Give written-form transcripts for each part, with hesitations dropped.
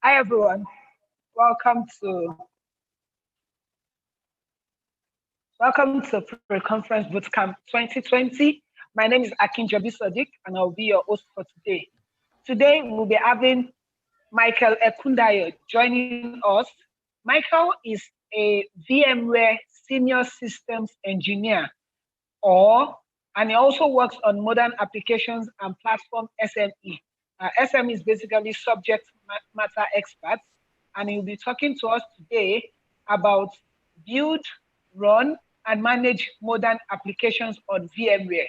Hi everyone, welcome to Pre-Conference Bootcamp 2020. My name is Akinjobi Sadiq and I'll be your host for today. Today we'll be having Michael Ekundayo joining us. Michael is a VMware Senior Systems Engineer, and he also works on modern applications and platform SME. SME is basically subject matter experts, and he'll be talking to us today about build, run, and manage modern applications on VMware.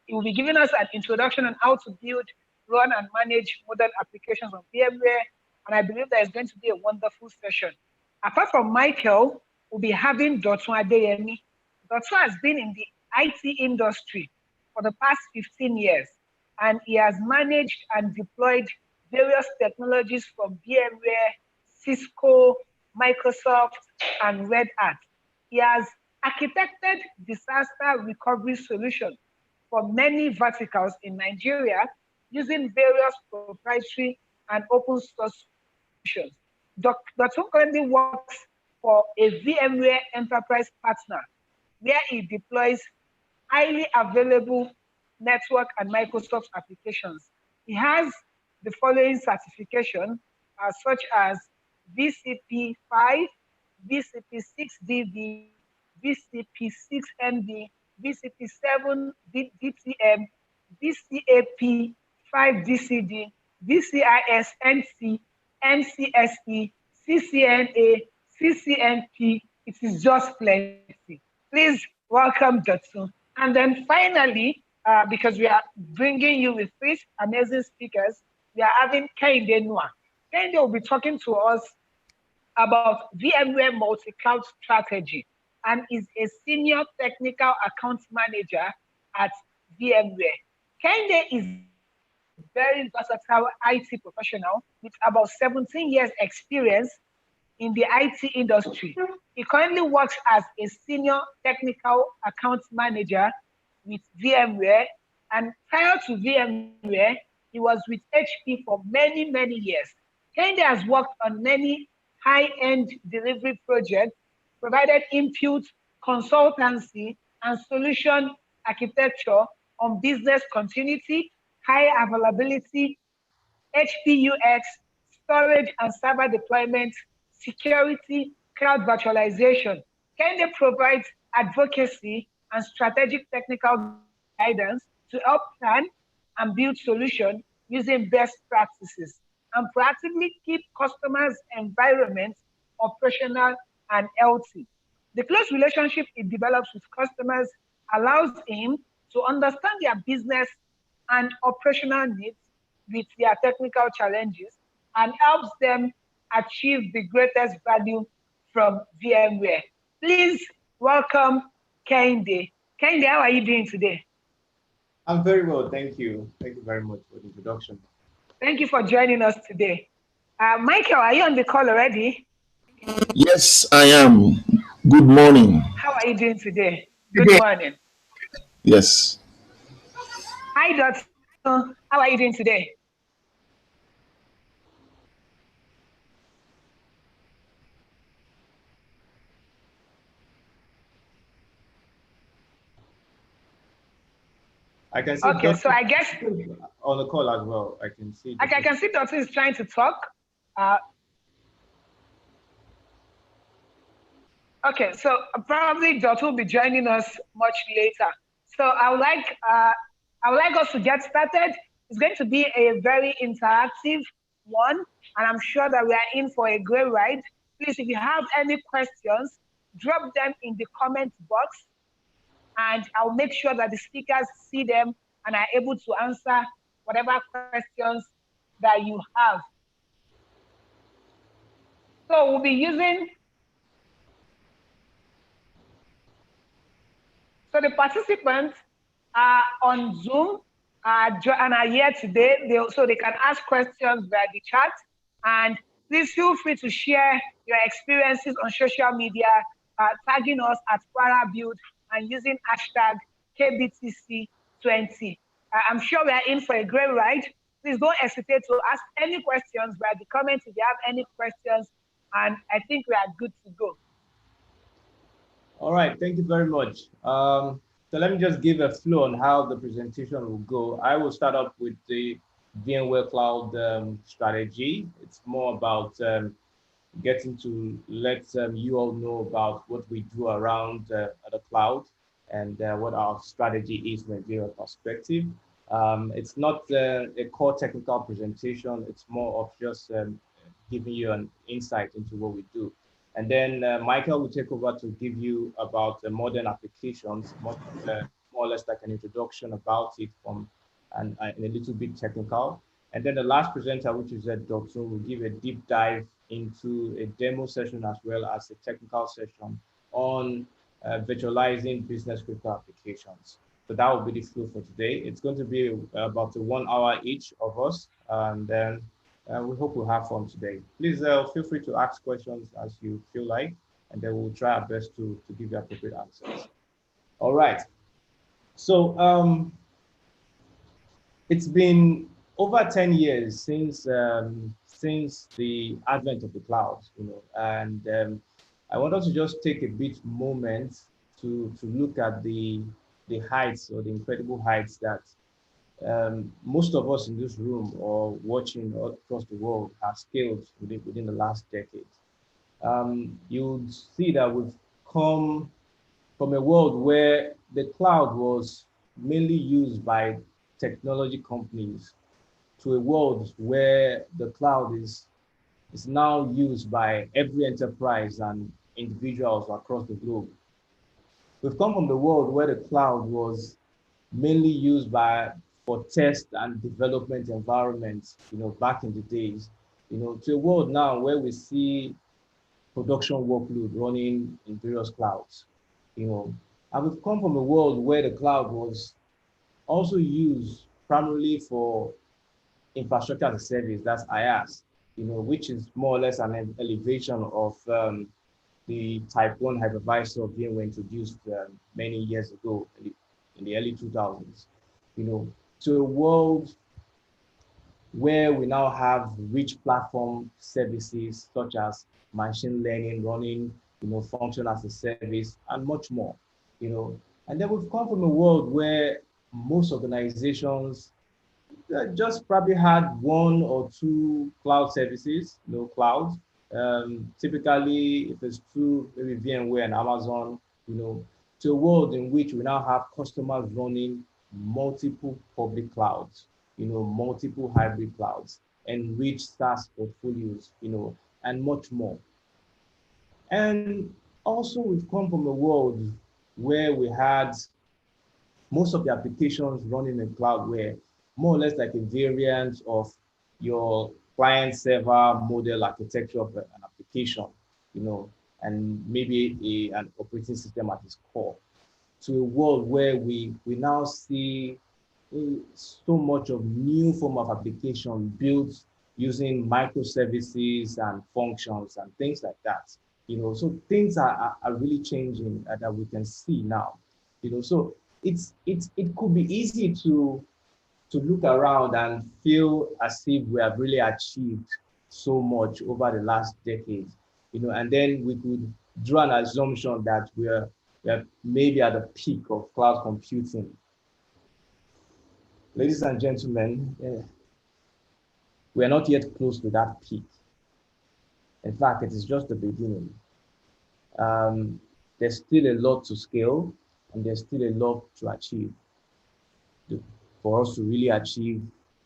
He will be giving us an introduction on how to build, run, and manage modern applications on VMware, and I believe that is going to be a wonderful session. Apart from Michael, we'll be having Dotun Adeyemi. Dotun has been in the IT industry for the past 15 years, and he has managed and deployed various technologies from VMware, Cisco, Microsoft, and Red Hat. He has architected disaster recovery solutions for many verticals in Nigeria using various proprietary and open source solutions. Dotun currently works for a VMware enterprise partner where he deploys highly available network and Microsoft applications. He has the following certification, such as VCP 5, VCP 6DB, VCP 6NB, VCP 7 DTM, VCAP 5 DCD, VCIS NC, NCSE, CCNA, CCNP. It is just plenty. Please welcome Dotun. And then finally, because we are bringing you with three amazing speakers, we are having Kehinde Noah. Kehinde will be talking to us about VMware multi-cloud strategy and is a senior technical account manager at VMware. Kehinde is a very versatile IT professional with about 17 years experience in the IT industry. He currently works as a senior technical account manager with VMware, and prior to VMware, he was with HP for many, many years. Kehinde has worked on many high-end delivery projects, provided input, consultancy, and solution architecture on business continuity, high availability, HPUX, storage and server deployment, security, cloud virtualization. Kehinde provides advocacy and strategic technical guidance to help plan and build solutions using best practices and proactively keep customers' environments operational and healthy. The close relationship he develops with customers allows him to understand their business and operational needs with their technical challenges and helps them achieve the greatest value from VMware. Please welcome Kehinde. Kehinde, how are you doing today? I'm very well, thank you. Thank you very much for the introduction. Thank you for joining us today. Michael, are you on the call already? Yes, I am. Good morning. How are you doing today? Good morning. Yes. Hi, Dotun. How are you doing today? I can see. Okay, so I guess on the call as well, I can see. I can see Dotun is trying to talk. Okay, so probably Dotun will be joining us much later. So I would like us to get started. It's going to be a very interactive one, and I'm sure that we are in for a great ride. Please, if you have any questions, drop them in the comment box, and I'll make sure that the speakers see them and are able to answer whatever questions that you have. So we'll be using, so the participants are on Zoom and are here today, so they can ask questions via the chat. And please feel free to share your experiences on social media, tagging us at KWARABUILD and using hashtag KBTC20. I'm sure we are in for a great ride. Please don't hesitate to ask any questions by the comments if you have any questions. And I think we are good to go. All right, thank you very much. So let me just give a flow on how the presentation will go. I will start off with the VMware Cloud strategy. It's more about getting to let you all know about what we do around the cloud and what our strategy is from a VMware perspective. It's not a core technical presentation. It's more of just giving you an insight into what we do. And then Michael will take over to give you about the modern applications, more or less like an introduction about it and a little bit technical. And then the last presenter, which is Dr. will give a deep dive into a demo session as well as a technical session on virtualizing business critical applications. So that will be the flow for today. It's going to be about 1 hour each of us, and then we hope we'll have fun today. Please feel free to ask questions as you feel like, and then we'll try our best to give you appropriate answers. All right. So it's been over 10 years since the advent of the cloud, and I want us to just take a bit moment to look at the heights or the incredible heights that most of us in this room or watching all across the world have scaled within the last decade. You'll see that we've come from a world where the cloud was mainly used by technology companies to a world where the cloud is now used by every enterprise and individuals across the globe. We've come from the world where the cloud was mainly used for test and development environments, back in the days, to a world now where we see production workload running in various clouds, and we've come from a world where the cloud was also used primarily for infrastructure as a service, that's IaaS, which is more or less an elevation of the type 1 hypervisor VMware introduced many years ago in the early 2000s, to a world where we now have rich platform services such as machine learning running, function as a service, and much more, And then we've come from a world where most organizations just probably had 1 or 2 cloud services, clouds. Typically, if it's through maybe VMware and Amazon, to a world in which we now have customers running multiple public clouds, multiple hybrid clouds, and rich SaaS portfolios, and much more. And also we've come from a world where we had most of the applications running in cloud were more or less like a variant of your client server model architecture of an application, and maybe an operating system at its core, to a world where we now see so much of new form of application built using microservices and functions and things like that. So things are really changing that we can see now. So it could be easy to look around and feel as if we have really achieved so much over the last decade, and then we could draw an assumption that we're maybe at the peak of cloud computing. Ladies and gentlemen, we are not yet close to that peak. In fact, it is just the beginning. There's still a lot to scale, and there's still a lot to achieve for us to really achieve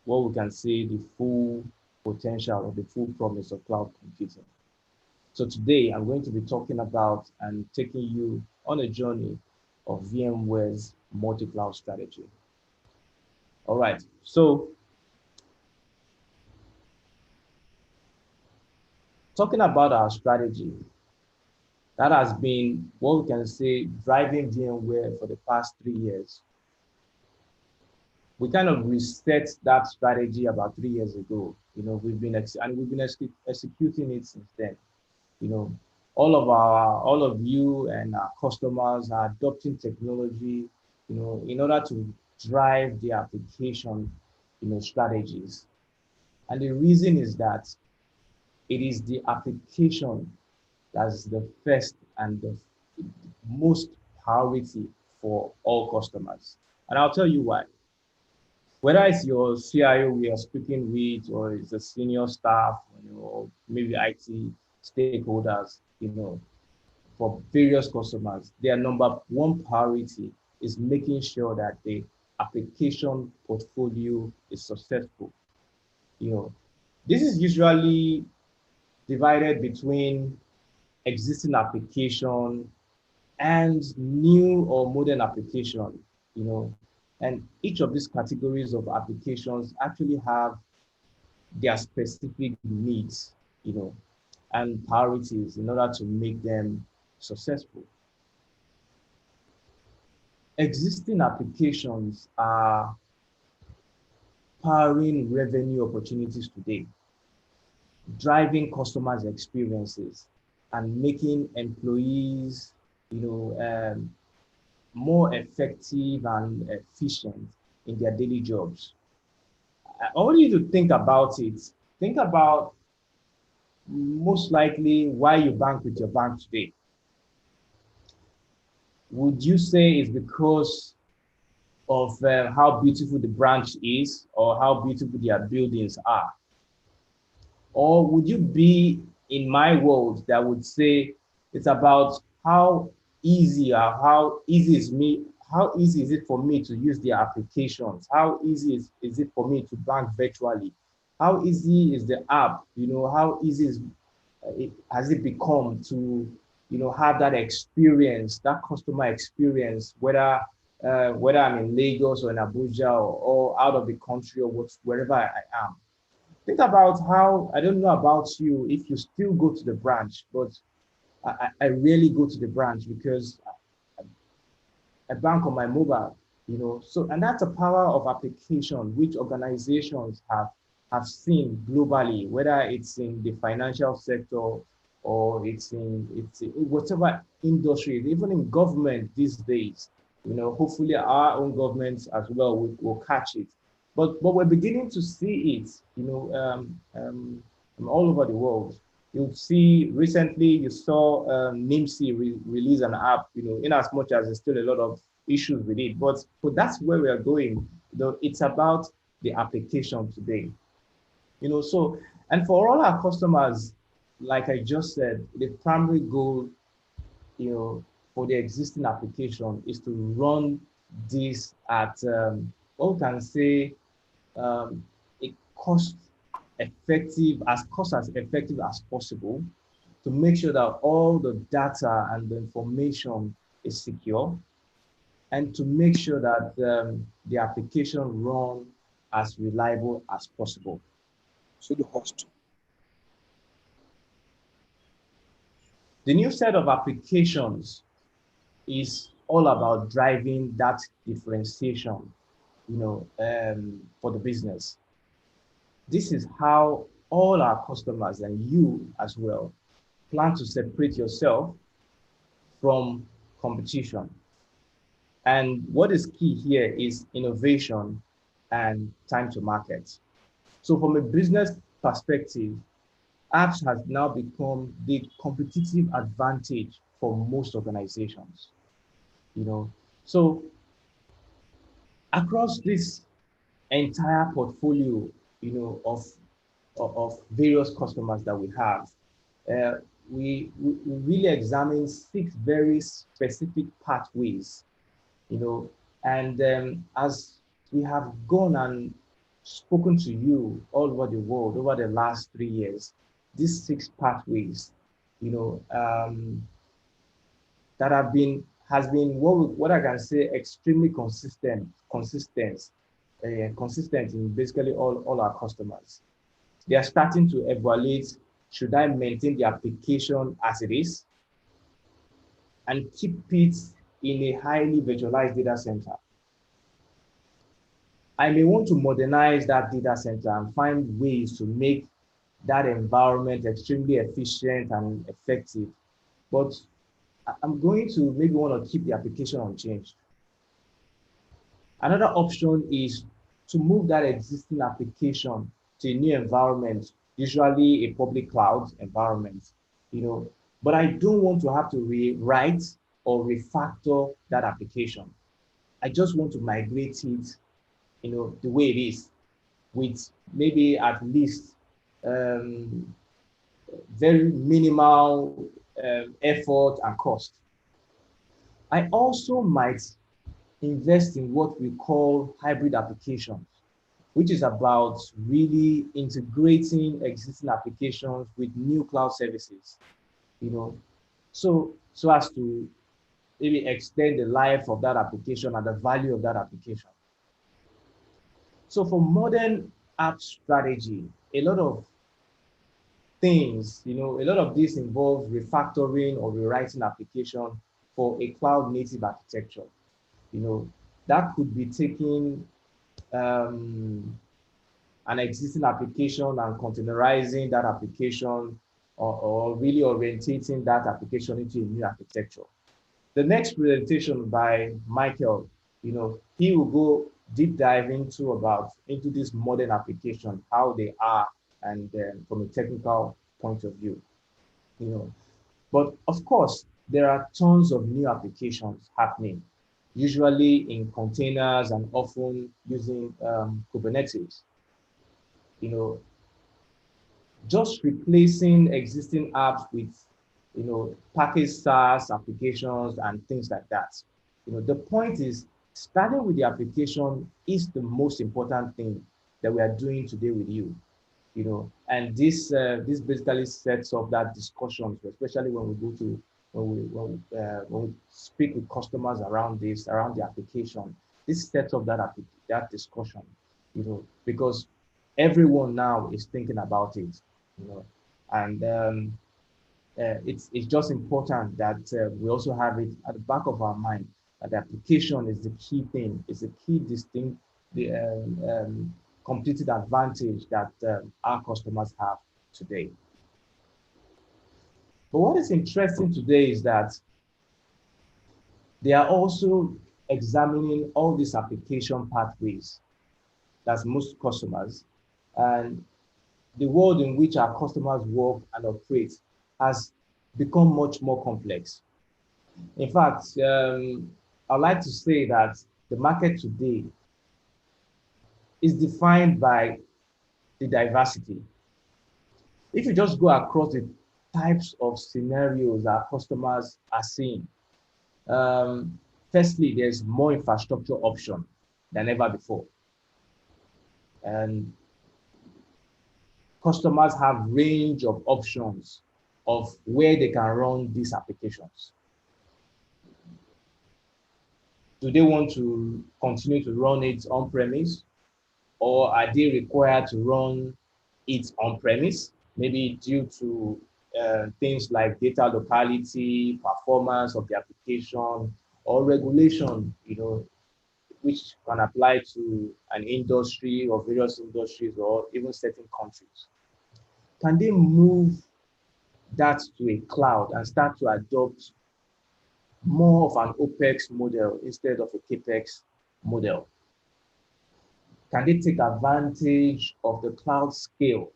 what we can say the full potential or the full promise of cloud computing. So today I'm going to be talking about and taking you on a journey of VMware's multi-cloud strategy. All right, so talking about our strategy, that has been what we can say driving VMware for the past 3 years. We kind of reset that strategy about 3 years ago. We've been executing it since then. All of you and our customers are adopting technology, in order to drive the application strategies. And the reason is that it is the application that's the first and the most priority for all customers. And I'll tell you why. Whether it's your CIO we are speaking with, or it's the senior staff, or maybe IT stakeholders, for various customers, their number one priority is making sure that the application portfolio is successful. This is usually divided between existing application and new or modern application, and each of these categories of applications actually have their specific needs, and priorities in order to make them successful. Existing applications are powering revenue opportunities today, driving customers' experiences, and making employees, more effective and efficient in their daily jobs. I want you to think about it. Think about most likely why you bank with your bank today. Would you say it's because of how beautiful the branch is, or how beautiful their buildings are? Or would you be in my world that would say it's about how easy is it for me to use their applications? How easy is it for me to bank virtually? How easy is the app? How easy has it become to have that experience, that customer experience, whether I'm in Lagos or in Abuja, or out of the country, or wherever I am. Think about how, I don't know about you, if you still go to the branch, but I rarely go to the branch because I bank on my mobile, So, and that's a power of application which organizations have seen globally, whether it's in the financial sector, or it's in whatever industry, even in government these days. Hopefully our own governments as well will catch it. But we're beginning to see it, all over the world. You'll see recently, you saw NIMSI release an app, in as much as there's still a lot of issues with it. But that's where we are going. It's about the application today. So, and for all our customers, like I just said, the primary goal, for the existing application is to run this at, what we can say, a cost as effective as possible, to make sure that all the data and the information is secure, and to make sure that the application run as reliable as possible. So the host. The new set of applications is all about driving that differentiation, for the business. This is how all our customers, and you as well, plan to separate yourself from competition. And what is key here is innovation and time to market. So from a business perspective, apps has now become the competitive advantage for most organizations. So across this entire portfolio, of various customers that we have, we really examine 6 very specific pathways, and as we have gone and spoken to you all over the world over the last 3 years, these 6 pathways, that has been what I can say extremely consistent in basically all our customers. They are starting to evaluate, should I maintain the application as it is and keep it in a highly virtualized data center? I may want to modernize that data center and find ways to make that environment extremely efficient and effective, but I'm going to maybe want to keep the application unchanged. Another option is to move that existing application to a new environment, usually a public cloud environment, but I don't want to have to rewrite or refactor that application. I just want to migrate it, the way it is, with maybe at least very minimal effort and cost. I also might invest in what we call hybrid applications, which is about really integrating existing applications with new cloud services, so as to maybe extend the life of that application and the value of that application. So for modern app strategy, a lot of things, a lot of this involves refactoring or rewriting application for a cloud native architecture. That could be taking an existing application and containerizing that application, or really orientating that application into a new architecture. The next presentation by Michael, he will go deep dive into this modern application, how they are, and from a technical point of view, But of course, there are tons of new applications happening, usually in containers and often using Kubernetes. Just replacing existing apps with, package SaaS applications and things like that. The point is, starting with the application is the most important thing that we are doing today with you. And this basically sets up that discussion, especially when we go to when we speak with customers around the application. This sets up that discussion, because everyone now is thinking about it, and it's just important that we also have it at the back of our mind, that the application is the key thing, is the key distinct, the competitive advantage that our customers have today. But what is interesting today is that they are also examining all these application pathways. That's most customers. And the world in which our customers work and operate has become much more complex. In fact, I'd like to say that the market today is defined by the diversity. If you just go across the types of scenarios our customers are seeing, firstly, there's more infrastructure option than ever before. And customers have range of options of where they can run these applications. Do they want to continue to run it on-premise, or are they required to run it on-premise, maybe due to things like data locality, performance of the application, or regulation, which can apply to an industry or various industries or even certain countries? Can they move that to a cloud and start to adopt more of an OpEx model instead of a CapEx model? Can they take advantage of the cloud scale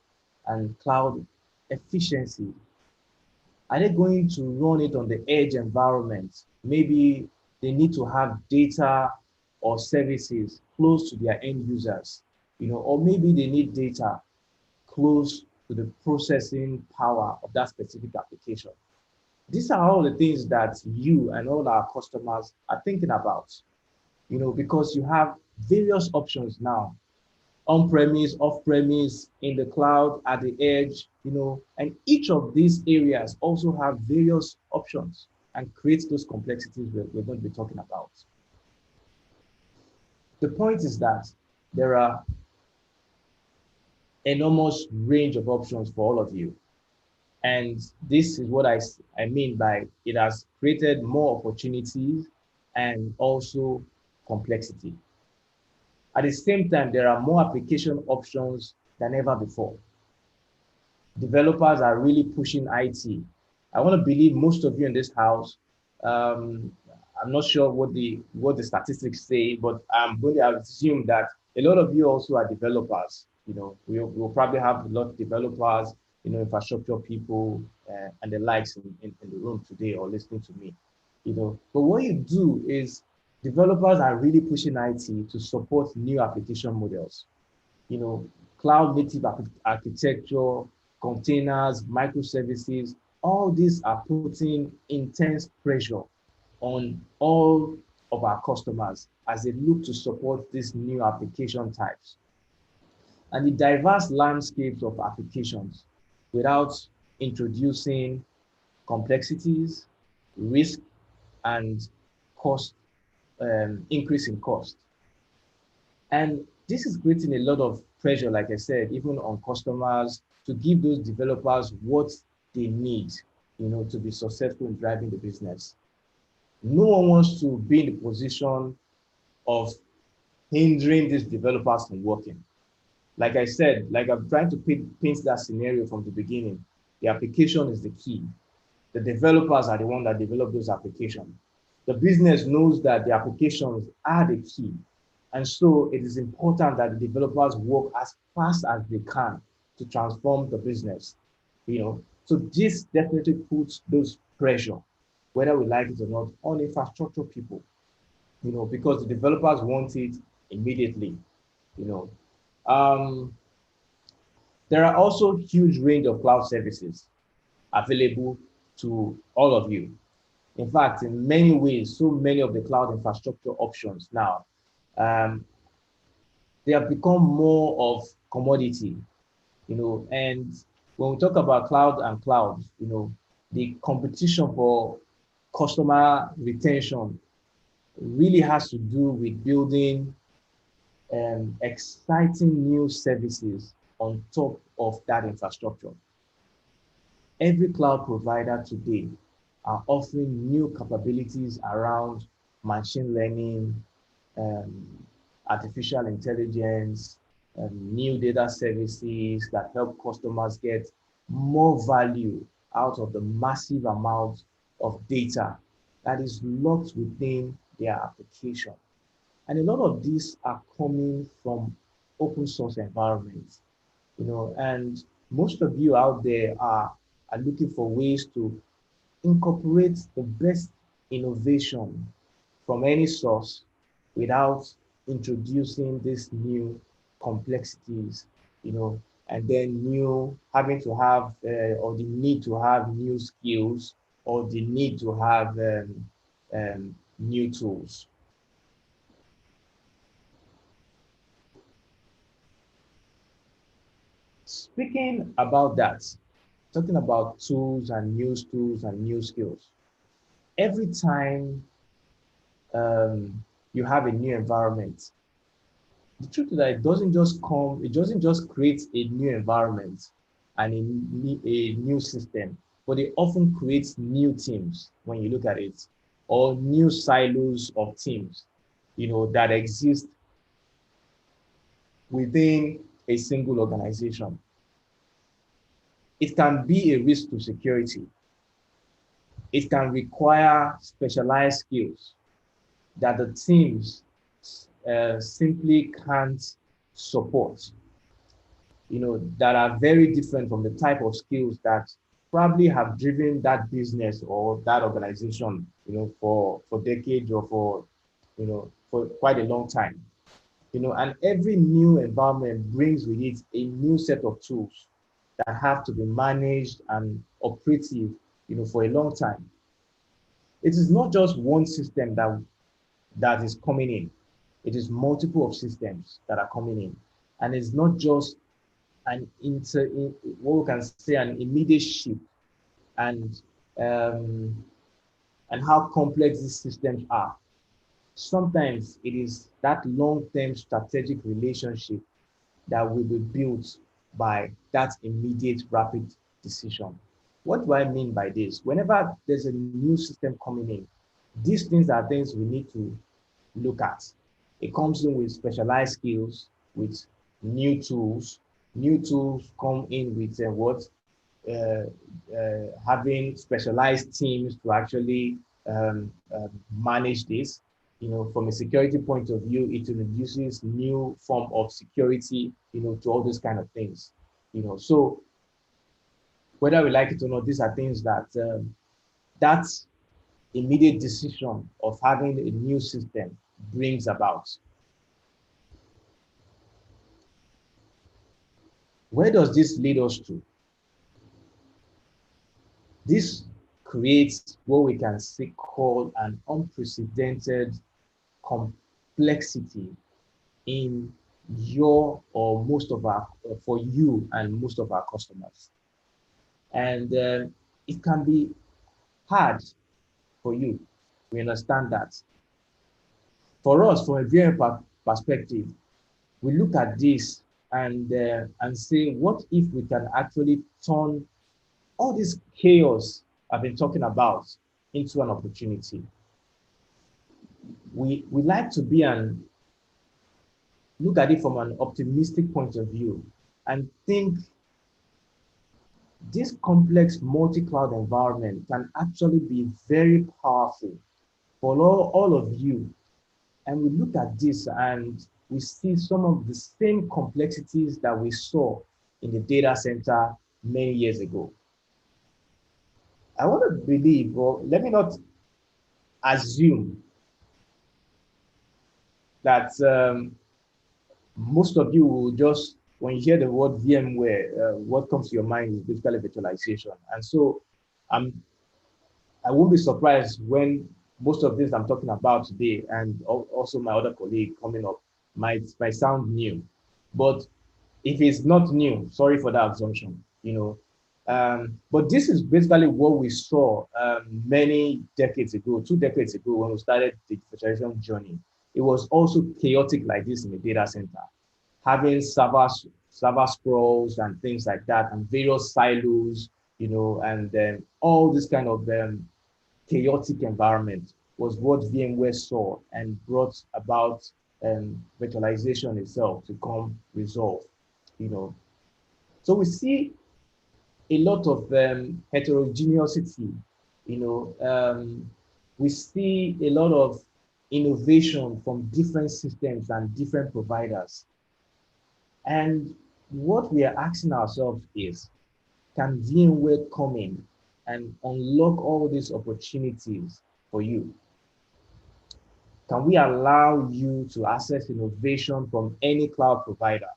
and cloud efficiency? Are they going to run it on the edge environment? Maybe they need to have data or services close to their end users, or maybe they need data close to the processing power of that specific application. These are all the things that you and all our customers are thinking about, because you have various options now: on-premise, off-premise, in the cloud, at the edge, and each of these areas also have various options and creates those complexities we're going to be talking about. The point is that there are enormous range of options for all of you. And this is what I mean by it has created more opportunities and also complexity. At the same time, there are more application options than ever before. Developers are really pushing IT. I want to believe most of you in this house, I'm not sure what the statistics say, but I'm going to assume that a lot of you also are developers. We'll probably have a lot of developers, infrastructure people and the likes in the room today or listening to me. But what you do is developers are really pushing IT to support new application models. Cloud native architecture, containers, microservices, all these are putting intense pressure on all of our customers as they look to support these new application types. And the diverse landscapes of applications without introducing complexities, risk, and cost, increase in cost. And this is creating a lot of pressure, like I said, even on customers to give those developers what they need, to be successful in driving the business. No one wants to be in the position of hindering these developers from working. Like I said, like I'm trying to paint that scenario from the beginning. The application is the key. The developers are the ones that develop those applications. The business knows that the applications are the key. And so it is important that the developers work as fast as they can to transform the business. So this definitely puts those pressure, whether we like it or not, on infrastructure people, because the developers want it immediately. Um, there are also huge range of cloud services available to all of you. In fact, in many ways, so many of the cloud infrastructure options now, they have become more of commodity, and when we talk about cloud and cloud, the competition for customer retention really has to do with building exciting new services on top of that infrastructure. Every cloud provider today are offering new capabilities around machine learning, artificial intelligence, new data services that help customers get more value out of the massive amount of data that is locked within their application. And a lot of these are coming from open source environments, and most of you out there are looking for ways to incorporate the best innovation from any source without introducing these new complexities, and then having to have or the need to have new skills or the need to have new tools. Speaking about that, talking about tools and new skills, every time you have a new environment, the truth is that it doesn't just create a new environment and a new system, but it often creates new teams when you look at it, or new silos of teams, that exist within a single organization. It can be a risk to security. It can require specialized skills that the teams simply can't support, that are very different from the type of skills that probably have driven that business or that organization, for decades or for quite a long time. And every new environment brings with it a new set of tools that have to be managed and operative, for a long time. It is not just one system that is coming in. It is multiple of systems that are coming in. And it's not just what we can say an immediate shift and how complex these systems are. Sometimes it is that long-term strategic relationship that will be built by that immediate rapid decision. What do I mean by this? Whenever there's a new system coming in, these things are things we need to look at. It comes in with specialized skills, with new tools. New tools come in with having specialized teams to actually manage this. from a security point of view, it introduces new form of security, to all those kind of things, So whether we like it or not, these are things that that immediate decision of having a new system brings about. Where does this lead us to? This creates what we can call an unprecedented complexity in your or most of our, for you and most of our customers. And it can be hard for you. We understand that. For us, from a VMware perspective, we look at this and say, what if we can actually turn all this chaos I've been talking about into an opportunity? We like to look at it from an optimistic point of view and think this complex multi-cloud environment can actually be very powerful for all of you. And we look at this and we see some of the same complexities that we saw in the data center many years ago. I want to believe, or let me not assume that most of you will just, when you hear the word VMware, what comes to your mind is basically virtualization. And so I won't be surprised when most of this I'm talking about today, and also my other colleague coming up, might sound new. But if it's not new, sorry for that assumption, but this is basically what we saw many decades ago, 2 decades ago, when we started the virtualization journey. It was also chaotic like this in the data center, having server scrolls and things like that, and various silos, and then all this kind of chaotic environment was what VMware saw and brought about virtualization itself to come resolve, So we see a lot of heterogeneity, we see a lot of innovation from different systems and different providers. And what we are asking ourselves is, can VMware come in and unlock all these opportunities for you? Can we allow you to access innovation from any cloud provider?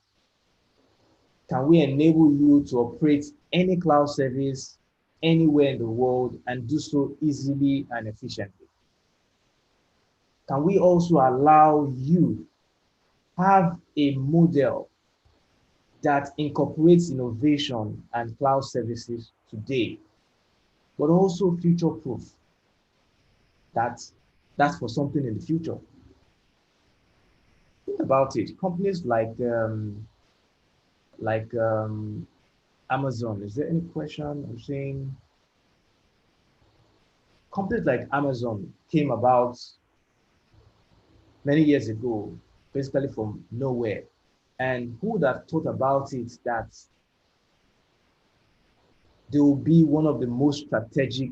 Can we enable you to operate any cloud service anywhere in the world and do so easily and efficiently? Can we also allow you have a model that incorporates innovation and cloud services today, but also future-proof? That's for something in the future. Think about it. Companies like Amazon. Is there any question? I'm saying companies like Amazon came about many years ago, basically from nowhere. And who would have thought about it that they will be one of the most strategic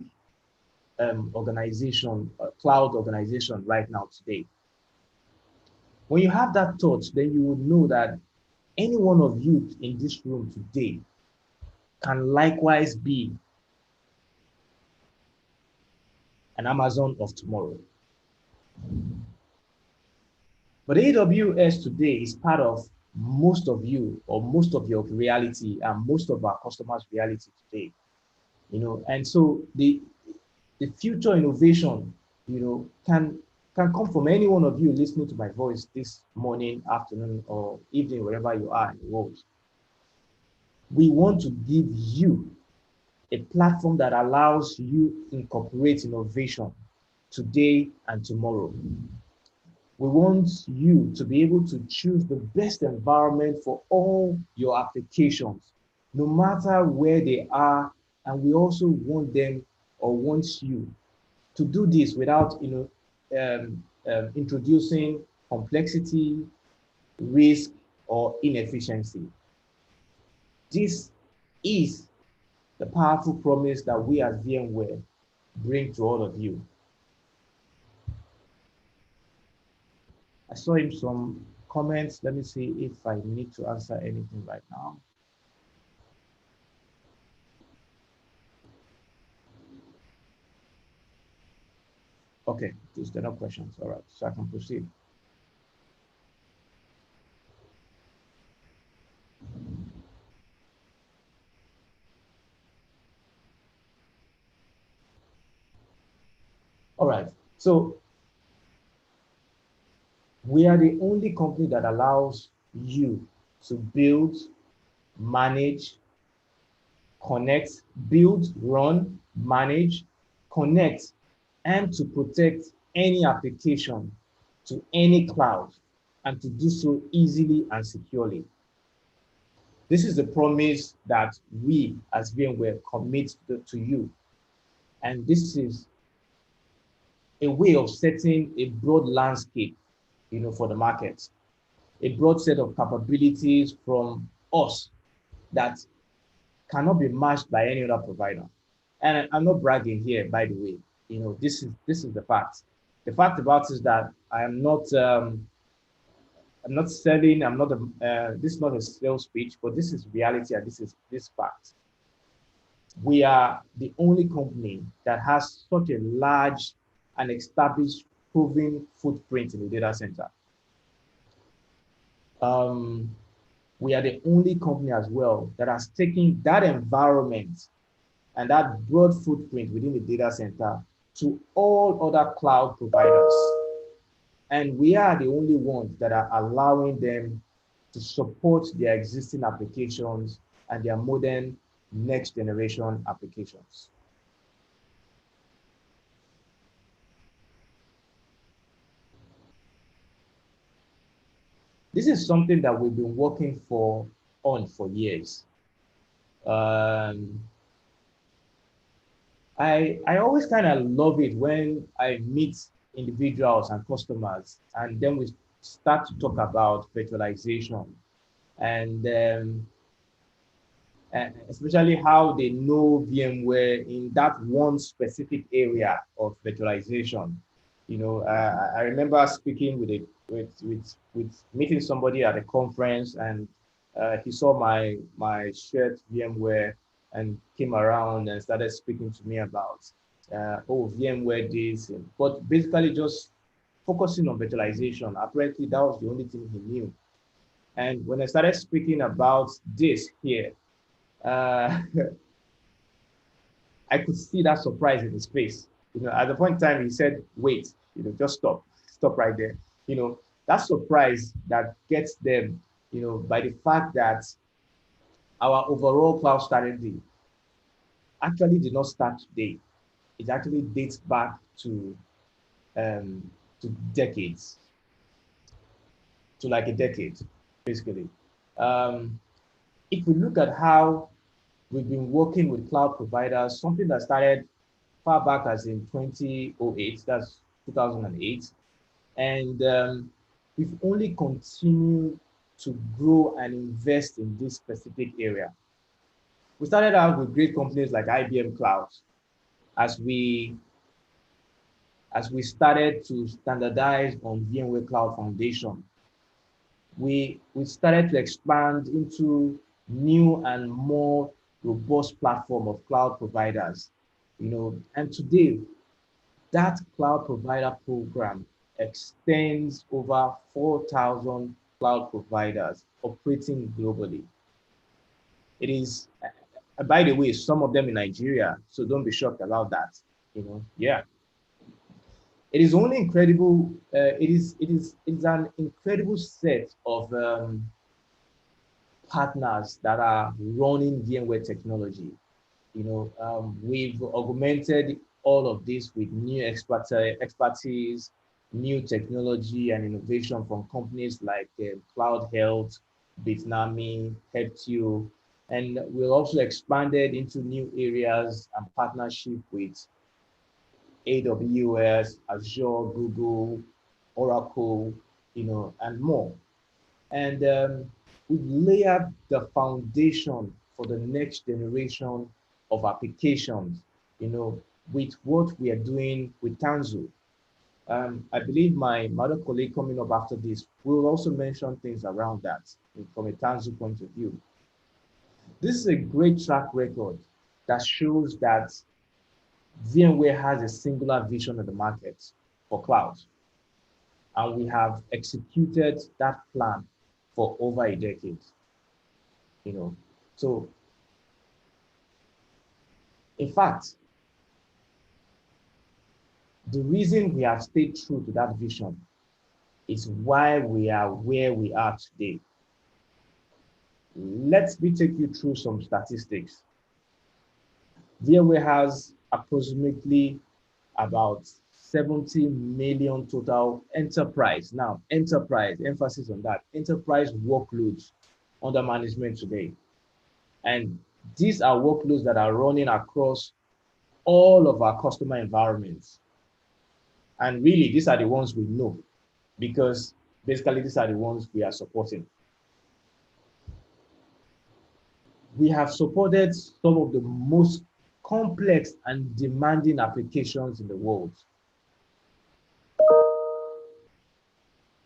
cloud organization right now today? When you have that thought, then you will know that any one of you in this room today can likewise be an Amazon of tomorrow. But AWS today is part of most of you, or most of your reality, and most of our customers' reality today. And so the future innovation, can come from any one of you listening to my voice this morning, afternoon, or evening, wherever you are in the world. We want to give you a platform that allows you to incorporate innovation today and tomorrow. We want you to be able to choose the best environment for all your applications, no matter where they are. And we also want you to do this without, introducing complexity, risk, or inefficiency. This is the powerful promise that we as VMware bring to all of you. saw him some comments. Let me see if I need to answer anything right now. Okay, these are no questions. All right, so I can proceed. All right, so we are the only company that allows you to build, manage, connect, build, run, manage, connect, and to protect any application to any cloud, and to do so easily and securely. This is the promise that we as VMware commit to you. And this is a way of setting a broad landscape, for the market, a broad set of capabilities from us that cannot be matched by any other provider. And I'm not bragging here, by the way. This is the fact. The fact about it is that I'm not selling. I'm not a. This is not a sales pitch, but this is reality, and this fact. We are the only company that has such a large and established, proven footprint in the data center. We are the only company as well that has taken that environment and that broad footprint within the data center to all other cloud providers. And we are the only ones that are allowing them to support their existing applications and their modern next generation applications. This is something that we've been working on for years. I always kind of love it when I meet individuals and customers, and then we start to talk about virtualization, and especially how they know VMware in that one specific area of virtualization. I remember speaking with meeting somebody at a conference, and he saw my shirt VMware and came around and started speaking to me about VMware this, but basically just focusing on virtualization. Apparently, that was the only thing he knew. And when I started speaking about this here, I could see that surprise in his face. At the point in time, he said, "Wait, just stop right there." That surprise that gets them, by the fact that our overall cloud strategy actually did not start today. It actually dates back to decades, to like a decade, basically. If we look at how we've been working with cloud providers, something that started far back as in 2008, that's 2008, and we've only continued to grow and invest in this specific area. We started out with great companies like IBM Cloud as we started to standardize on VMware Cloud Foundation. We started to expand into new and more robust platform of cloud providers, and today that cloud provider program extends over 4,000 cloud providers operating globally. It is, by the way, some of them in Nigeria, so don't be shocked about that. Yeah. It is only incredible. It's an incredible set of partners that are running VMware technology. We've augmented all of this with new expertise, new technology and innovation from companies like Cloud Health, Bitnami, Heptio, and we've also expanded into new areas and partnership with AWS, Azure, Google, Oracle, and more. And we've layered the foundation for the next generation of applications, with what we are doing with Tanzu. I believe my other colleague coming up after this will also mention things around that from a tangible point of view. This is a great track record that shows that VMware has a singular vision of the market for cloud. And we have executed that plan for over a decade. So in fact, the reason we have stayed true to that vision is why we are where we are today. Let me take you through some statistics. VMware has approximately about 70 million total enterprise. Now, enterprise, emphasis on that, enterprise workloads under management today. And these are workloads that are running across all of our customer environments. And really, these are the ones we know, because basically these are the ones we are supporting. We have supported some of the most complex and demanding applications in the world.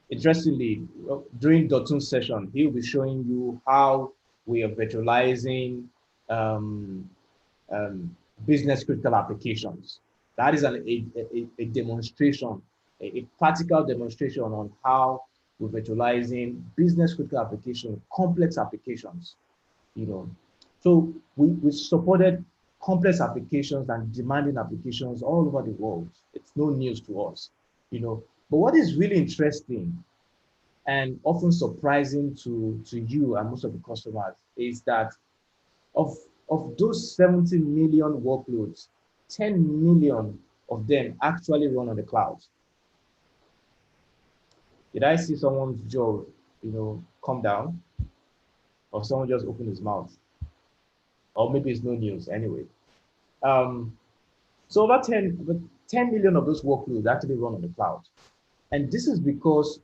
Interestingly, during Dotun's session, he'll be showing you how we are virtualizing business critical applications. That is a demonstration, a practical demonstration on how we're virtualizing business critical applications, complex applications. So we supported complex applications and demanding applications all over the world. It's no news to us. But what is really interesting and often surprising to you and most of the customers is that of those 70 million workloads, 10 million of them actually run on the cloud. Did I see someone's jaw, come down? Or someone just opened his mouth? Or maybe it's no news anyway. So about 10 million of those workloads actually run on the cloud. And this is because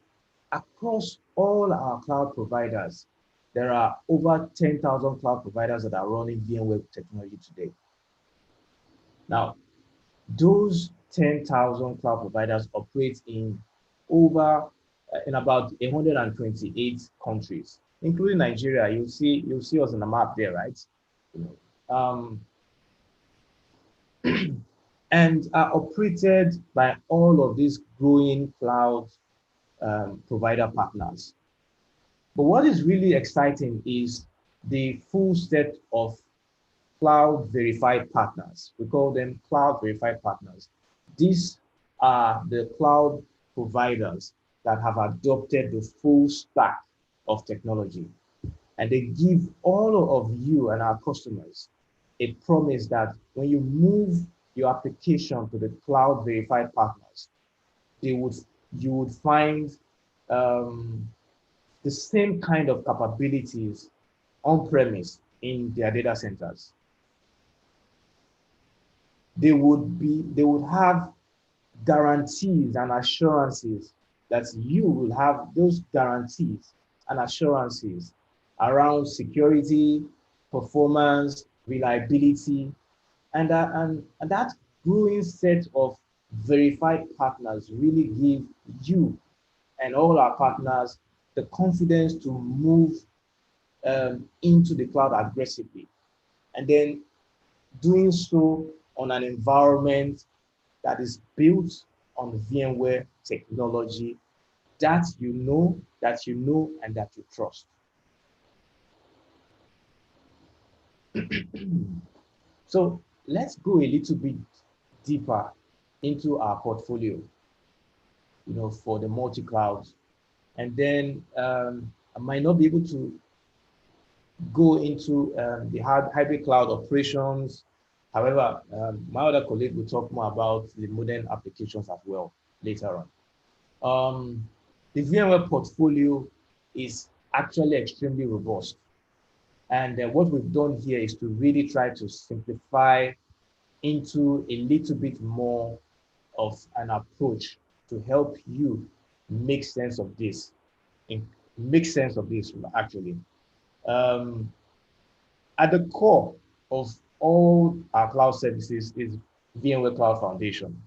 across all our cloud providers, there are over 10,000 cloud providers that are running VMware technology today. Now, those 10,000 cloud providers operate in about 128 countries, including Nigeria. You'll see us on the map there, right? And are operated by all of these growing cloud provider partners. But what is really exciting is the full set of cloud verified partners. We call them cloud verified partners. These are the cloud providers that have adopted the full stack of technology. And they give all of you and our customers a promise that when you move your application to the cloud verified partners, you would find the same kind of capabilities on-premise in their data centers. They would have guarantees and assurances that you will have those guarantees and assurances around security, performance, reliability, and that growing set of verified partners really give you and all our partners the confidence to move into the cloud aggressively, and then doing so on an environment that is built on VMware technology that you know, and that you trust. So let's go a little bit deeper into our portfolio, for the multi-clouds. And then I might not be able to go into the hybrid cloud operations. However, my other colleague will talk more about the modern applications as well later on. The VMware portfolio is actually extremely robust. And what we've done here is to really try to simplify into a little bit more of an approach to help you make sense of this. Actually. At the core of all our cloud services is VMware Cloud Foundation.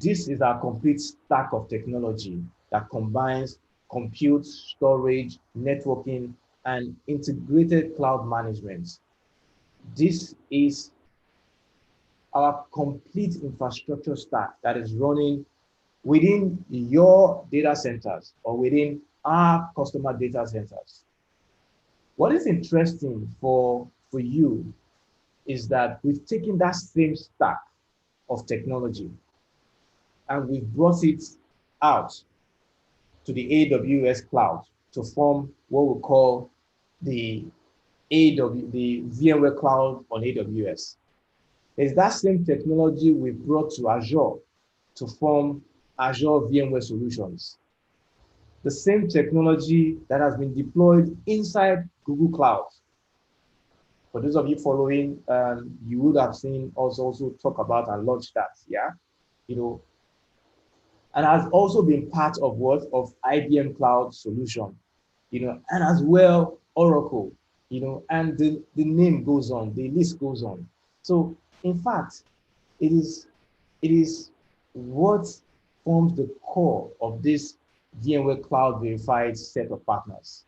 This is our complete stack of technology that combines compute, storage, networking, and integrated cloud management. This is our complete infrastructure stack that is running within your data centers or within our customer data centers. What is interesting for you is that we've taken that same stack of technology and we've brought it out to the AWS cloud to form what we call the the VMware cloud on AWS. It's that same technology we brought to Azure to form Azure VMware Solutions. The same technology that has been deployed inside Google Cloud. For those of you following, you would have seen us also talk about and launch that, yeah? And has also been part of what? Of IBM Cloud Solution, and as well Oracle, and the name goes on, the list goes on. So in fact, it is what forms the core of this VMware Cloud Verified set of partners.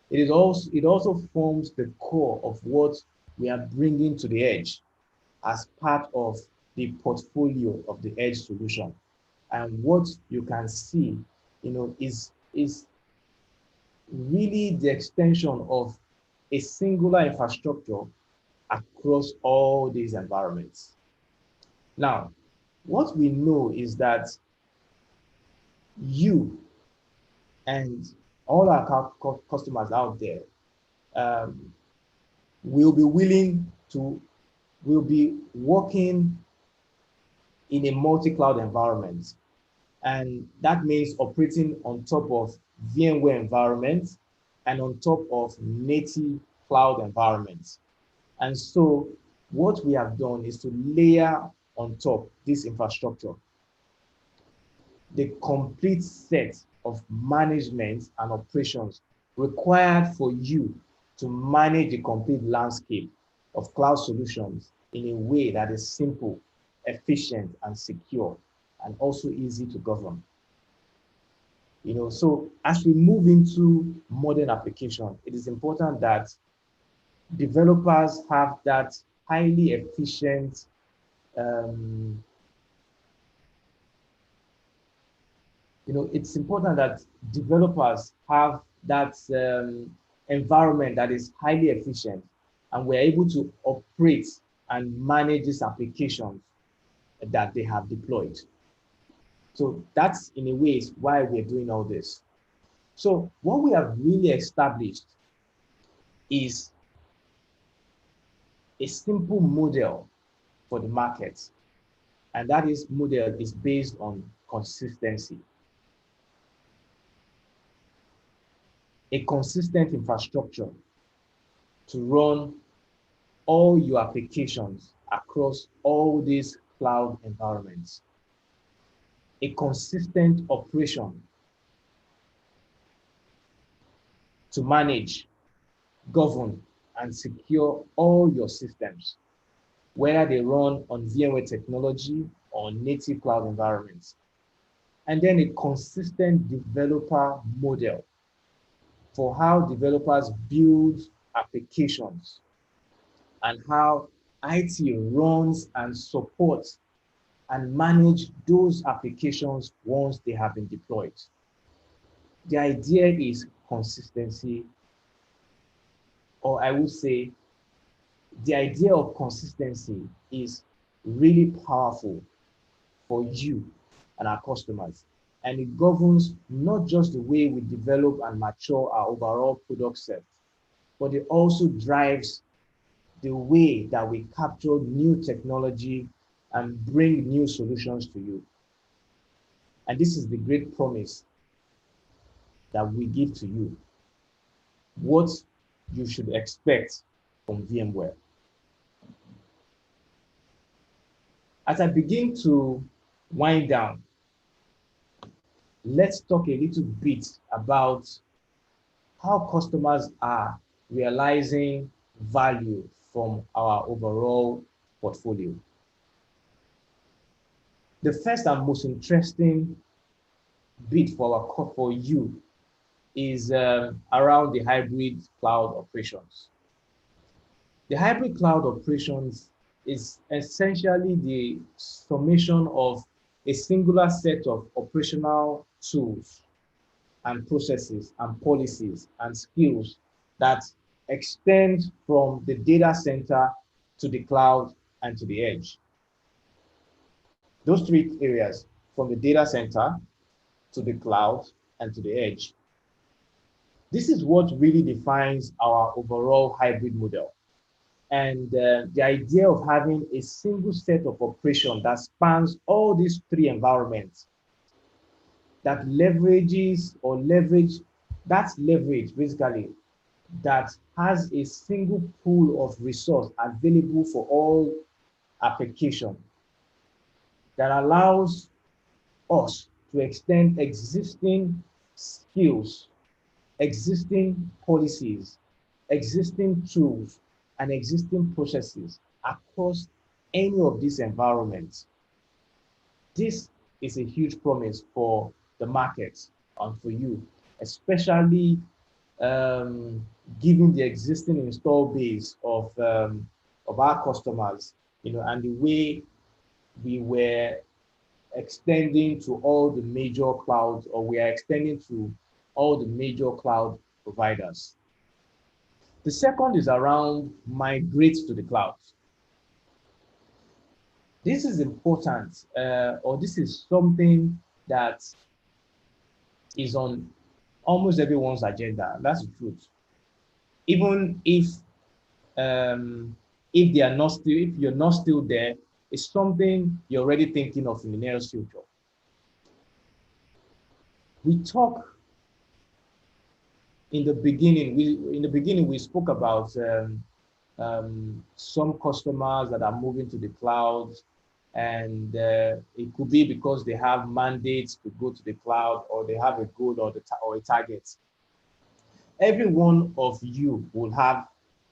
It also forms the core of what we are bringing to the edge as part of the portfolio of the edge solution. And what you can see, is really the extension of a singular infrastructure across all these environments. Now, what we know is that you and all our customers out there will be working in a multi-cloud environment. And that means operating on top of VMware environments and on top of native cloud environments. And so what we have done is to layer on top this infrastructure the complete set of management and operations required for you to manage the complete landscape of cloud solutions in a way that is simple, efficient, and secure, and also easy to govern. So as we move into modern application, it is important that developers have that highly efficient it's important that developers have that environment that is highly efficient and we're able to operate and manage these applications that they have deployed. So that's in a way why we're doing all this. So what we have really established is a simple model for the market. And that model is based on consistency. A consistent infrastructure to run all your applications across all these cloud environments. A consistent operation to manage, govern, and secure all your systems, whether they run on VMware technology or native cloud environments. And then a consistent developer model for how developers build applications and how IT runs and supports and manage those applications once they have been deployed. The idea is consistency, or I would say the idea of consistency is really powerful for you and our customers. And it governs not just the way we develop and mature our overall product set, but it also drives the way that we capture new technology and bring new solutions to you. And this is the great promise that we give to you. What you should expect from VMware. As I begin to wind down, let's talk a little bit about how customers are realizing value from our overall portfolio. The first and most interesting bit for you is around the hybrid cloud operations. The hybrid cloud operations is essentially the summation of a singular set of operational tools and processes and policies and skills that extend from the data center to the cloud and to the edge. Those three areas, from the data center to the cloud and to the edge. This is what really defines our overall hybrid model. And the idea of having a single set of operation that spans all these three environments, that leverages or leverage, that's leverage basically, that has a single pool of resource available for all application, that allows us to extend existing skills, existing policies, existing tools, and existing processes across any of these environments. This is a huge promise for the market and for you, especially given the existing install base of our customers, and the way we were extending to all the major clouds, or we are extending to all the major cloud providers. The second is around migrate to the cloud. This is important, or this is something that is on almost everyone's agenda. That's the truth. Even if they are not still, if you're not still there, it's something you're already thinking of in the nearest future. We talk in the beginning. We spoke about some customers that are moving to the cloud, and it could be because they have mandates to go to the cloud, or they have a goal or a target. Every one of you will have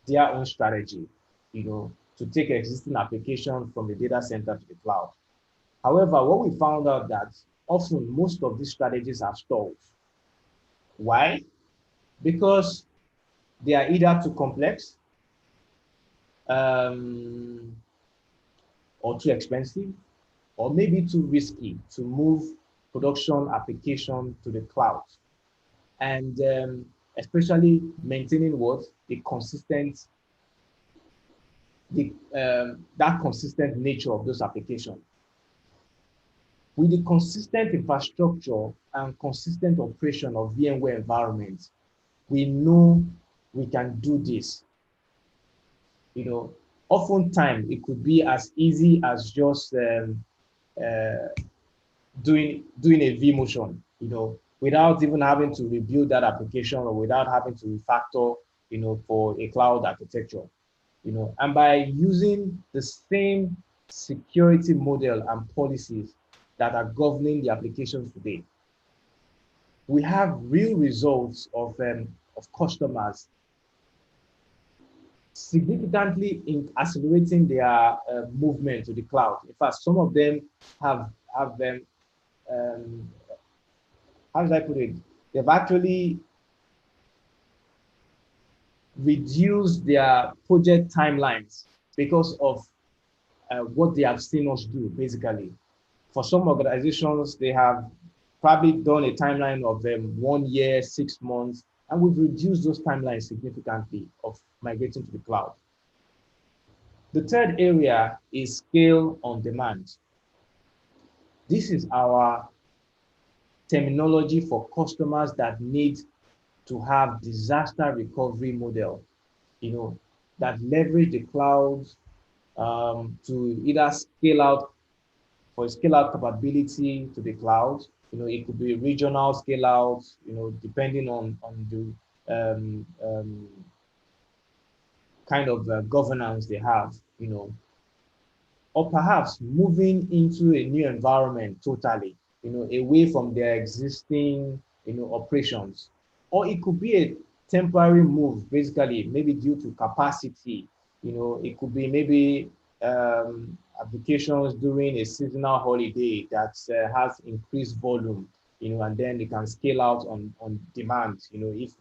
their own strategy, to take existing application from the data center to the cloud. However, what we found out that often most of these strategies are stalled. Why? Because they are either too complex, or too expensive, or maybe too risky to move production application to the cloud. And especially maintaining that consistent nature of those applications. With the consistent infrastructure and consistent operation of VMware environments, we know we can do this. Oftentimes it could be as easy as just doing a vMotion, without even having to rebuild that application, or without having to refactor, for a cloud architecture, and by using the same security model and policies that are governing the applications today. We have real results of customers significantly in accelerating their movement to the cloud. In fact, some of them have how should I put it? They've actually reduced their project timelines because of what they have seen us do, basically. For some organizations, they have probably done a timeline of 1 year, 6 months, and we've reduced those timelines significantly of migrating to the cloud. The third area is scale on demand. This is our terminology for customers that need to have disaster recovery model, that leverage the cloud to either scale out capability to the cloud. It could be regional scale out, depending on the kind of governance they have, or perhaps moving into a new environment totally, away from their existing, operations. Or it could be a temporary move, basically, maybe due to capacity. It could be maybe applications during a seasonal holiday that has increased volume, and then they can scale out on demand, if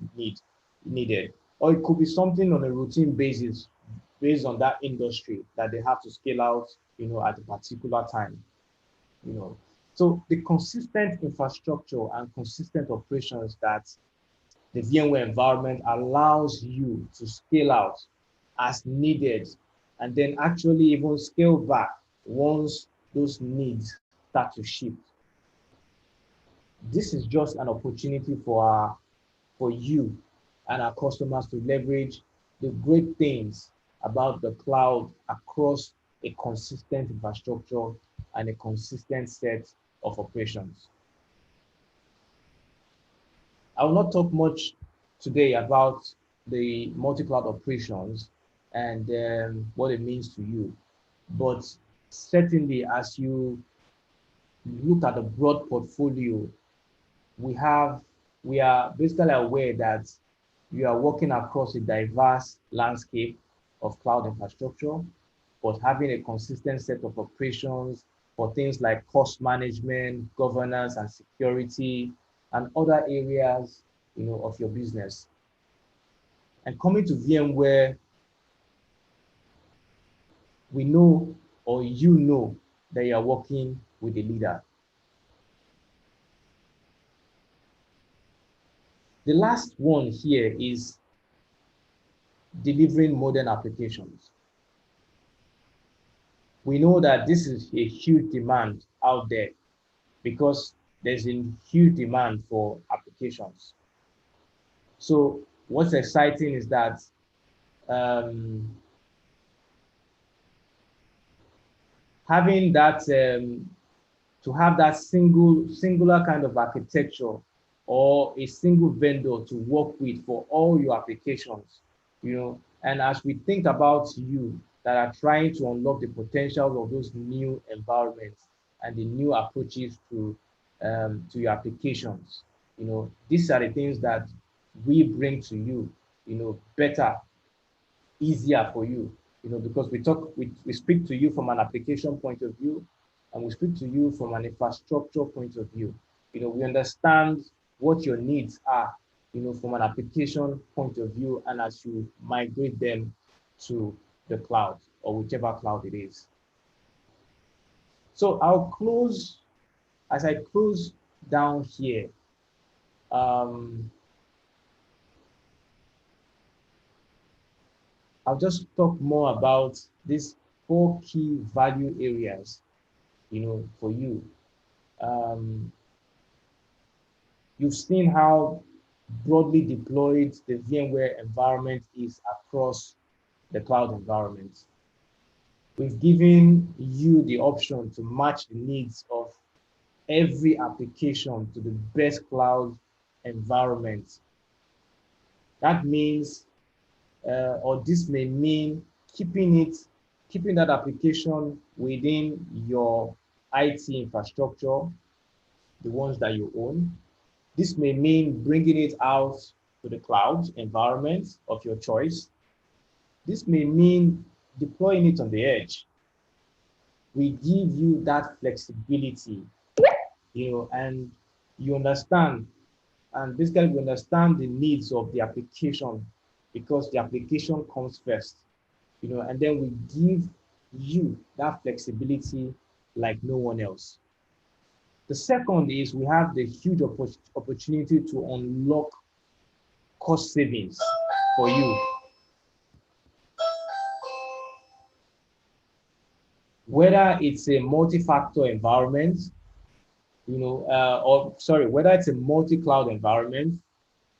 needed. Or it could be something on a routine basis based on that industry that they have to scale out, at a particular time, So the consistent infrastructure and consistent operations that the VMware environment allows you to scale out as needed, and then actually even scale back once those needs start to shift. This is just an opportunity for you and our customers to leverage the great things about the cloud across a consistent infrastructure and a consistent set of operations. I will not talk much today about the multi-cloud operations and what it means to you, but certainly as you look at the broad portfolio, we are basically aware that you are working across a diverse landscape of cloud infrastructure, but having a consistent set of operations for things like cost management, governance, and security, and other areas, of your business. And coming to VMware, we know, or you know, that you are working with a leader. The last one here is delivering modern applications. We know that this is a huge demand out there because there's a huge demand for applications. So what's exciting is that having that, to have that singular kind of architecture or a single vendor to work with for all your applications, and as we think about you that are trying to unlock the potential of those new environments and the new approaches to your applications, these are the things that we bring to you, better, easier for you, because we speak to you from an application point of view, and we speak to you from an infrastructure point of view. We understand what your needs are, from an application point of view, and as you migrate them to the cloud or whichever cloud it is. So I'll close, as I close down here, I'll just talk more about these 4 key value areas, for you. You've seen how broadly deployed the VMware environment is across the cloud environment. We've given you the option to match the needs of every application to the best cloud environment. That means, or this may mean keeping that application within your IT infrastructure, the ones that you own. This may mean bringing it out to the cloud environment of your choice. This may mean deploying it on the edge. We give you that flexibility, and you understand, and basically we understand the needs of the application because the application comes first, and then we give you that flexibility like no one else. The second is we have the huge opportunity to unlock cost savings for you. Whether it's a multi-factor environment, whether it's a multi-cloud environment,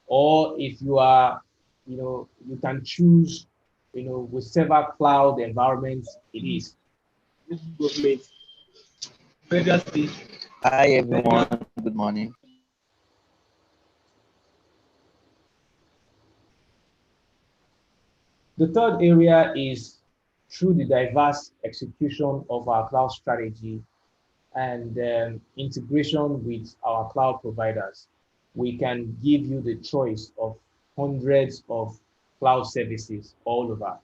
or if you are, you can choose, with several cloud environments, it is. Hi everyone, good morning. The third area is through the diverse execution of our cloud strategy and integration with our cloud providers. We can give you the choice of hundreds of cloud services all over.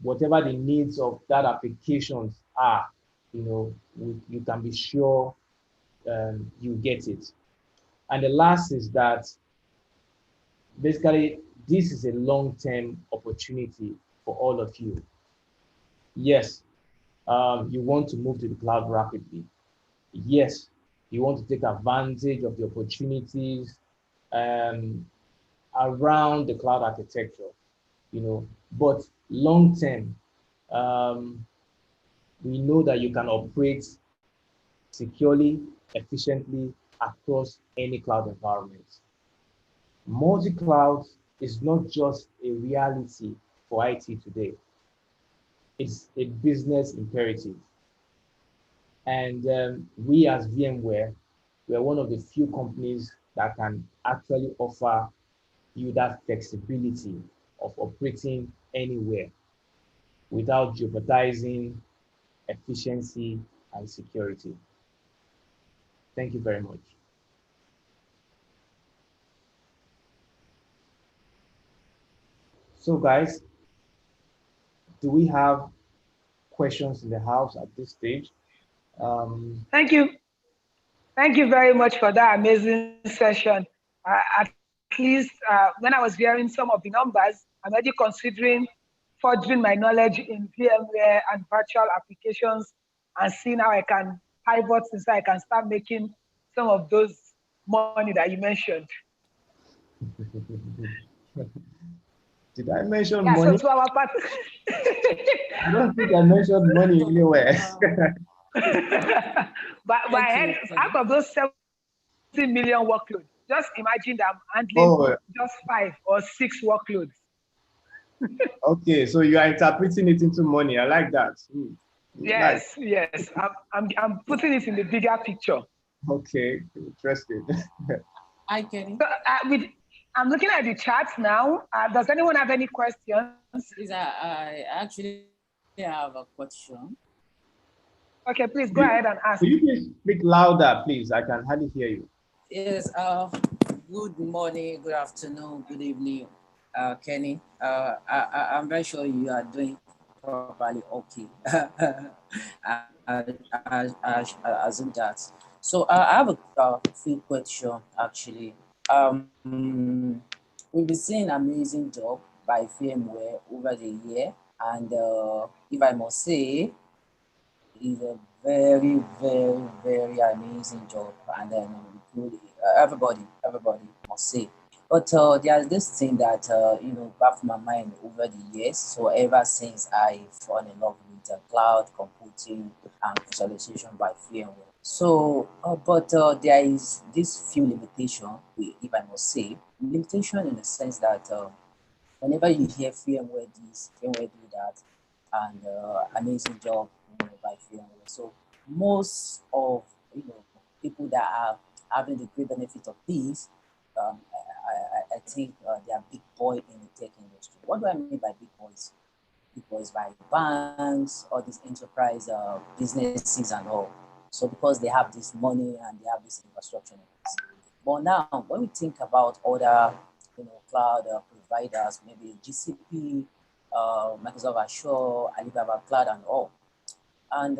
whatever the needs of that applications are, you can be sure you get it. And the last is that basically this is a long-term opportunity for all of you. Yes, you want to move to the cloud rapidly. Yes, you want to take advantage of the opportunities um, around the cloud architecture, but long term, we know that you can operate securely, efficiently across any cloud environment. Multi-cloud is not just a reality for IT today. It's a business imperative. And we as VMware, we're one of the few companies that can actually offer you that flexibility of operating anywhere without jeopardizing efficiency and security. Thank you very much. So guys, do we have questions in the house at this stage? Thank you. Thank you very much for that amazing session. At least when I was hearing some of the numbers, I'm already considering furthering my knowledge in VMware and virtual applications and seeing how I can pivot since I can start making some of those money that you mentioned. Did I mention Yeah, so money? to our part. I don't think I mentioned money anywhere. but I heard out of those 70 million workloads, just imagine that I'm handling Oh, just 5 or 6 workloads. okay. So you are interpreting it into money. I like that. Nice. Yes. I'm putting it in the bigger picture. Okay, interesting. Hi, Kenny. So, I'm looking at the charts now. Does anyone have any questions? Please, I actually have a question. Okay, please go ahead and ask. Could you please speak louder, please? I can hardly hear you. Yes, good morning, good afternoon, good evening, Kenny. I'm very sure you are doing properly okay. I assume that. So I have a few questions actually. We've been seeing amazing job by VMware over the year, and if I must say, it's a very, very, very amazing job, and then everybody must say. But there's this thing that back from my mind over the years. So ever since I fall in love with cloud computing and visualization by VMware. So, but there is this few limitation, if I must say, limitation in the sense that whenever you hear VMware this, VMware do that, and amazing job by VMware. So most of people that are having the great benefit of this, I think they are big boy in the tech industry. What do I mean by big boys? Big boys by banks, all these enterprise businesses and all. So because they have this money and they have this infrastructure. But now, when we think about other, cloud providers, maybe GCP, Microsoft Azure, Alibaba Cloud, and all, and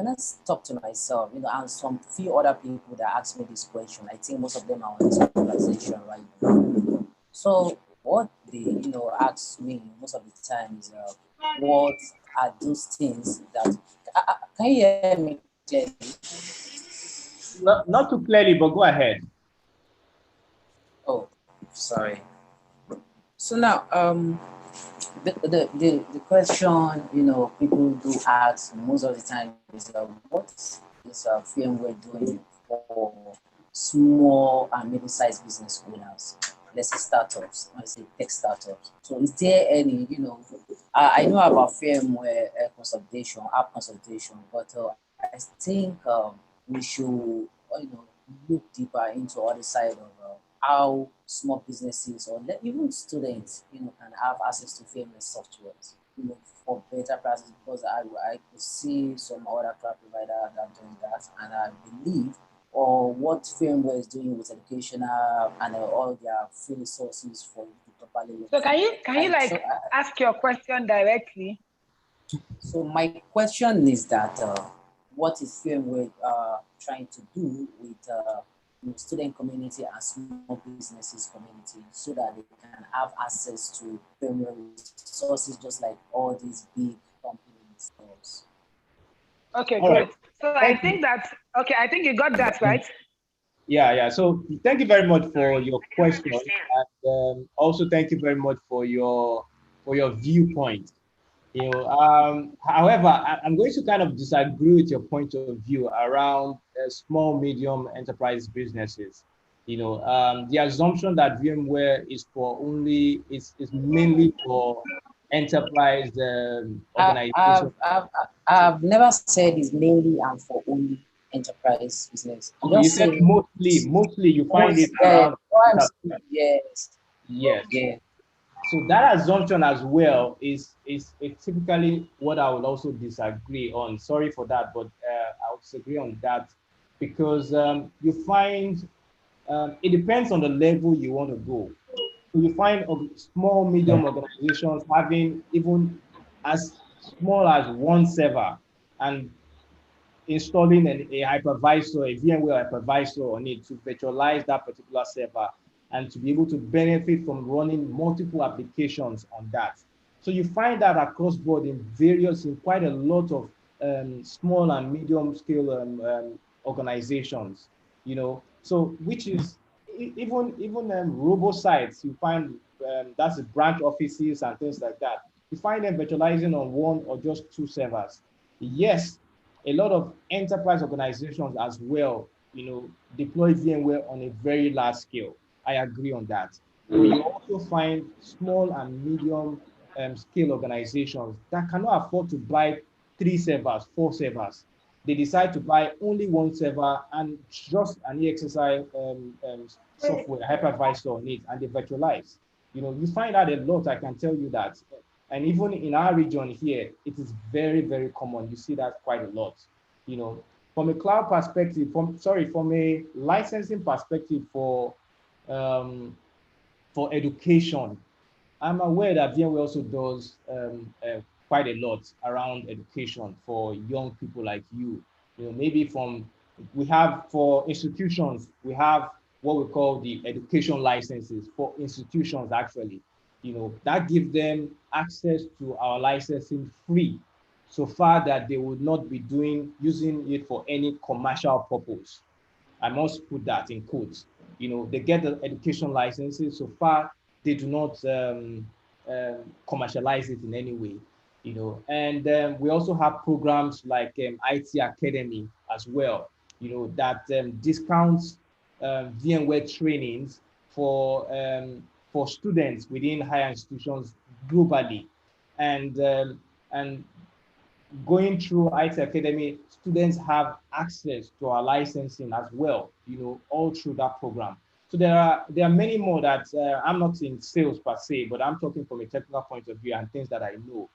I stopped to myself, and some few other people that asked me this question. I think most of them are on this conversation right now. So what they, ask me most of the time is, what are those things that? Can you hear me clearly? Not too clearly, but go ahead. Oh, sorry. So now, the question, people do ask most of the time is, what is VMware doing for small and medium-sized business owners? Let's say startups, let's say tech startups. So is there any, I know about VMware consultation, app consultation, but I think we should, look deeper into other side of how small businesses or even students, can have access to VMware software, for better prices, because I could see some other cloud providers that are doing that, and I believe or what VMware is doing with educational and all their free resources for available. So can you like ask your question directly? So my question is that what is VMware trying to do with student community and small businesses community so that they can have access to VMware resources just like all these big companies? Okay, All great. right. So I think I think you got that right. Yeah. So thank you very much for your question, and also thank you very much for your viewpoint. However, I'm going to kind of disagree with your point of view around small, medium enterprise businesses. The assumption that VMware is for only is mainly for enterprise organizations. I've never said it's mainly and for only enterprise business. I'm Okay, you just said saying mostly you find it around. Yes. Yes. Yeah. So that assumption as well is typically what I would also disagree on. Sorry for that, but I would disagree on that because you find it depends on the level you want to go. So you find small, medium organizations having even as small as one server and installing a hypervisor, a VMware hypervisor on it to virtualize that particular server and to be able to benefit from running multiple applications on that. So you find that across board in quite a lot of small and medium scale organizations, so which is even robo sites, you find that's the branch offices and things like that. You find them virtualizing on one or just two servers. Yes, a lot of enterprise organizations as well, deploy VMware on a very large scale. I agree on that. But you also find small and medium scale organizations that cannot afford to buy 3 servers, 4 servers. They decide to buy only 1 server and just an EXSI software, hypervisor on it, and they virtualize. You find that a lot, I can tell you that. And even in our region here, it is very, very common. You see that quite a lot. From a cloud perspective, from a licensing perspective for education, I'm aware that VMware also does quite a lot around education for young people like you. Maybe we have for institutions, we have what we call the education licenses for institutions actually. That gives them access to our licensing free, so far that they would not be using it for any commercial purpose. I must put that in quotes. They get the education licenses, so far they do not commercialize it in any way. And we also have programs like IT Academy as well, that discounts VMware trainings for students within higher institutions globally. And going through IT Academy, students have access to our licensing as well, all through that program. So there are many more that I'm not in sales per se, but I'm talking from a technical point of view and things that I know.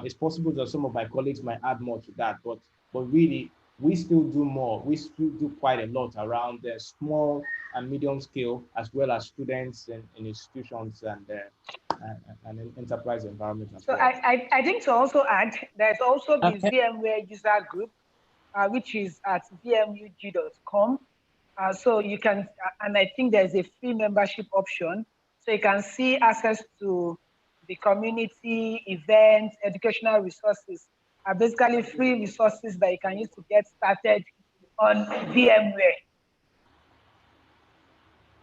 It's possible that some of my colleagues might add more to that, but really, we still do more. We still do quite a lot around the small and medium scale, as well as students in institutions and enterprise environment as So well. I think to also add, there's also the Okay. VMware user group, which is at vmug.com. So you can, and I think there's a free membership option. So you can see access to the community, events, educational resources, are basically free resources that you can use to get started on VMware.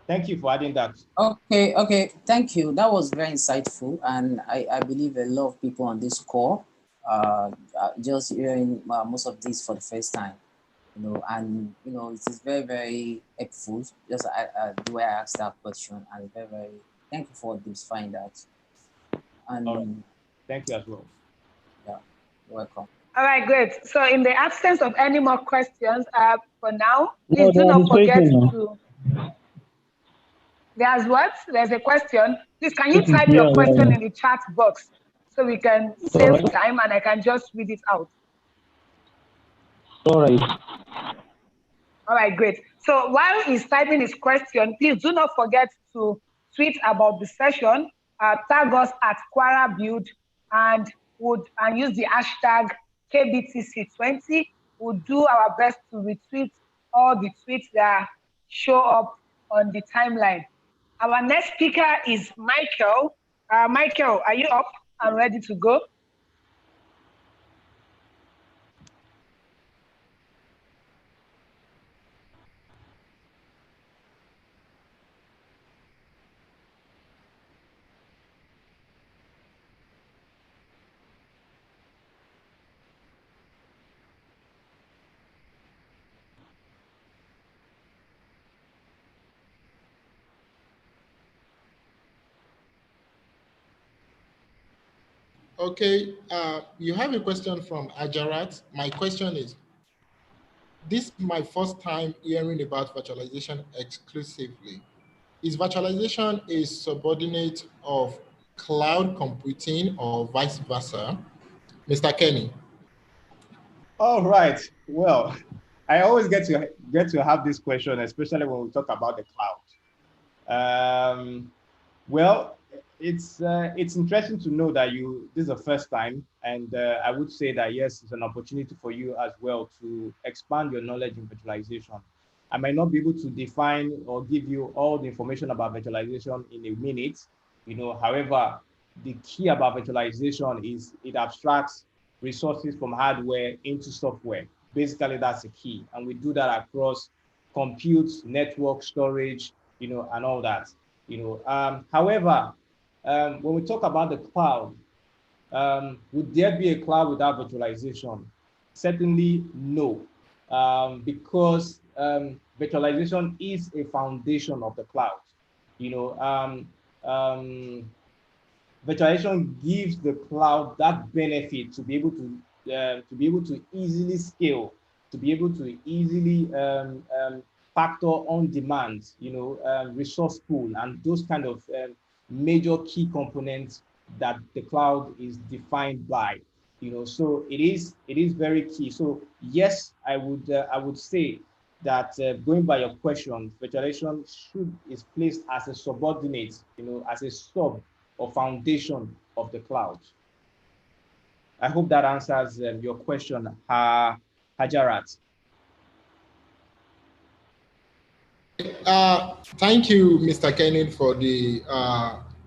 Thank you for adding that. Okay. Thank you. That was very insightful, and I believe a lot of people on this call just hearing most of this for the first time. And it is very, very helpful. Just the way I asked that question, and very, very thank you for demystifying that. And all right. Thank you as well. Yeah, you're welcome. All right, great. So in the absence of any more questions, for now, please do not forget to. There's what? There's a question. Please, can you type your question in the chat box so we can save time and I can just read it out? All right. All right, great. So while he's typing his question, please do not forget to tweet about the session tag us at KWARABUILD and use the hashtag KBTC20. We'll do our best to retweet all the tweets that show up on the timeline. Our next speaker is Michael. Michael, are you up and ready to go? Okay, you have a question from Ajarat. My question is, this is my first time hearing about virtualization exclusively. Is virtualization a subordinate of cloud computing or vice versa? Mr. Kenny. All right. Well, I always get to have this question, especially when we talk about the cloud. Well, it's interesting to know that this is the first time, and I would say that yes, it's an opportunity for you as well to expand your knowledge in virtualization. I might not be able to define or give you all the information about virtualization in a minute, however, the key about virtualization is it abstracts resources from hardware into software. Basically, that's the key, and we do that across compute, network, storage, and all that. However, when we talk about the cloud, would there be a cloud without virtualization? Certainly no, because virtualization is a foundation of the cloud. Virtualization gives the cloud that benefit to be able to easily scale, to be able to easily factor on demand, resource pool, and those kind of major key components that the cloud is defined by. So it is very key. So yes, I would say that going by your question, virtualization is placed as a subordinate, as a sub or foundation of the cloud. I hope that answers your question, Hajarat. Thank you, Mr. Kenny, for the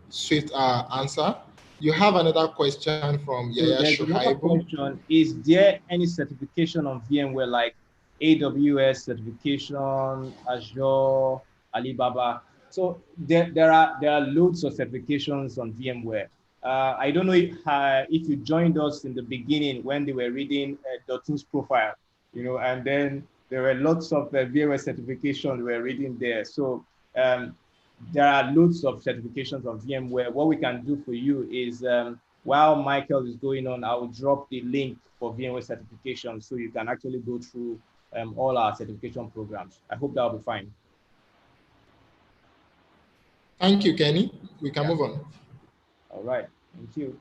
swift answer. You have another question from Yaya Shuhaibu. Question: is there any certification on VMware like AWS certification, Azure, Alibaba? So there are loads of certifications on VMware. I don't know if you joined us in the beginning when they were reading Dotun's profile, and then there were lots of VMware certifications we were reading there. So there are loads of certifications on VMware. What we can do for you is, while Michael is going on, I'll drop the link for VMware certification so you can actually go through all our certification programs. I hope that'll be fine. Thank you, Kenny. We can move on. All right. Thank you.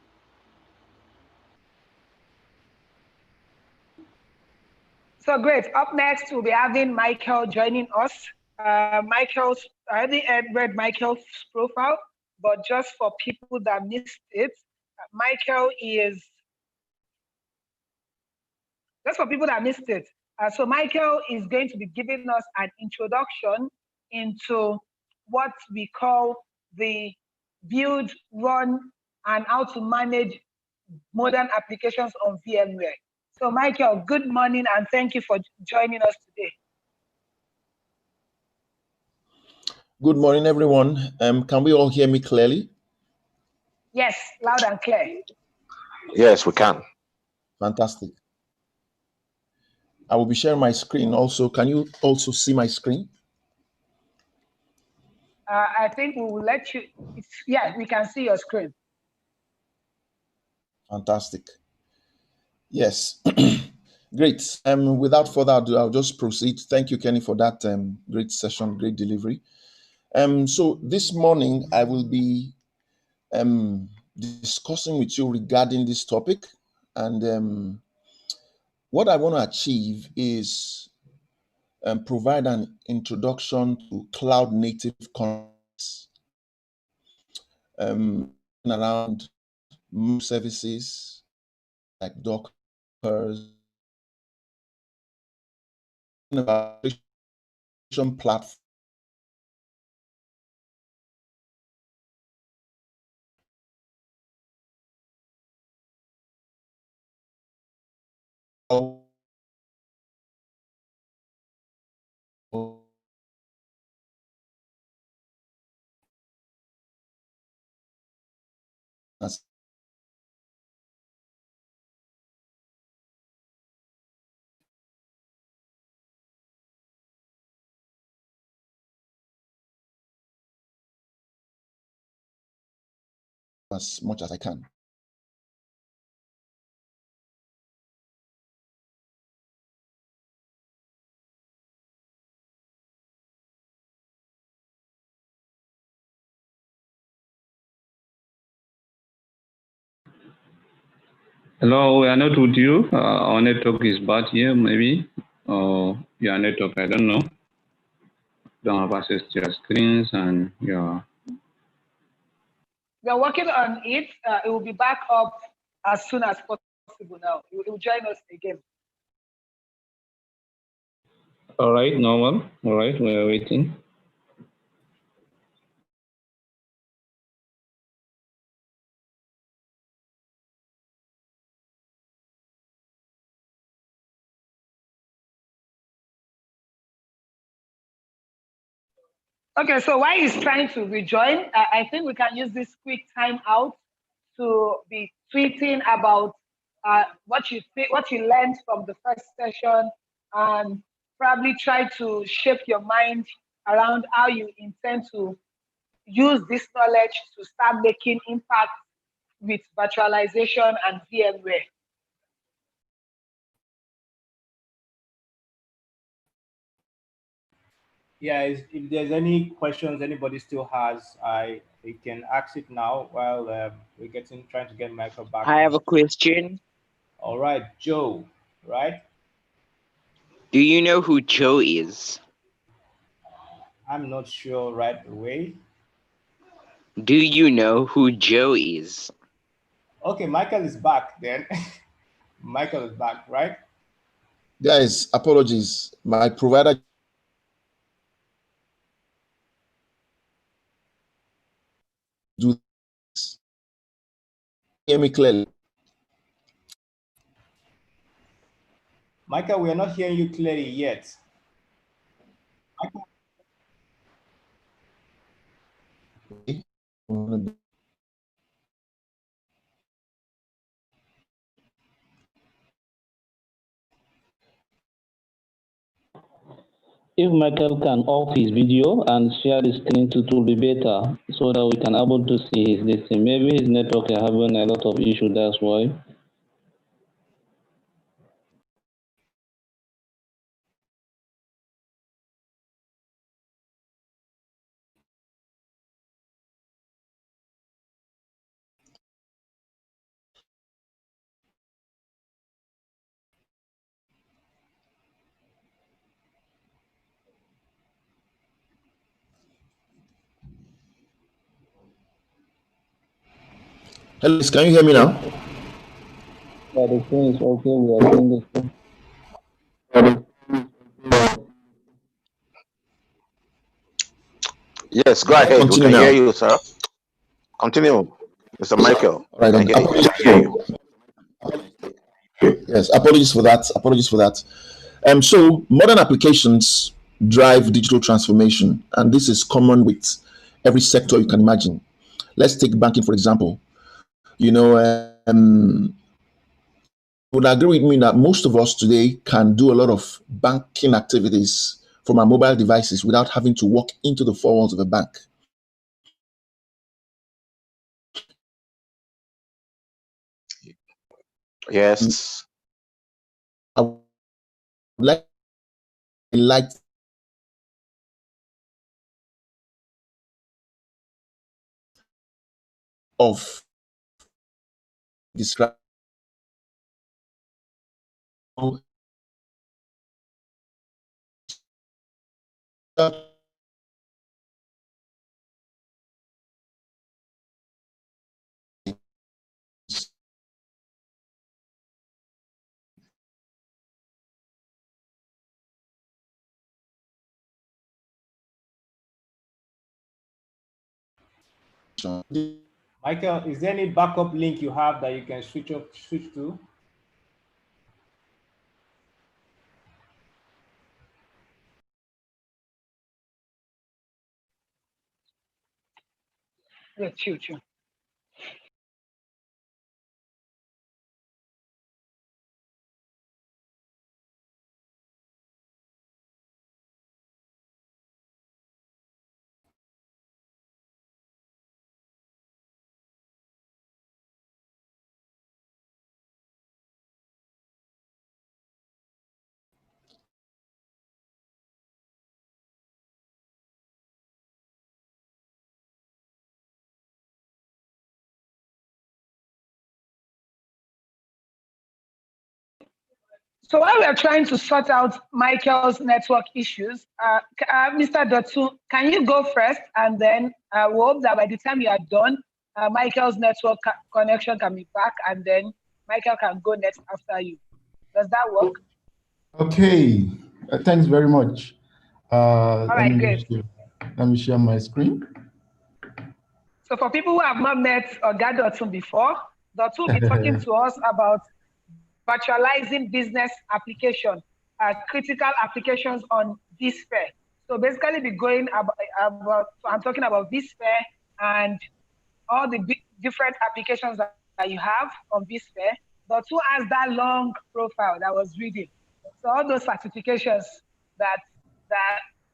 So great. Up next, we'll be having Michael joining us. I already read Michael's profile, but just for people that missed it, Michael is, so Michael is going to be giving us an introduction into what we call the build, run, and how to manage modern applications on VMware. So Michael, good morning, and thank you for joining us today. Good morning, everyone. Can we all hear me clearly? Yes, loud and clear. Yes, we can. Fantastic. I will be sharing my screen also. Can you also see my screen? I think we will let you, yeah, we can see your screen. Fantastic. Yes. Great. Without further ado, I'll just proceed. Thank you, Kenny, for that great session, great delivery. So this morning, I will be discussing with you regarding this topic. And what I want to achieve is provide an introduction to cloud native concepts. around services like Docker, platform. As much as I can. Hello, we are not with you. Our network is bad here, maybe. Or your network, I don't know. Don't have access to your screens and your. We are working on it. It will be back up as soon as possible now. It will join us again. All right, normal. All right, we are waiting. Okay, so while he's trying to rejoin, I think we can use this quick timeout to be tweeting about what you learned from the first session, and probably try to shape your mind around how you intend to use this knowledge to start making impact with virtualization and VMware. Yeah, if there's any questions anybody still has, you can ask it now while we're trying to get Michael back. I have a question. All right, Joe, right? Do you know who Joe is? I'm not sure right away. Do you know who Joe is? Okay, Michael is back then. Michael is back, right? Guys, apologies. My provider do this. Hear me clearly. Michael, we are not hearing you clearly yet. Michael? If Michael can off his video and share the screen, it will be better so that we can able to see his listing. Maybe his network is having a lot of issue, that's why. Hello, can you hear me now? Yeah, the screen is okay. We are seeing the screen. Yes, go ahead. We Continue can hear now. you, sir. Continue, Mr. Michael. Right, I can hear you. Yes, apologies for that. Apologies for that. So modern applications drive digital transformation, and this is common with every sector you can imagine. Let's take banking, for example. You know, would agree with me that most of us today can do a lot of banking activities from our mobile devices without having to walk into the four walls of a bank. Yes. I would like of describe Michael, is there any backup link you have that you can switch to? Yeah, true. So while we are trying to sort out Michael's network issues, Mr. Dotun, can you go first? And then we hope that by the time you are done, Michael's network connection can be back, and then Michael can go next after you. Does that work? Okay, thanks very much. All right, great. Let me share my screen. So for people who have not met Oga Dotun before, Dotun will be talking to us about virtualizing business application, critical applications on vSphere. So basically be going about I'm talking about vSphere and all the different applications that you have on vSphere. But who has that long profile that I was reading? So all those certifications that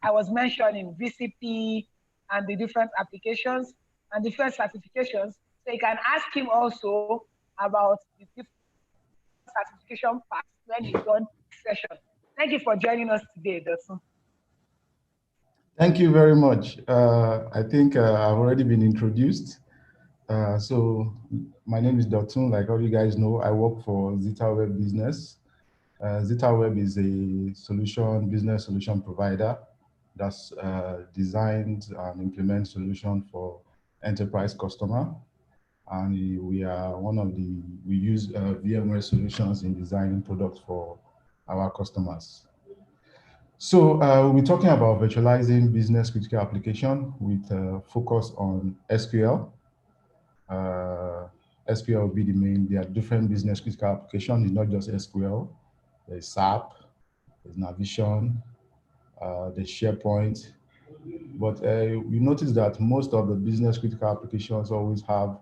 I was mentioning, VCP and the different applications and different certifications. So you can ask him also about the different certification parts when he's done this session. Thank you for joining us today, Dotun. Thank you very much. I think I've already been introduced. So my name is Dotun. Like all you guys know, I work for Zeta Web Business. Zeta Web is a business solution provider that's designed and implements solutions for enterprise customer. And we are we use VMware solutions in designing products for our customers. So we'll be talking about virtualizing business critical application with focus on SQL. SQL will be the main. There are different business critical applications. It's not just SQL. There's SAP, there's Navision, there's SharePoint. But you notice that most of the business critical applications always have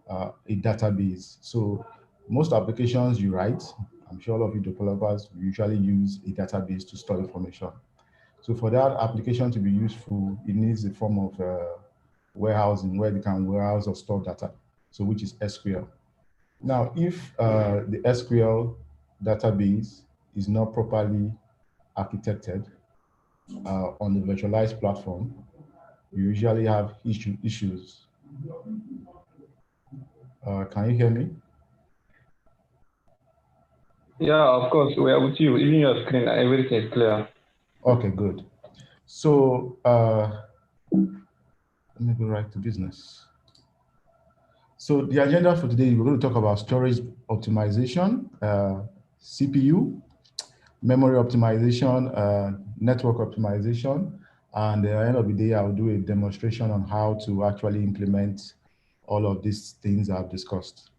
a database. So most applications you write, I'm sure all of you developers usually use a database to store information. So for that application to be useful, it needs a form of warehousing where they can warehouse or store data, so which is SQL. Now, if the SQL database is not properly architected on the virtualized platform, you usually have issues. Can you hear me? Yeah, of course, we are with you. Even your screen, everything is clear. Okay, good. So let me go right to business. So the agenda for today, we're going to talk about storage optimization, CPU, memory optimization, network optimization, and at the end of the day, I'll do a demonstration on how to actually implement all of these things I've discussed.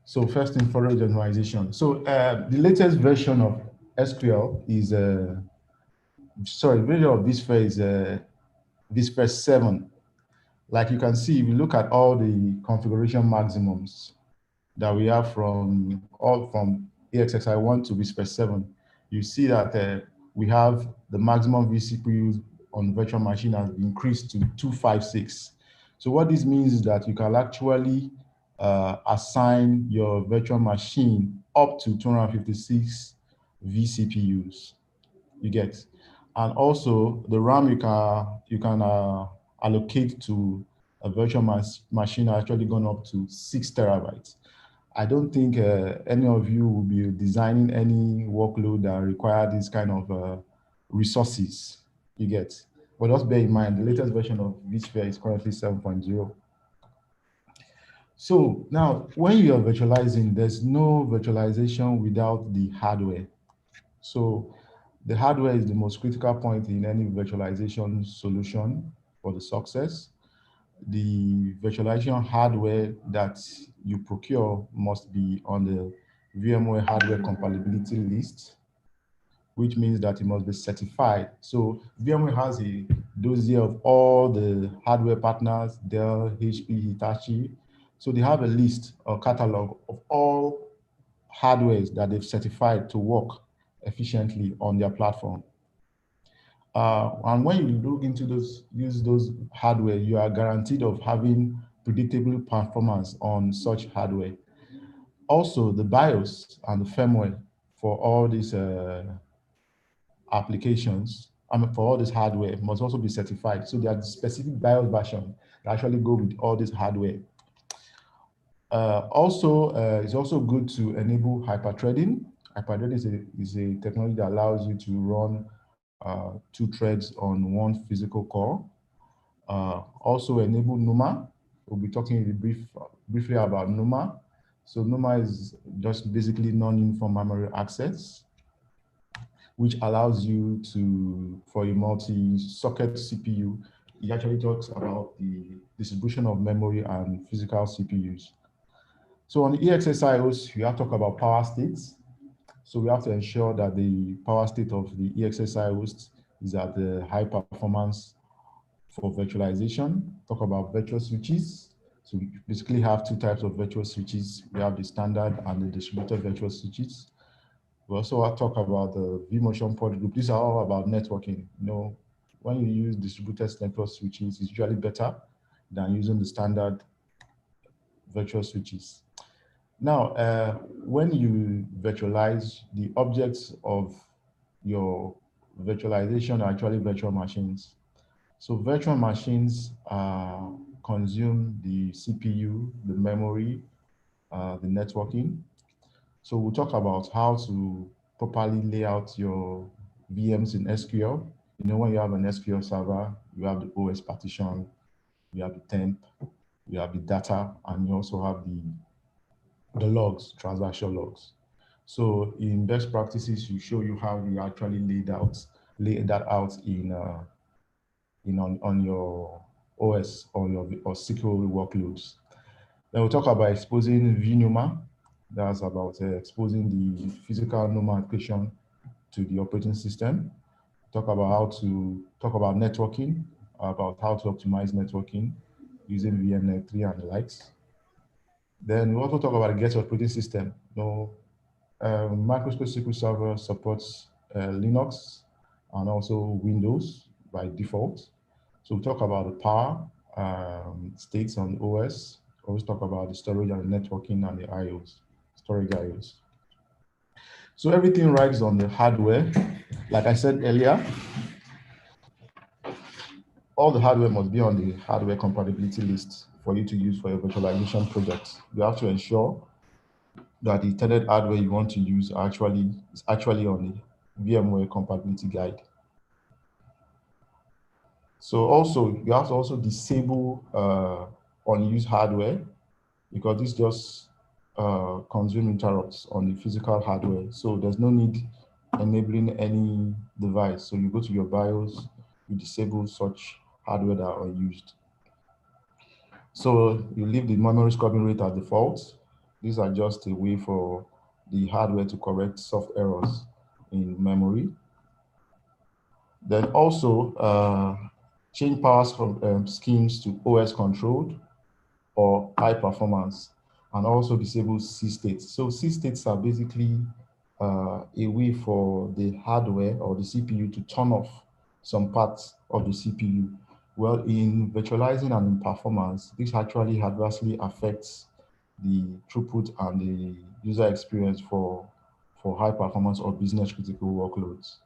So first in storage optimization. So the latest version of SQL is, version of vSphere is vSphere 7. Like you can see, if you look at all the configuration maximums that we have from EXXi1 to vSphere 7, you see that we have the maximum vCPUs on virtual machine has been increased to 256. So what this means is that you can actually assign your virtual machine up to 256 vCPUs. You get, and also the RAM you can allocate to a virtual machine actually gone up to 6 terabytes. I don't think any of you will be designing any workload that require this kind of resources. You get, but just bear in mind the latest version of vSphere is currently 7.0. So now, when you are virtualizing, there's no virtualization without the hardware. So the hardware is the most critical point in any virtualization solution for the success. The virtualization hardware that you procure must be on the VMware hardware compatibility list, which means that it must be certified. So VMware has a dossier of all the hardware partners, Dell, HP, Hitachi. So they have a list or catalog of all hardwares that they've certified to work efficiently on their platform. And when you look into use those hardware, you are guaranteed of having predictable performance on such hardware. Also, the BIOS and the firmware for all these applications, for all this hardware must also be certified. So there are specific BIOS version that actually go with all this hardware. It's also good to enable hyperthreading. Hyperthreading is a technology that allows you to run 2 threads on 1 physical core. Also enable NUMA. We'll be talking briefly about NUMA. So NUMA is just basically non-uniform memory access, which allows you to, for a multi-socket CPU, it actually talks about the distribution of memory and physical CPUs. So on the EXSIOs, we have to talk about power states. So we have to ensure that the power state of the EXSI host is at the high performance for virtualization. Talk about virtual switches. So we basically have 2 types of virtual switches. We have the standard and the distributed virtual switches. We also have to talk about the vMotion port group. These are all about networking. You know, when you use distributed network switches, it's usually better than using the standard virtual switches. Now, when you virtualize, the objects of your virtualization are actually virtual machines. So virtual machines consume the CPU, the memory, the networking. So we'll talk about how to properly lay out your VMs in SQL. You know, when you have an SQL server, you have the OS partition, you have the temp, you have the data, and you also have the logs, transaction logs. So in best practices, you show you how you actually lay that out on your OS or SQL workloads. Then we'll talk about exposing vNUMA. That's about exposing the physical NUMA application to the operating system. Talk about networking, about how to optimize networking using VMware 3 and the likes. Then we also talk about the get operating system. Microsoft SQL Server supports Linux and also Windows by default. So we talk about the power states on OS. Always talk about the storage and the networking and the IOs, storage IOs. So everything rides on the hardware. Like I said earlier, all the hardware must be on the hardware compatibility list for you to use for your virtualization project. You have to ensure that the intended hardware you want to use is actually on the VMware compatibility guide. So also, you have to also disable unused hardware, because this just consume interrupts on the physical hardware. So there's no need enabling any device. So you go to your BIOS, you disable such hardware that are unused. So you leave the memory scrubbing rate at default. These are just a way for the hardware to correct soft errors in memory. Then also change power schemes to OS controlled or high performance, and also disable C states. So C states are basically a way for the hardware or the CPU to turn off some parts of the CPU. Well, in virtualizing and in performance, this actually adversely affects the throughput and the user experience for high performance or business critical workloads.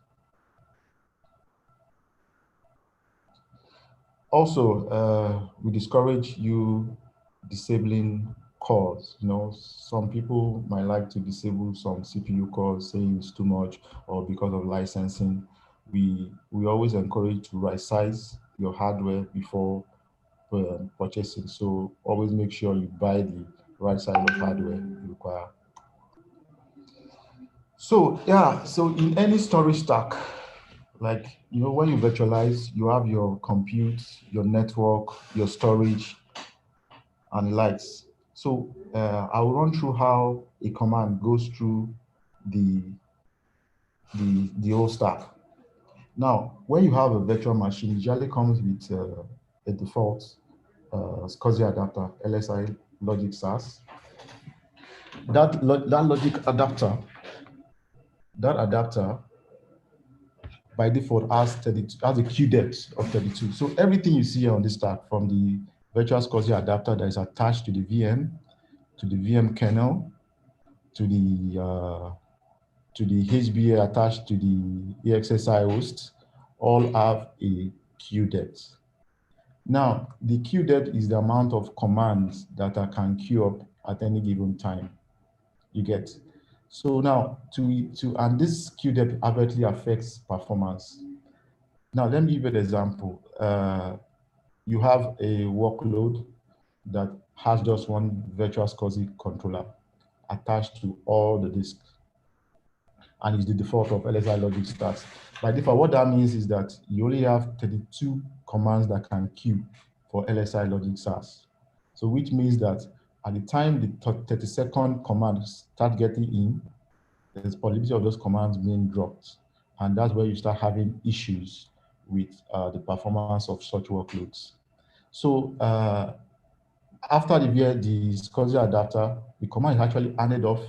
Also, we discourage you disabling cores. You know, some people might like to disable some CPU cores, saying it's too much or because of licensing. We always encourage to right size your hardware before purchasing. So always make sure you buy the right size of hardware you require. So yeah, so in any storage stack, like, when you virtualize, you have your compute, your network, your storage, and lights. So I will run through how a command goes through the whole stack. Now, when you have a virtual machine, it usually comes with a default SCSI adapter, LSI logic SAS. That logic adapter, by default has a queue depth of 32. So everything you see on this stack, from the virtual SCSI adapter that is attached to the VM, to the VM kernel, to the HBA attached to the EXSI host, all have a queue depth. Now, the queue depth is the amount of commands that I can queue up at any given time. You get. So now, and this queue depth adversely affects performance. Now, let me give you an example. You have a workload that has just one virtual SCSI controller attached to all the disks, and is the default of LSI logic stats. By default, what that means is that you only have 32 commands that can queue for LSI logic SAS. So which means that at the time the 32nd command start getting in, there's possibility of those commands being dropped. And that's where you start having issues with the performance of such workloads. So after the SCSI adapter, the command is actually handed off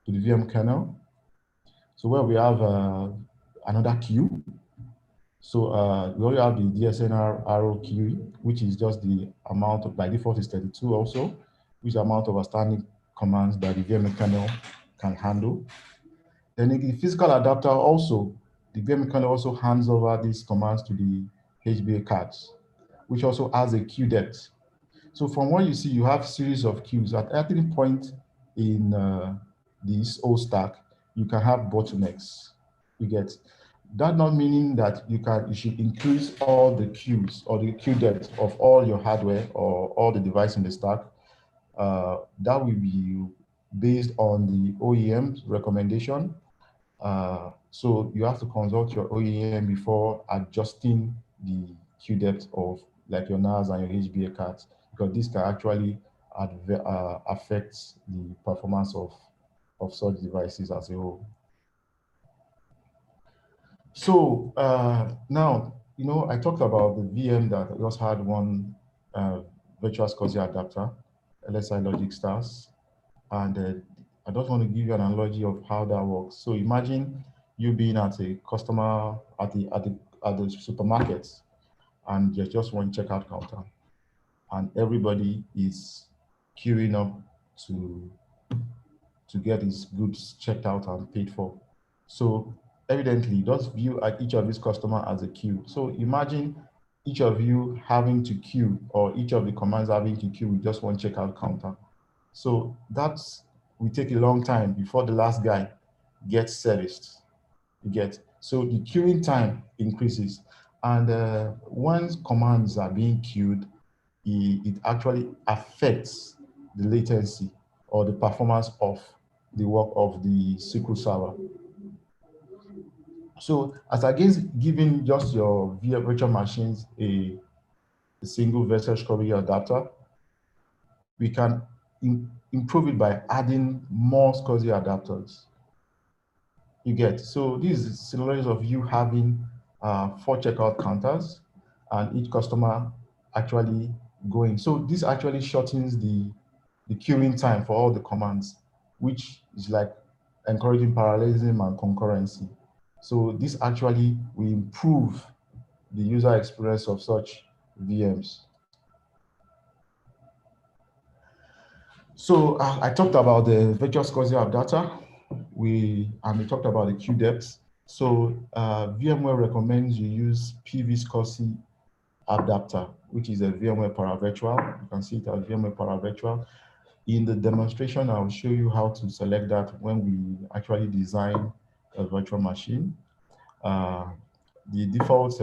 to the VM kernel. So where we have another queue. So we only have the DSNR arrow queue, which is just the amount of, by default is 32 also, which is the amount of outstanding commands that the VM kernel can handle. Then the physical adapter also, the VM kernel also hands over these commands to the HBA cards, which also has a queue depth. So from what you see, you have series of queues. At every point in this whole stack, you can have bottlenecks. You get that, not meaning that you should increase all the queues or the queue depth of all your hardware or all the devices in the stack. That will be based on the OEM's recommendation. So you have to consult your OEM before adjusting the queue depth of like your NAS and your HBA cards, because this can actually affect the performance of such devices as a whole. So now, I talked about the VM that just had one virtual SCSI adapter, LSI Logic Stars, and I just want to give you an analogy of how that works. So imagine you being at a customer at the supermarket, and there's just one checkout counter, and everybody is queuing up to get his goods checked out and paid for. So evidently, just view at each of these customers as a queue. So imagine each of you having to queue, or each of the commands having to queue with just one checkout counter. So that will take a long time before the last guy gets serviced. You get. So the queuing time increases, and once commands are being queued, it actually affects the latency or the performance of the work of the SQL server. So as against giving just your virtual machines a single virtual SCSI adapter, we can improve it by adding more SCSI adapters. You get. So this is scenarios of you having 4 checkout counters and each customer actually going. So this actually shortens the queuing time for all the commands, which is like encouraging parallelism and concurrency. So this actually will improve the user experience of such VMs. So I talked about the virtual SCSI adapter. We talked about the queue depth. So VMware recommends you use PV-SCSI adapter, which is a VMware Paravirtual. You can see it as VMware Paravirtual. In the demonstration, I'll show you how to select that when we actually design a virtual machine. The default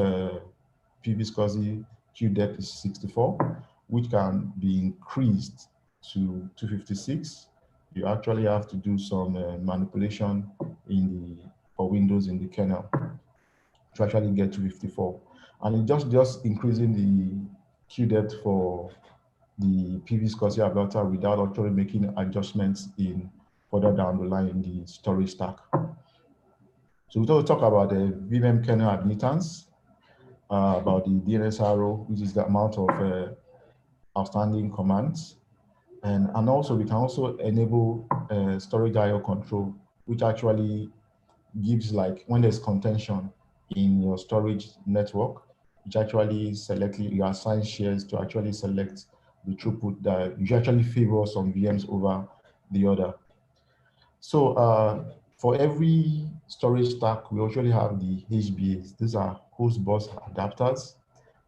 PV-SCSI queue depth is 64, which can be increased to 256. You actually have to do some manipulation for Windows in the kernel. to actually get to 54. And it just increasing the queue depth for the PV SCSI adapter without actually making adjustments in further down the line in the storage stack. So we talk about the VM kernel admittance, about the DNSRO, which is the amount of outstanding commands. And also we can also enable storage IO control, which actually gives, like, when there's contention in your storage network, which actually you assign shares to actually select the throughput that you actually favor some VMs over the other. So for every storage stack, we actually have the HBAs. These are host bus adapters.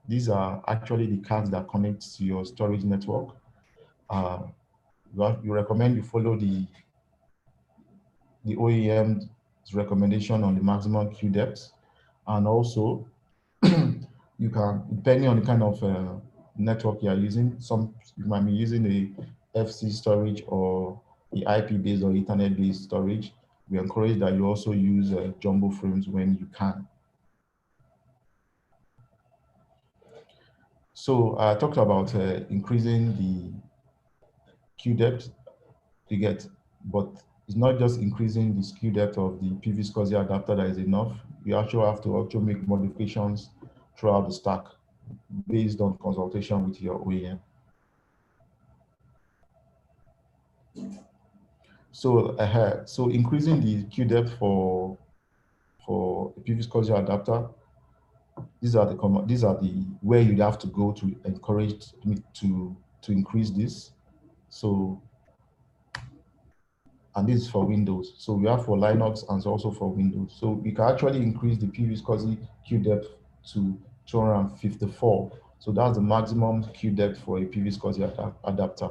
These are actually the cards that connect to your storage network. We recommend you follow the OEM's recommendation on the maximum queue depth. And also, you can, depending on the kind of network you are using, you might be using a FC storage or the IP-based or Ethernet-based storage. We encourage that you also use jumbo frames when you can. So I talked about increasing the queue depth you get, but it's not just increasing the queue depth of the PV SCSI adapter that is enough. You actually have to make modifications throughout the stack based on consultation with your OEM. So increasing the queue depth for a PV SCSI adapter, these are the where you'd have to go to encourage me to increase this. So, and this is for Windows. So we have for Linux and also for Windows. So we can actually increase the PV SCSI queue depth to 254. So that's the maximum queue depth for a PV SCSI adapter.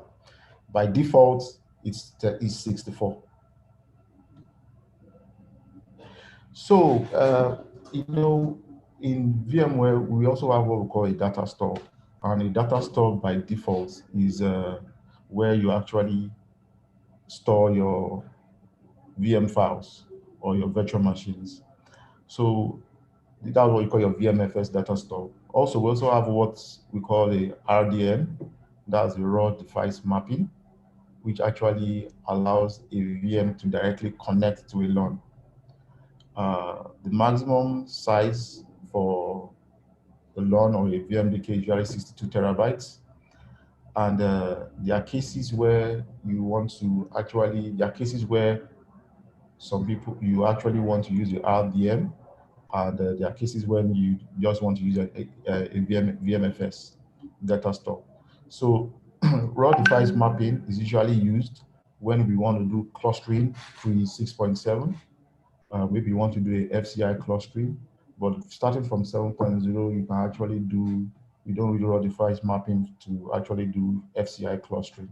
By default, it's 64. So, in VMware, we also have what we call a data store. And a data store by default is where you actually store your VM files or your virtual machines. So that's what you call your VMFS data store. Also, we also have what we call a RDM, that's the raw device mapping, which actually allows a VM to directly connect to a LAN. The maximum size for a LAN or a VMDK is usually 62 terabytes. And there are cases where there are cases where you actually want to use the RDM, and there are cases when you just want to use a VMFS data store. So raw device mapping is usually used when we want to do clustering pre 6.7. Maybe you want to do a FCI clustering, but starting from 7.0, you can actually you don't need raw device mapping to actually do FCI clustering.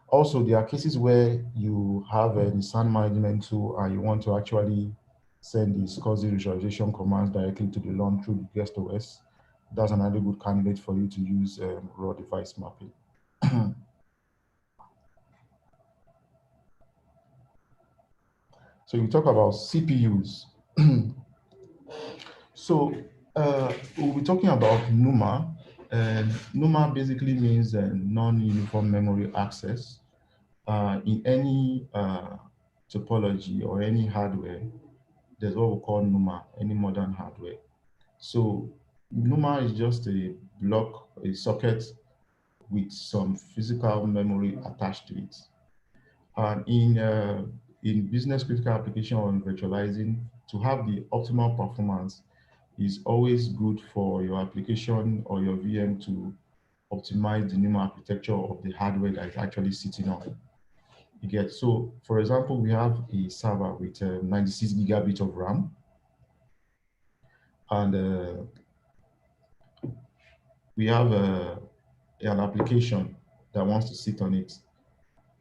Also, there are cases where you have a SAN management tool and you want to actually send the SCSI visualization commands directly to the LAN through the guest OS. That's another good candidate for you to use raw device mapping. So we talk about CPUs. So we'll be talking about NUMA. NUMA basically means non-uniform memory access. In any topology or any hardware, there's what we call NUMA, any modern hardware. So NUMA is just a block, a socket with some physical memory attached to it. And in business critical application on virtualizing, to have the optimal performance is always good for your application or your VM to optimize the NUMA architecture of the hardware that is actually sitting on. You get, so for example, we have a server with 96 gigabit of RAM, and we have an application that wants to sit on it.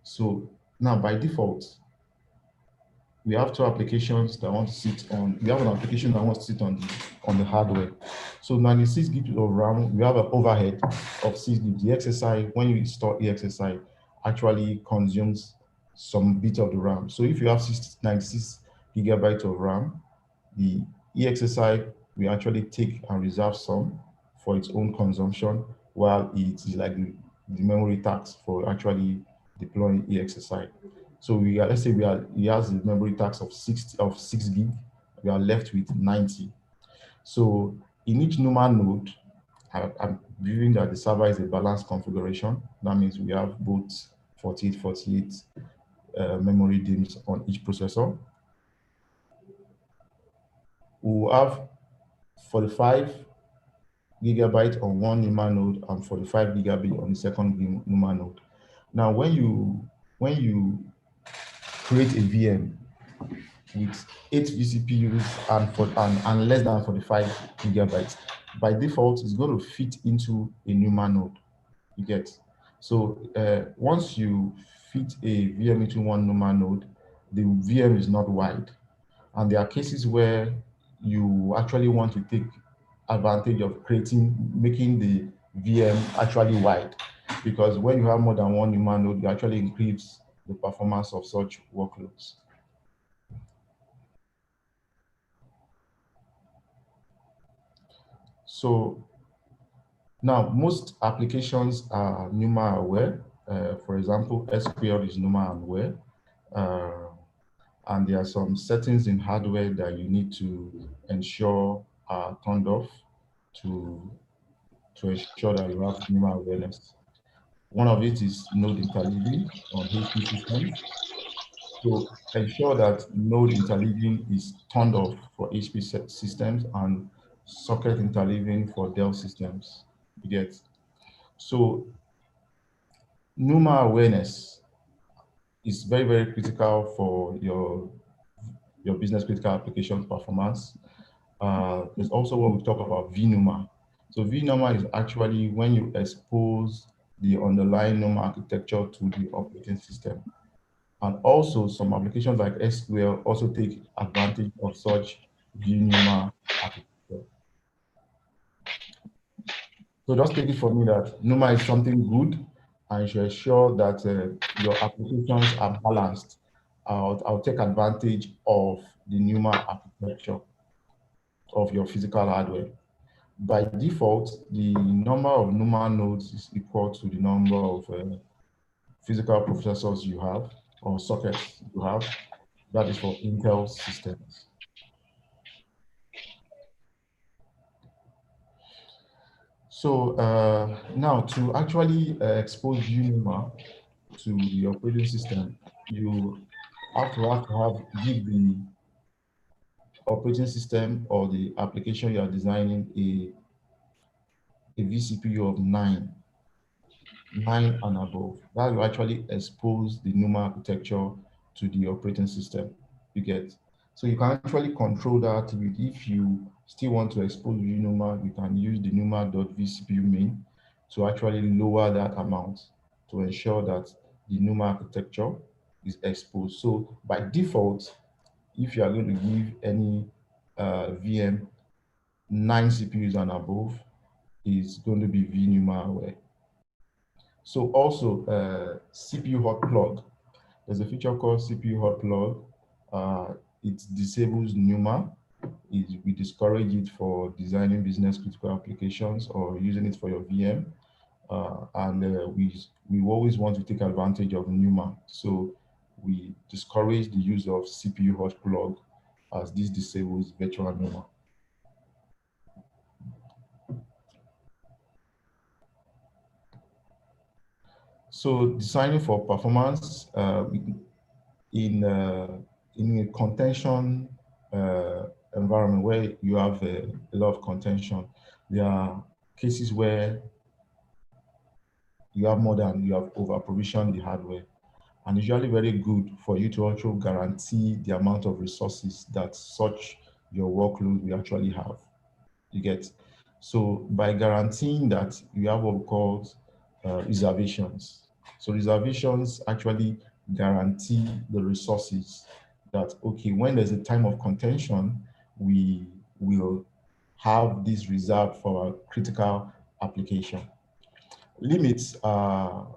So now by default, we have two applications that want to sit on, we have an application that wants to sit on the hardware. So 96 gigs of RAM, we have an overhead of 6 gigs. The XSI, when you install EXSI, actually consumes some bit of the RAM. So if you have 96 gigabytes of RAM, the EXSI, we actually take and reserve some for its own consumption, while it is like the memory tax for actually deploying EXSI. So we are, let's say he has the memory tax of 6 gig, we are left with 90. So in each NUMA node, I'm viewing that the server is a balanced configuration. That means we have both 48 memory DIMMs on each processor. We will have 45 gigabyte on one NUMA node and 45 gigabyte on the second NUMA node. Now, when you create a VM with 8 vCPUs and less than 45 gigabytes, by default, it's going to fit into a NUMA node. You get. So once you fit a VM into one NUMA node, the VM is not wide. And there are cases where you actually want to take advantage of making the VM actually wide. Because when you have more than one NUMA node, you actually increase the performance of such workloads. So now most applications are NUMA aware. For example, SQL is NUMA aware. And there are some settings in hardware that you need to ensure are turned off to ensure that you have NUMA awareness. One of it is node interleaving on HP systems. So ensure that node interleaving is turned off for HP systems and socket interleaving for Dell systems. You get. So NUMA awareness is very, very critical for your business critical application performance. There's also what we talk about VNUMA. So VNUMA is actually when you expose the underlying NUMA architecture to the operating system. And also some applications like SQL also take advantage of such VNUMA architecture. So just take it from me that NUMA is something good, and you should ensure that your applications are balanced. I'll take advantage of the NUMA architecture of your physical hardware. By default, the number of NUMA nodes is equal to the number of physical processors you have or sockets you have. That is for Intel systems. So now to actually expose VNUMA to the operating system, you have to give the operating system or the application you are designing a vCPU of 9 and above. That will actually expose the NUMA architecture to the operating system. You get. So you can actually control that. If you still want to expose VNUMA, you can use the NUMA.vCPU main to actually lower that amount to ensure that the NUMA architecture is exposed. So by default, if you are going to give any VM 9 CPUs and above, is going to be VNUMA aware. So also CPU hot plug. There's a feature called CPU hot plug. It disables NUMA. We discourage it for designing business critical applications or using it for your VM. We always want to take advantage of NUMA. So we discourage the use of CPU hot plug as this disables virtual NUMA. So designing for performance in a contention environment where you have a lot of contention, there are cases where you have over provisioned the hardware, and it's usually very good for you to also guarantee the amount of resources that such your workload will actually have. You get. So by guaranteeing that, you have what we call reservations. So reservations actually guarantee the resources that, okay, when there's a time of contention, we will have this reserved for a critical application. Limits,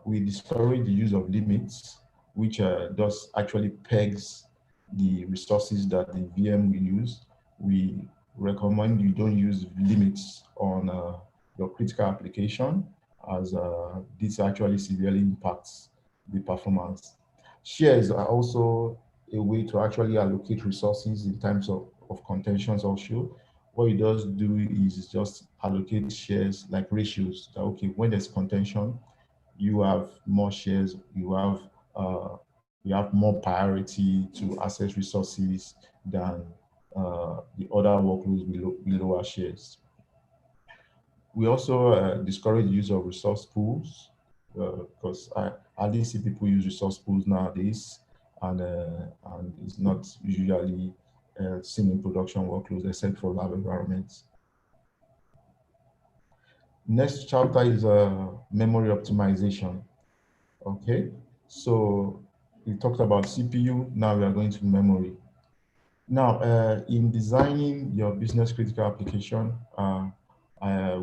we discourage the use of limits, which does actually pegs the resources that the VM will use. We recommend you don't use limits on your critical application, as this actually severely impacts the performance. Shares are also a way to actually allocate resources in terms of contentions also. What it does do is just allocate shares like ratios. That, okay, when there's contention, you have more shares, uh, you have more priority to access resources than the other workloads with lower shares. We also discourage the use of resource pools, because I hardly see people use resource pools nowadays, and it's not usually seen in production workloads except for lab environments. Next chapter is memory optimization. Okay, so we talked about CPU, now we are going to memory. Now, in designing your business critical application,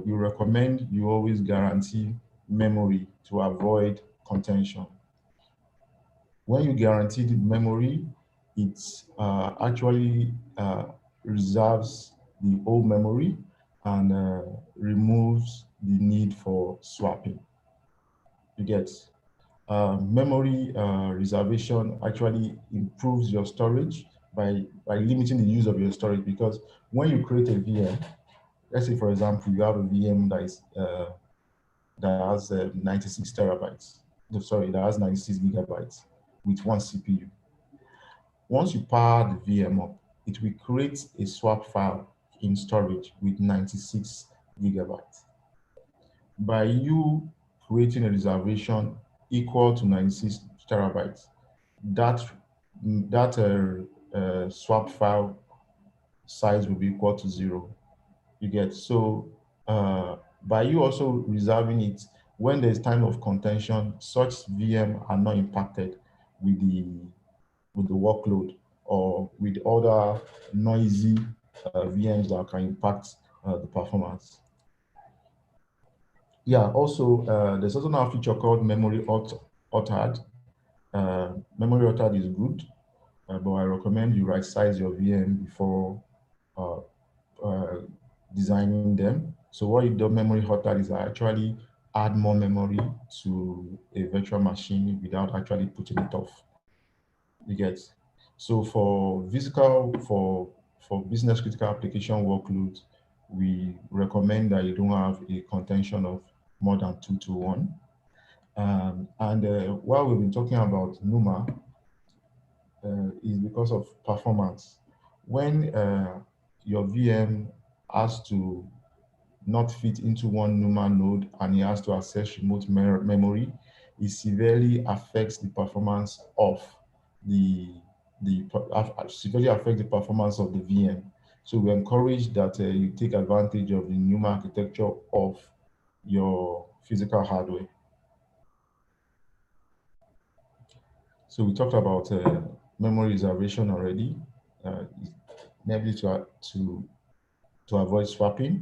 we recommend you always guarantee memory to avoid contention. When you guarantee the memory, it actually reserves the old memory and removes the need for swapping. You get memory reservation actually improves your storage by limiting the use of your storage, because when you create a VM, let's say for example you have a VM that has 96 terabytes, no, sorry, that has 96 gigabytes with one CPU. Once you power the VM up, it will create a swap file in storage with 96 gigabytes. By you creating a reservation equal to 96 terabytes, that swap file size will be equal to 0. You get, so by you also reserving it, when there's time of contention, such VM are not impacted with the workload or with other noisy VMs that can impact the performance. Yeah, also there's also now a feature called memory authored. Memory authored is good, but I recommend you right size your VM before designing them. So what you do memory authored is actually add more memory to a virtual machine without actually putting it off. You get. So for business critical application workloads, we recommend that you don't have a contention of more than 2 to 1. While we've been talking about NUMA, is because of performance. When your VM has to not fit into one NUMA node and it has to access remote memory, it severely affects the performance of severely affects the performance of the VM. So we encourage that you take advantage of the NUMA architecture of your physical hardware. So we talked about memory reservation already, maybe to avoid swapping.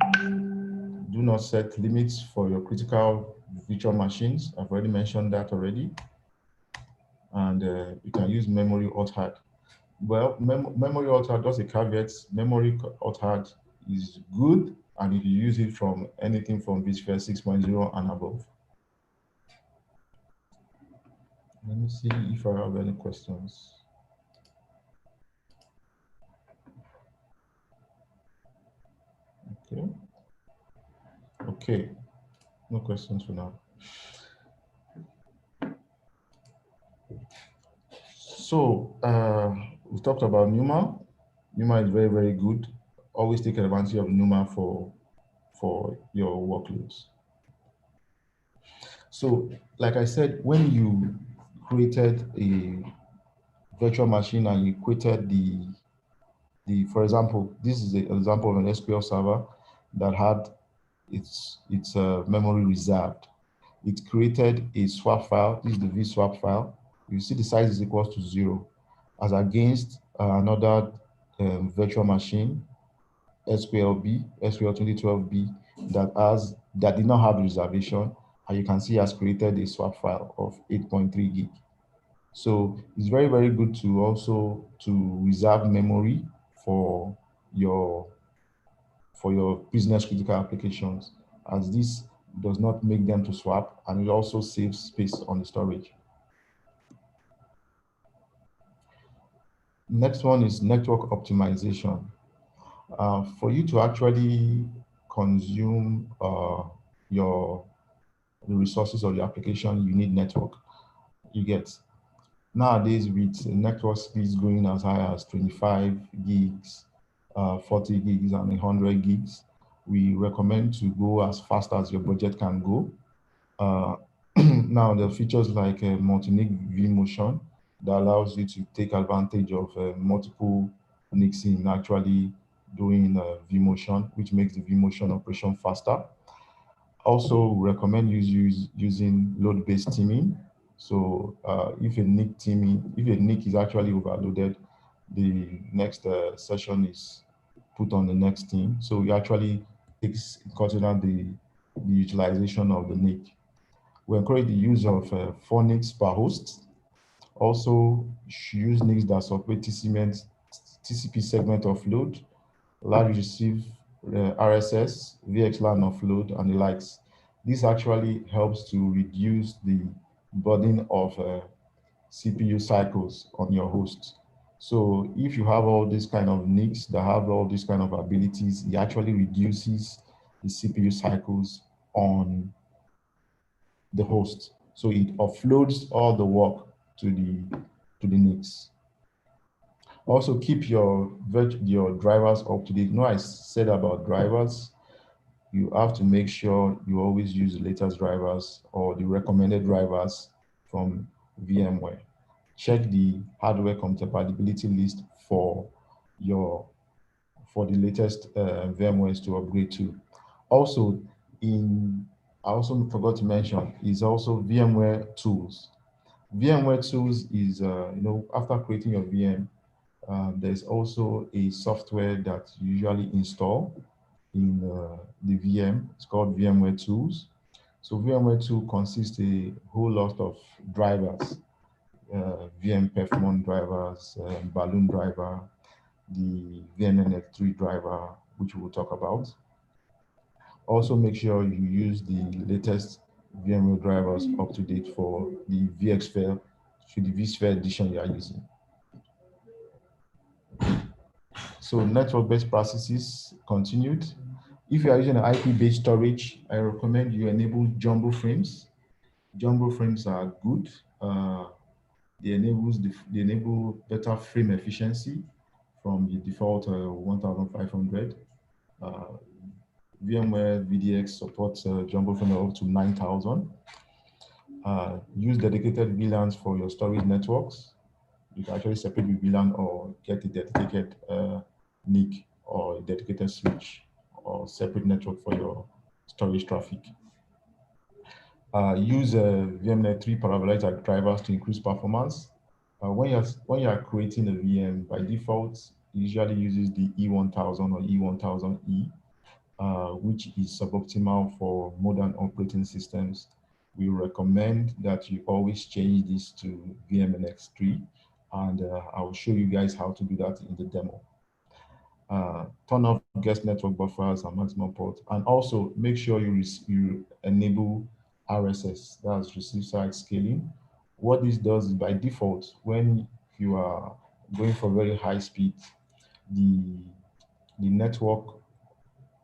Do not set limits for your critical virtual machines. I've already mentioned that already. And you can use memory authored. Well, memory authored, just a caveat, memory authored is good, and if you use it from anything from VMware 6.0 and above. Let me see if I have any questions. Okay. Okay. No questions for now. So we talked about NUMA. NUMA is very, very good. Always take advantage of NUMA for your workloads. So, like I said, when you created a virtual machine and you created for example, this is an example of an SQL server that had its memory reserved. It created a swap file. This is the vswap file. You see the size is equal to 0, as against another virtual machine, SQL 2012B, that did not have reservation, and you can see has created a swap file of 8.3 gig. So it's very, very good to also reserve memory for your for your business critical applications, as this does not make them to swap, and it also saves space on the storage. Next one is network optimization. For you to actually consume the resources of the application, you need network. You get nowadays with network speeds going as high as 25 gigs, 40 gigs, and 100 gigs. We recommend to go as fast as your budget can go. Now, the features like multi-NIC vMotion that allows you to take advantage of multiple NICs in actually doing vMotion, which makes the vMotion operation faster. Also, recommend using load-based teaming. So if a NIC is actually overloaded, the next session is put on the next team. So it actually takes consider the utilization of the NIC. We encourage the use of 4 NICs per host. Also, use NICs that support TCP segment offload, large receive RSS, VXLAN offload, and the likes. This actually helps to reduce the burden of CPU cycles on your host. So if you have all these kind of NICs that have all these kind of abilities, it actually reduces the CPU cycles on the host. So it offloads all the work to the NICs. Also keep your drivers up to date. I said about drivers, you have to make sure you always use the latest drivers or the recommended drivers from VMware. Check the hardware compatibility list for the latest VMwares to upgrade to. Also, I also forgot to mention is also VMware Tools. VMware Tools is after creating your VM, there's also a software that you usually install in the VM. It's called VMware Tools. So VMware Tool consists a whole lot of drivers, VM Perfmon drivers, Balloon driver, the VMNF3 driver, which we will talk about. Also make sure you use the latest VMware drivers up to date for the vSphere edition you are using. So network best practices continued. If you are using an IP-based storage, I recommend you enable jumbo frames. Jumbo frames are good. They enable better frame efficiency from the default 1500. VMware VDX supports jumbo frame up to 9,000. Use dedicated VLANs for your storage networks. You can actually separate the VLAN or get a dedicated NIC or a dedicated switch or separate network for your storage traffic. Use VMware3 parabolic drivers to increase performance. When you are creating a VM, by default, it usually uses the E1000 or E1000E, which is suboptimal for modern operating systems. We recommend that you always change this to VMNX3, and I will show you guys how to do that in the demo. Turn off guest network buffers and maximum port, and also make sure you enable RSS, that's receive side scaling. What this does is by default, when you are going for very high speed, the network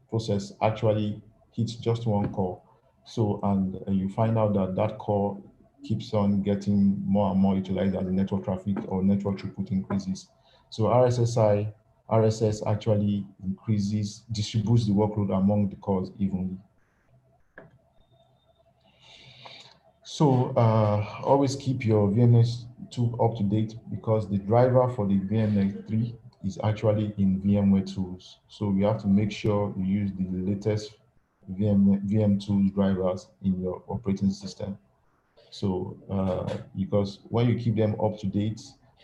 process actually hits just one core. So, and you find out that that core keeps on getting more and more utilized as the network traffic or network throughput increases. So RSS actually distributes the workload among the cores evenly. So always keep your VMS2 up to date, because the driver for the VMS3 is actually in VMware Tools. So we have to make sure you use the latest VM Tools drivers in your operating system. So because when you keep them up to date,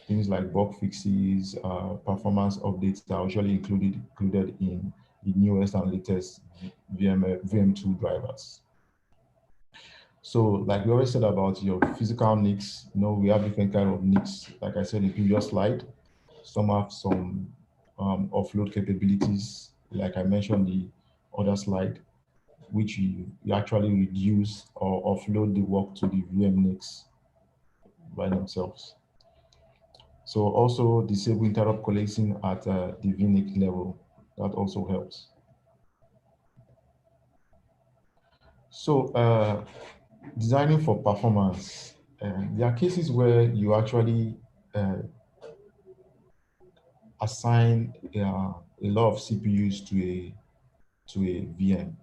things like bug fixes, performance updates are usually included in the newest and latest VM2 drivers. So like we always said about your physical NICs, we have different kind of NICs. Like I said in the previous slide, some have some offload capabilities like I mentioned the other slide, which you actually reduce or offload the work to the VM NICs by themselves. So also disable interrupt coalescing at the VNIC level. That also helps. So designing for performance. There are cases where you actually assign a lot of CPUs to a VM.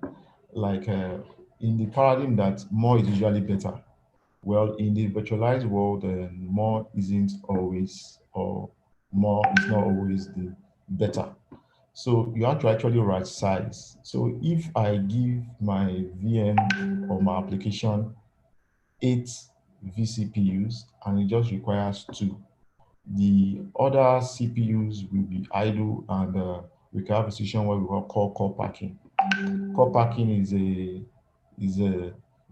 Like in the paradigm that more is usually better. Well, in the virtualized world, more isn't always, or more is not always the better. So you have to actually right size. So if I give my VM or my application 8 vCPUs and it just requires 2, the other CPUs will be idle, and we can have a situation where we call core packing. Core packing is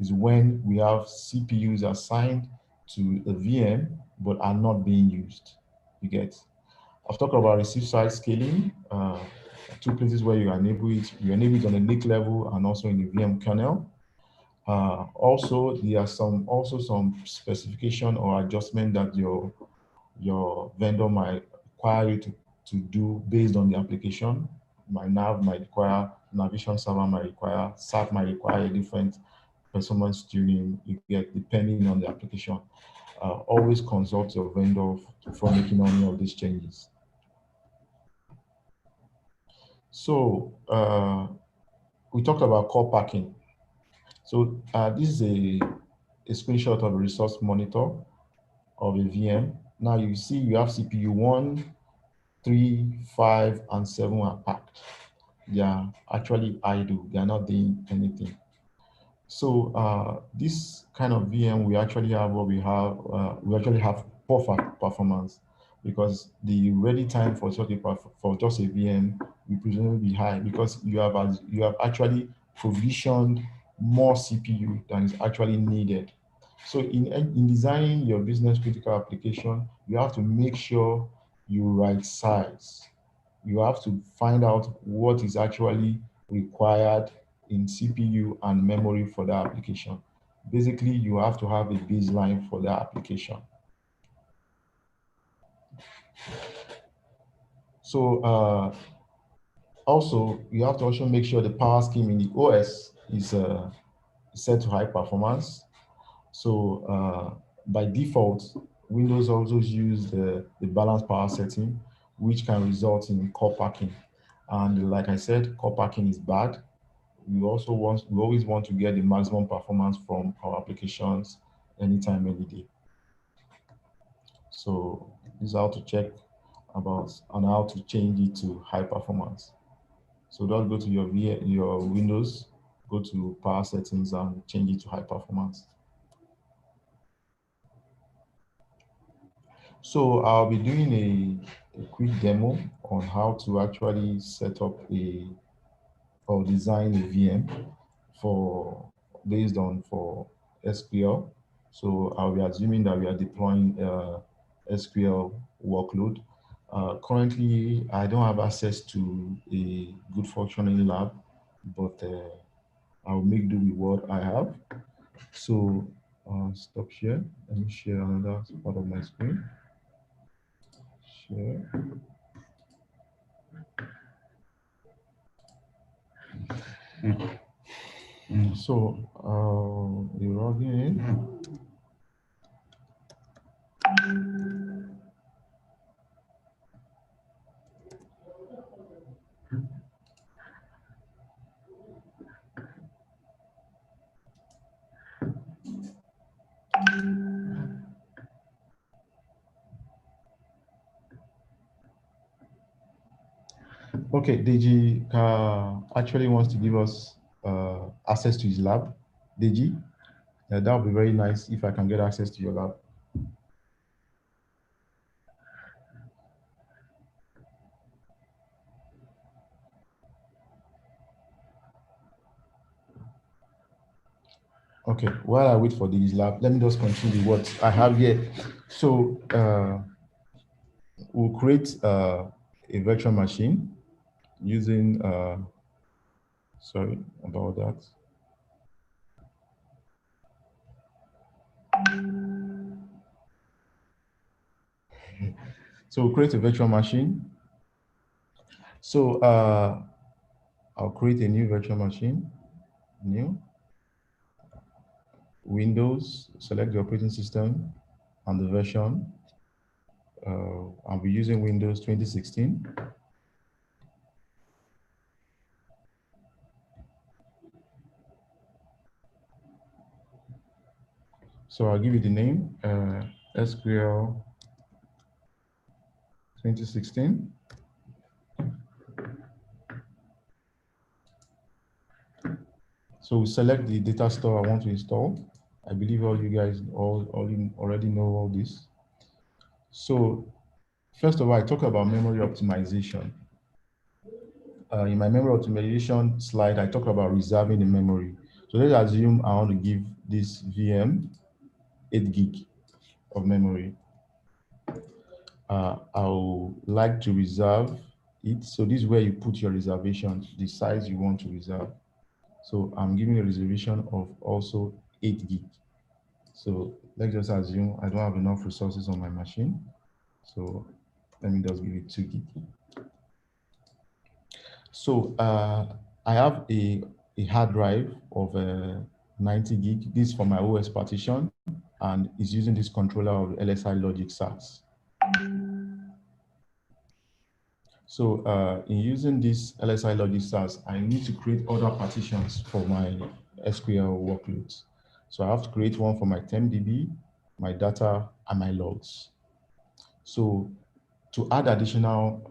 when we have CPUs assigned to a VM but are not being used. You get? I've talked about receive side scaling. 2 places where you enable it. You enable it on the NIC level and also in the VM kernel. Also, there are some specification or adjustment that your vendor might require you to do based on the application. My nav might require, navigation server might require, SAP might require a different performance tuning, you get, depending on the application. Always consult your vendor before making any of these changes. So we talked about core packing. So this is a screenshot of a resource monitor of a VM. Now you see you have CPU 1, 3, 5, and 7 are packed. They are actually idle. They are not doing anything. So this kind of VM, we actually have what we have. We actually have poor performance because the ready time for just a VM will presumably be high because you have actually provisioned more CPU than is actually needed. So in designing your business critical application, you have to make sure you right size. You have to find out what is actually required in CPU and memory for that application. Basically, you have to have a baseline for that application. So also, you have to also make sure the power scheme in the OS is set to high performance. So by default, Windows also use the balanced power setting, which can result in core packing. And like I said, core packing is bad. We always want to get the maximum performance from our applications anytime, any day. So this is how to check about and how to change it to high performance. So just go to your Windows, go to power settings and change it to high performance. So I'll be doing a quick demo on how to actually set up or design a VM based on SQL. So I'll be assuming that we are deploying SQL workload. Currently, I don't have access to a good functioning lab, but I'll make do with what I have. So stop share. Let me share another part of my screen. Share. So you log in. Okay, Deji actually wants to give us access to his lab. Deji, that would be very nice if I can get access to your lab. Okay, while I wait for Deji's lab, let me just continue what I have here. So we'll create a virtual machine. using, sorry about that. So we'll create a virtual machine. So I'll create a new virtual machine, new, Windows, select the operating system and the version. I'll be using Windows 2016. So I'll give you the name, SQL 2016. So we select the data store I want to install. I believe all you guys already know all this. So first of all, I talk about memory optimization. In my memory optimization slide, I talk about reserving the memory. So let's assume I want to give this VM 8 gig of memory. I would like to reserve it. So this is where you put your reservation, the size you want to reserve. So I'm giving a reservation of also 8 gig. So let's just assume I don't have enough resources on my machine. So let me just give it 2 gig. So I have a hard drive of 90 gig. This is for my OS partition, and is using this controller of LSI Logic SAS. So in using this LSI Logic SAS, I need to create other partitions for my SQL workloads. So I have to create one for my TempDB, my data, and my logs. So to add additional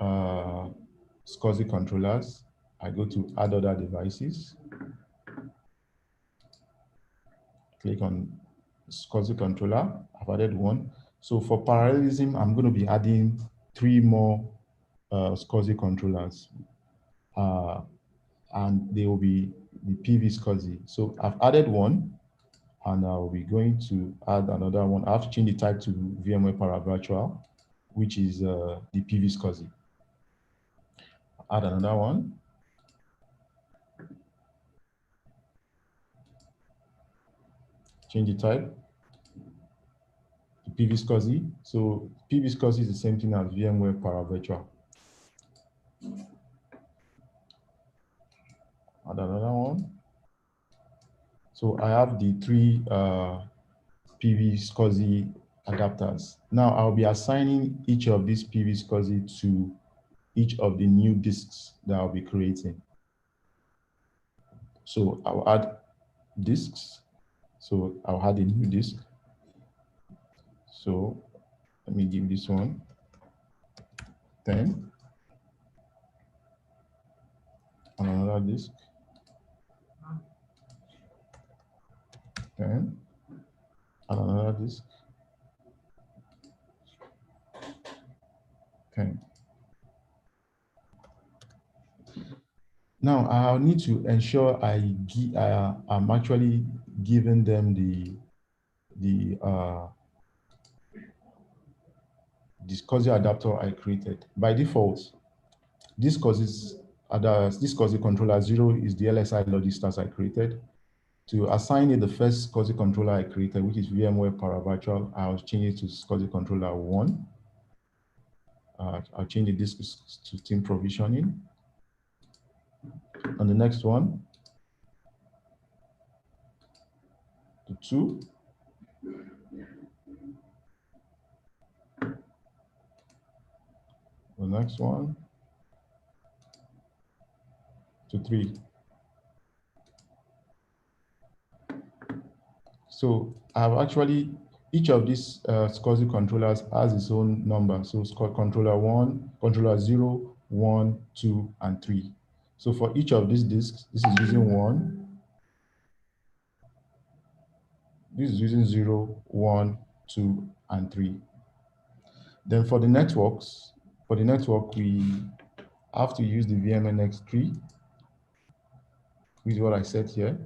SCSI controllers, I go to add other devices, click on SCSI controller, I've added one. So for parallelism, I'm going to be adding 3 more SCSI controllers, and they will be the PV SCSI. So I've added one, and I'll be going to add another one. I have to change the type to VMware Paravirtual, which is the PV SCSI. Add another one. Change the type to PV SCSI. So PV SCSI is the same thing as VMware Paravirtual. Add another one. So I have the 3 PV SCSI adapters. Now I'll be assigning each of these PV SCSI to each of the new disks that I'll be creating. So I'll add disks. So I'll add a new disk. So let me give this one 10. And another disk 10. And another disk 10. Now I'll need to ensure I'm actually giving them the SCSI adapter I created. By default, this SCSI controller 0 is the LSI Logic SAS I created. To assign it the first SCSI controller I created, which is VMware Paravirtual, I'll change it to SCSI controller 1. I'll change the disk to team provisioning. And the next one to 2. The next one to 3. So I've actually, each of these SCSI controllers has its own number. So it's called controller 1, controller 0, 1, 2, and 3. So for each of these disks, this is using 1. This is using 0, 1, 2, and 3. Then for the networks, we have to use the VMNX tree, which is what I set here.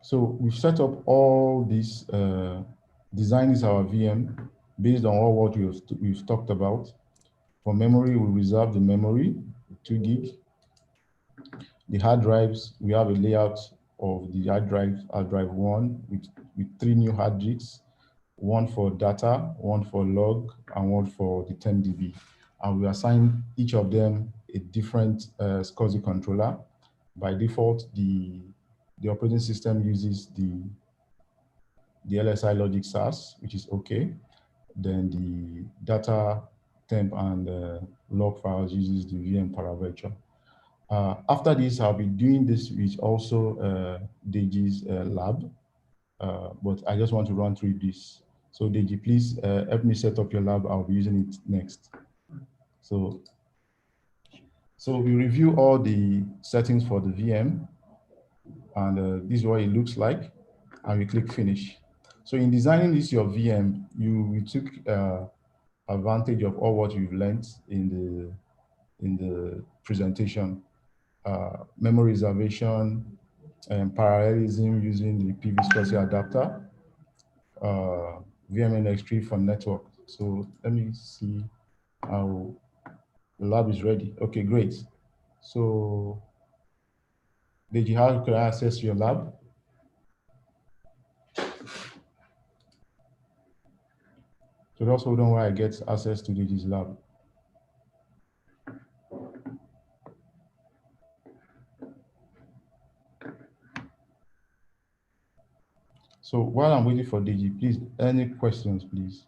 So we've set up all these design is our VM based on all what we've talked about. For memory, we reserve the memory, 2 gig. The hard drives, we have a layout of the hard drive 1 with 3 new hard disks, 1 for data, 1 for log, and 1 for the 10 dB. And we assign each of them a different SCSI controller. By default, the operating system uses the LSI logic SAS, which is okay. Then the data, temp, and log files uses the VM paravirtual. After this, I'll be doing this with also Deji's lab, but I just want to run through this. So Deji, please help me set up your lab. I'll be using it next. So we review all the settings for the VM, and this is what it looks like, and we click finish. So in designing this your VM, we took advantage of all what you've learned in the presentation. Memory reservation, and parallelism using the PV SCSI adapter, VMNX3 for network. So let me see how the lab is ready. Okay, great. So Deji, how could I access your lab? So just hold on while I get access to Deji's lab. So while I'm waiting for Deji, please, any questions, please?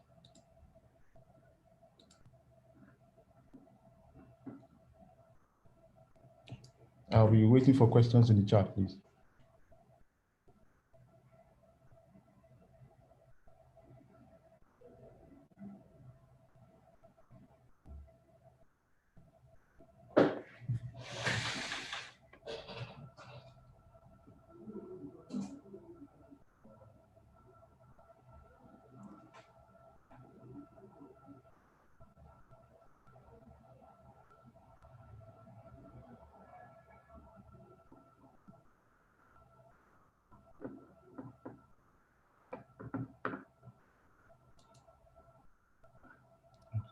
I'll be waiting for questions in the chat, please.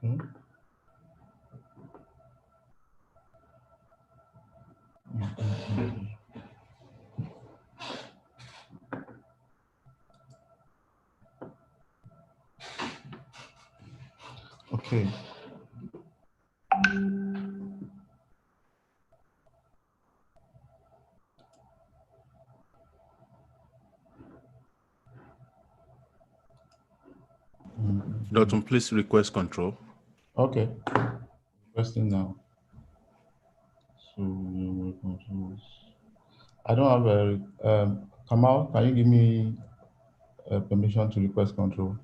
Okay. Okay. Dr. Please request control. Okay. Requesting now. So controls. I don't have a Kamal. Can you give me permission to request control?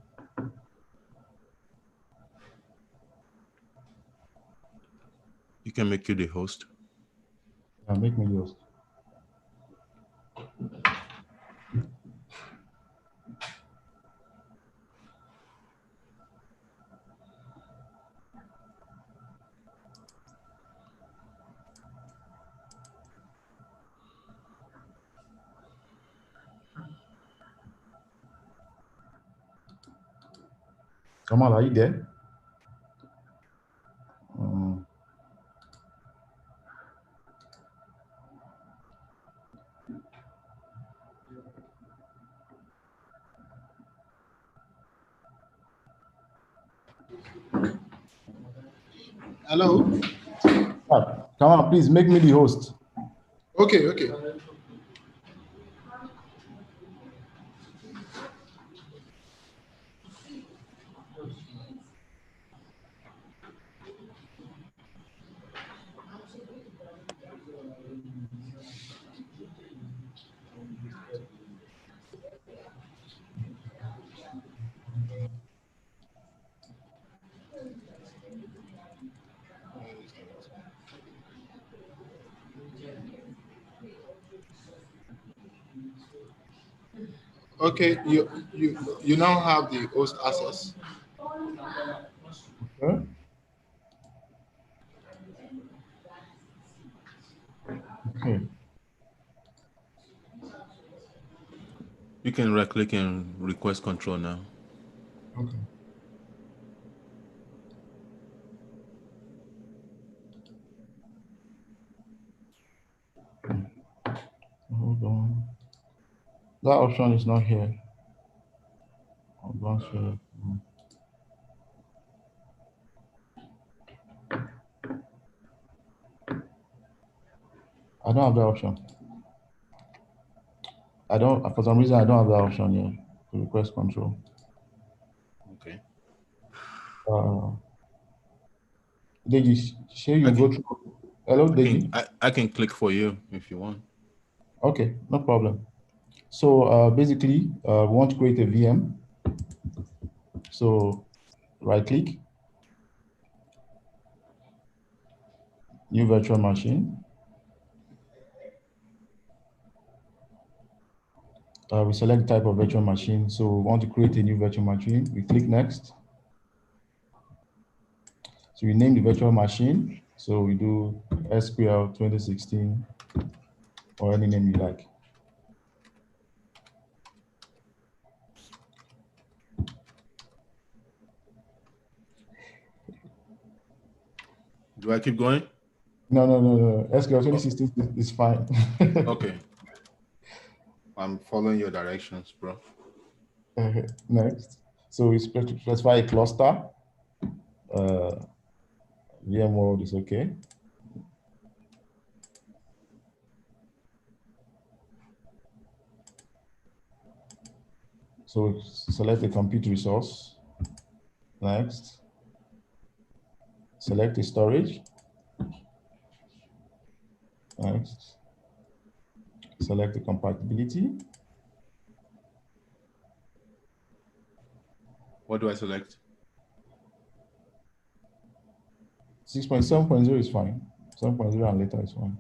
You can make you the host. Yeah, make me the host. Kamal, are you there? Hello? Come on, please make me the host. Okay, okay. Okay, you now have the host access. Okay. Okay. You can right click and request control now. Okay. Hold on. That option is not here. Advanced share. I don't have that option. I don't, for some reason, I don't have that option here to request control. Okay. Deji, share you go through. Hello, Deji. I can click for you if you want. Okay, no problem. So basically, we want to create a VM. So right click, new virtual machine. We select type of virtual machine. So we want to create a new virtual machine. We click next. So we name the virtual machine. So we do SQL 2016 or any name you like. Do I keep going? No. SQL 2016 is fine. Okay. I'm following your directions, bro. Next. So we specify a cluster. VMworld is okay. So select a compute resource. Next. Select a storage. Next. Select the compatibility. What do I select? 6.7.0 is fine. 7.0 and later is fine.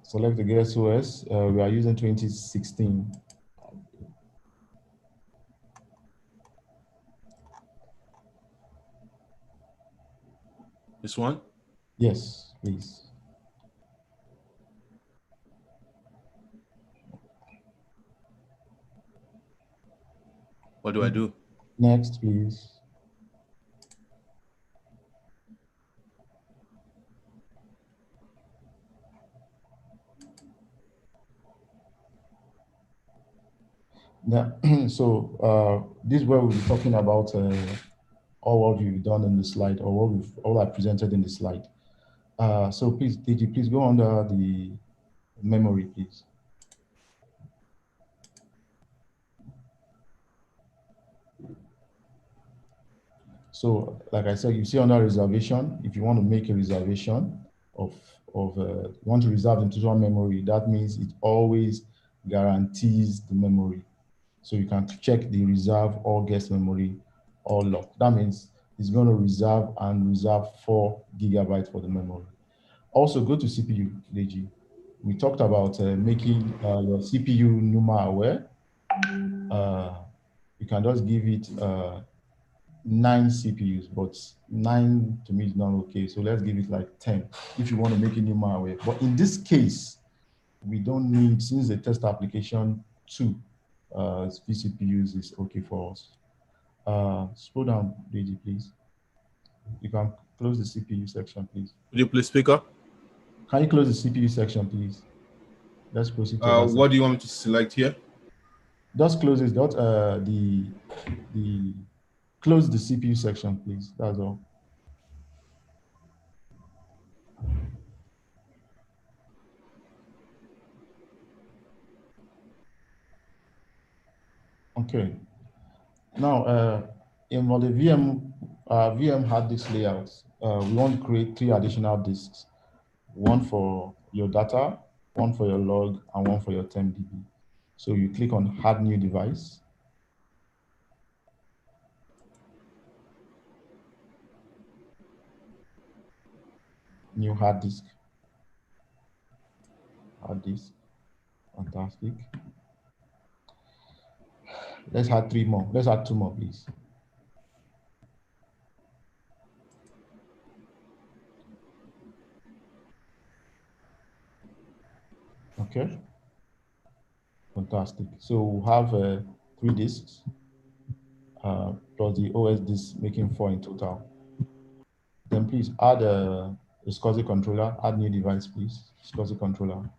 Select the guest OS. We are using 2016. This one? Yes, please. What do I do? Next, please. Now, so this is where we'll be talking about all what we've done in the slide, or all I presented in the slide. So please, Deji, please go under the memory, please. So, like I said, you see under reservation, if you want to make a reservation of want to reserve the total memory, that means it always guarantees the memory. So you can check the reserve or guest memory or lock. That means it's going to reserve 4 GB for the memory. Also, go to CPU, Deji. We talked about making your CPU NUMA aware. You can just give it 9 CPUs, but 9 to me is not okay. So let's give it like 10 if you want to make it NUMA aware. But in this case, we don't need, since the test application 2 vCPUs is okay for us. Scroll down, Deji, please. You can close the CPU section, please. Would you please speak up? Can you close the CPU section, please? Let's proceed to What do you want me to select here? Just close it. Close the CPU section, please. That's all. Okay. Now, in the VM hard disk layouts, we want to create 3 additional disks: one for your data, one for your log, and one for your TempDB. So you click on Add New Device. New hard disk. Hard disk. Fantastic. Let's add 3 more. Let's add 2 more, please. Okay. Fantastic. So we'll have 3 disks plus the OS disk, making 4 in total. Then please add a SCSI controller, add new device, please. SCSI controller.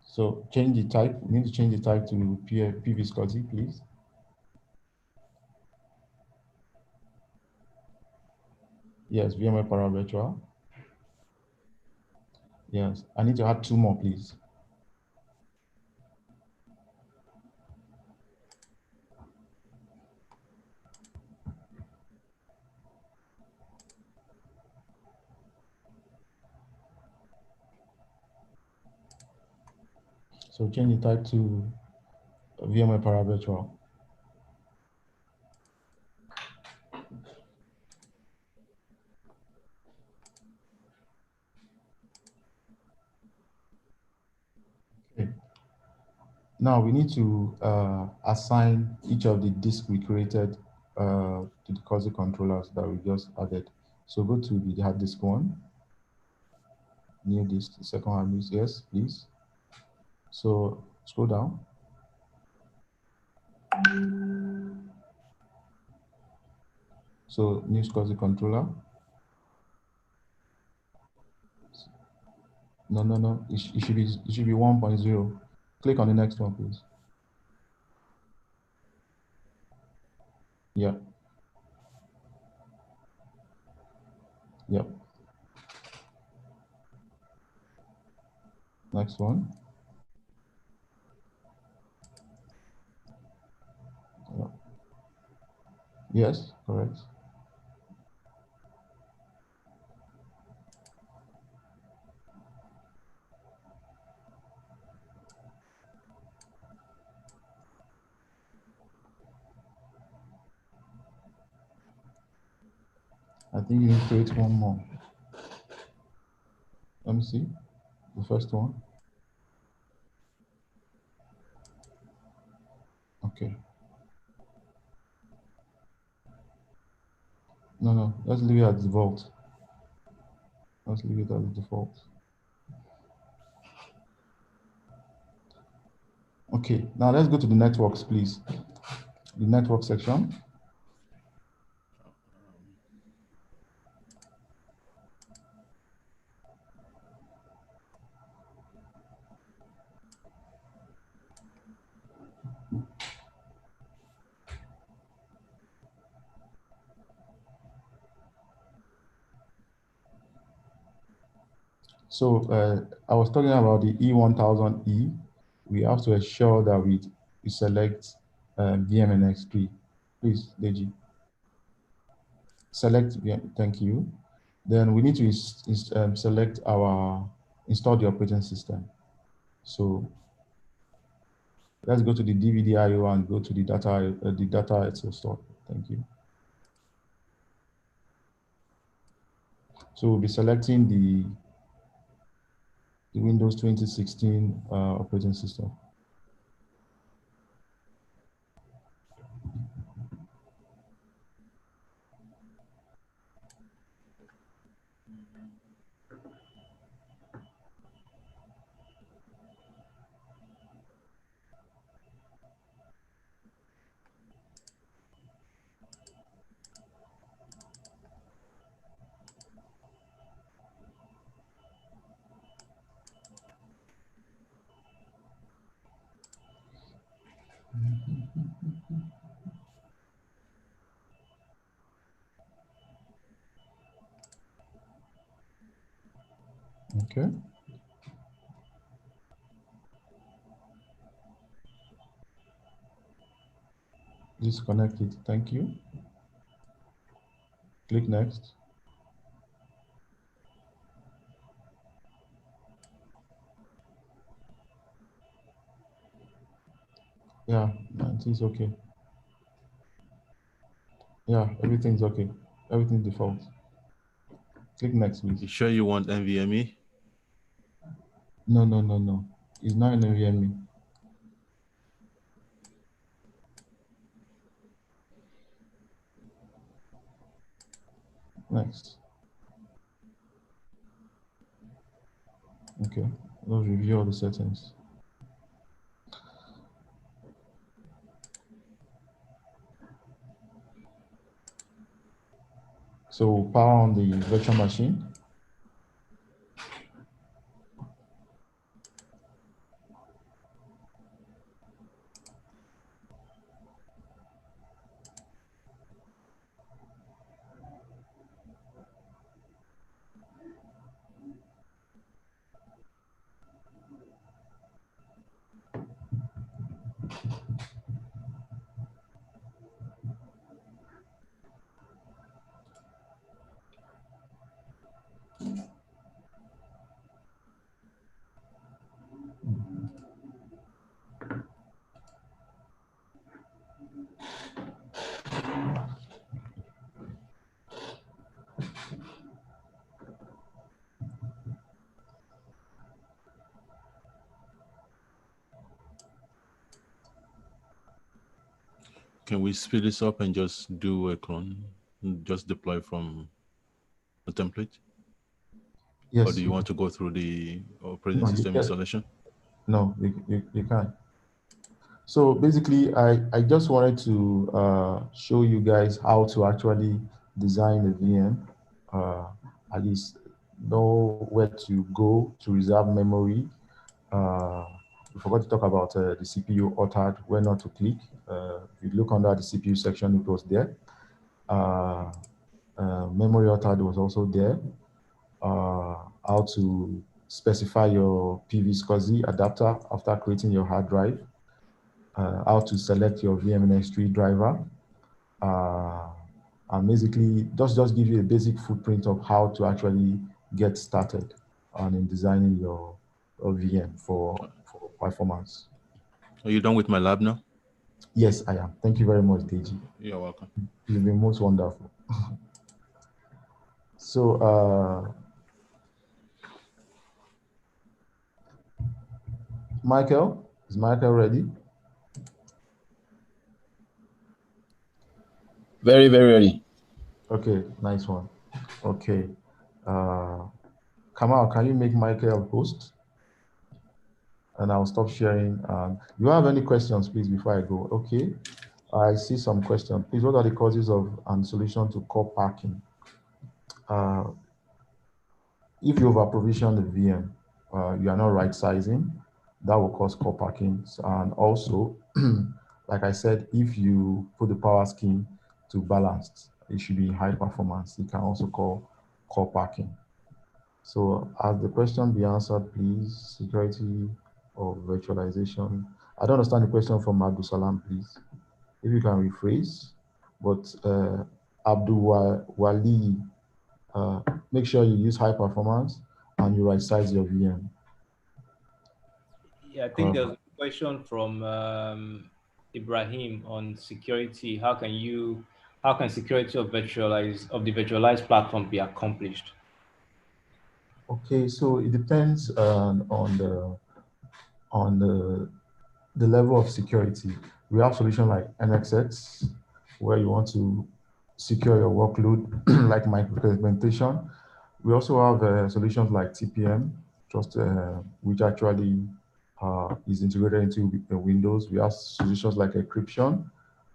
So change the type, we need to change the type to PV SCSI, please. Yes, VMware Virtual. Yes, I need to add 2 more, please. So change the type to VMware Virtual. Okay. Now we need to assign each of the disks we created to the SCSI controllers that we just added. So go to the hard disk 1, new disk, the second hard disk, yes, please. So scroll down. So new SCSI controller. No. It should be 1.0. Click on the next one, please. Yeah. Yep. Next one. Yep. Yes, correct. I think you need to create one more. Let me see. The first one. Okay. No. Let's leave it at default. Let's leave it as default. Okay. Now let's go to the networks, please. The network section. So I was talking about the E1000E. We have to ensure that we select VMNX3. Please, Deji. Select, thank you. Then we need to select install the operating system. So let's go to the DVD IO and go to the data Excel store. Thank you. So we'll be selecting the Windows 2016 operating system. Okay. Disconnect it. Thank you. Click next. Yeah, it is okay. Yeah, everything's okay. Everything's default. Click next, please. You sure you want NVMe? No. It's not an NVMe. Next. Okay, let's review all the settings. So power on the virtual machine. Can we speed this up and just do a clone, just deploy from the template? Yes. Or do you want to go through the operating No, system installation? No, you can't. So basically, I just wanted to show you guys how to actually design a VM, at least know where to go to reserve memory. We forgot to talk about the CPU authored, where not to click. If you look under the CPU section, it was there. Memory authored was also there. How to specify your PV-SCSI adapter after creating your hard drive. How to select your VMNX3 driver, and basically just give you a basic footprint of how to actually get started on in designing your VM for performance. Are you done with my lab now? Yes, I am. Thank you very much, Deji. You're welcome. You've been most wonderful. So, Michael, is Michael ready? Very, very ready. Okay, nice one. Okay. Kamal, can you make Michael host? And I'll stop sharing. You have any questions, please, before I go? Okay. I see some questions. Please, what are the causes of and solution to core parking? If you over-provision the VM, you are not right sizing, that will cause core parking. And also, like I said, if you put the power scheme to balanced, it should be high performance. It can also call core parking. So as the question be answered, please, security or virtualization. I don't understand the question from Abdul Salam, please. If you can rephrase, but Abdul Wali, make sure you use high performance and you right size your VM. Yeah, I think there's a question from Ibrahim on security. How can security of the virtualized platform be accomplished? Okay, so it depends on the level of security. We have solutions like NXX, where you want to secure your workload, like micro-segmentation. We also have solutions like TPM, which actually is integrated into Windows. We have solutions like encryption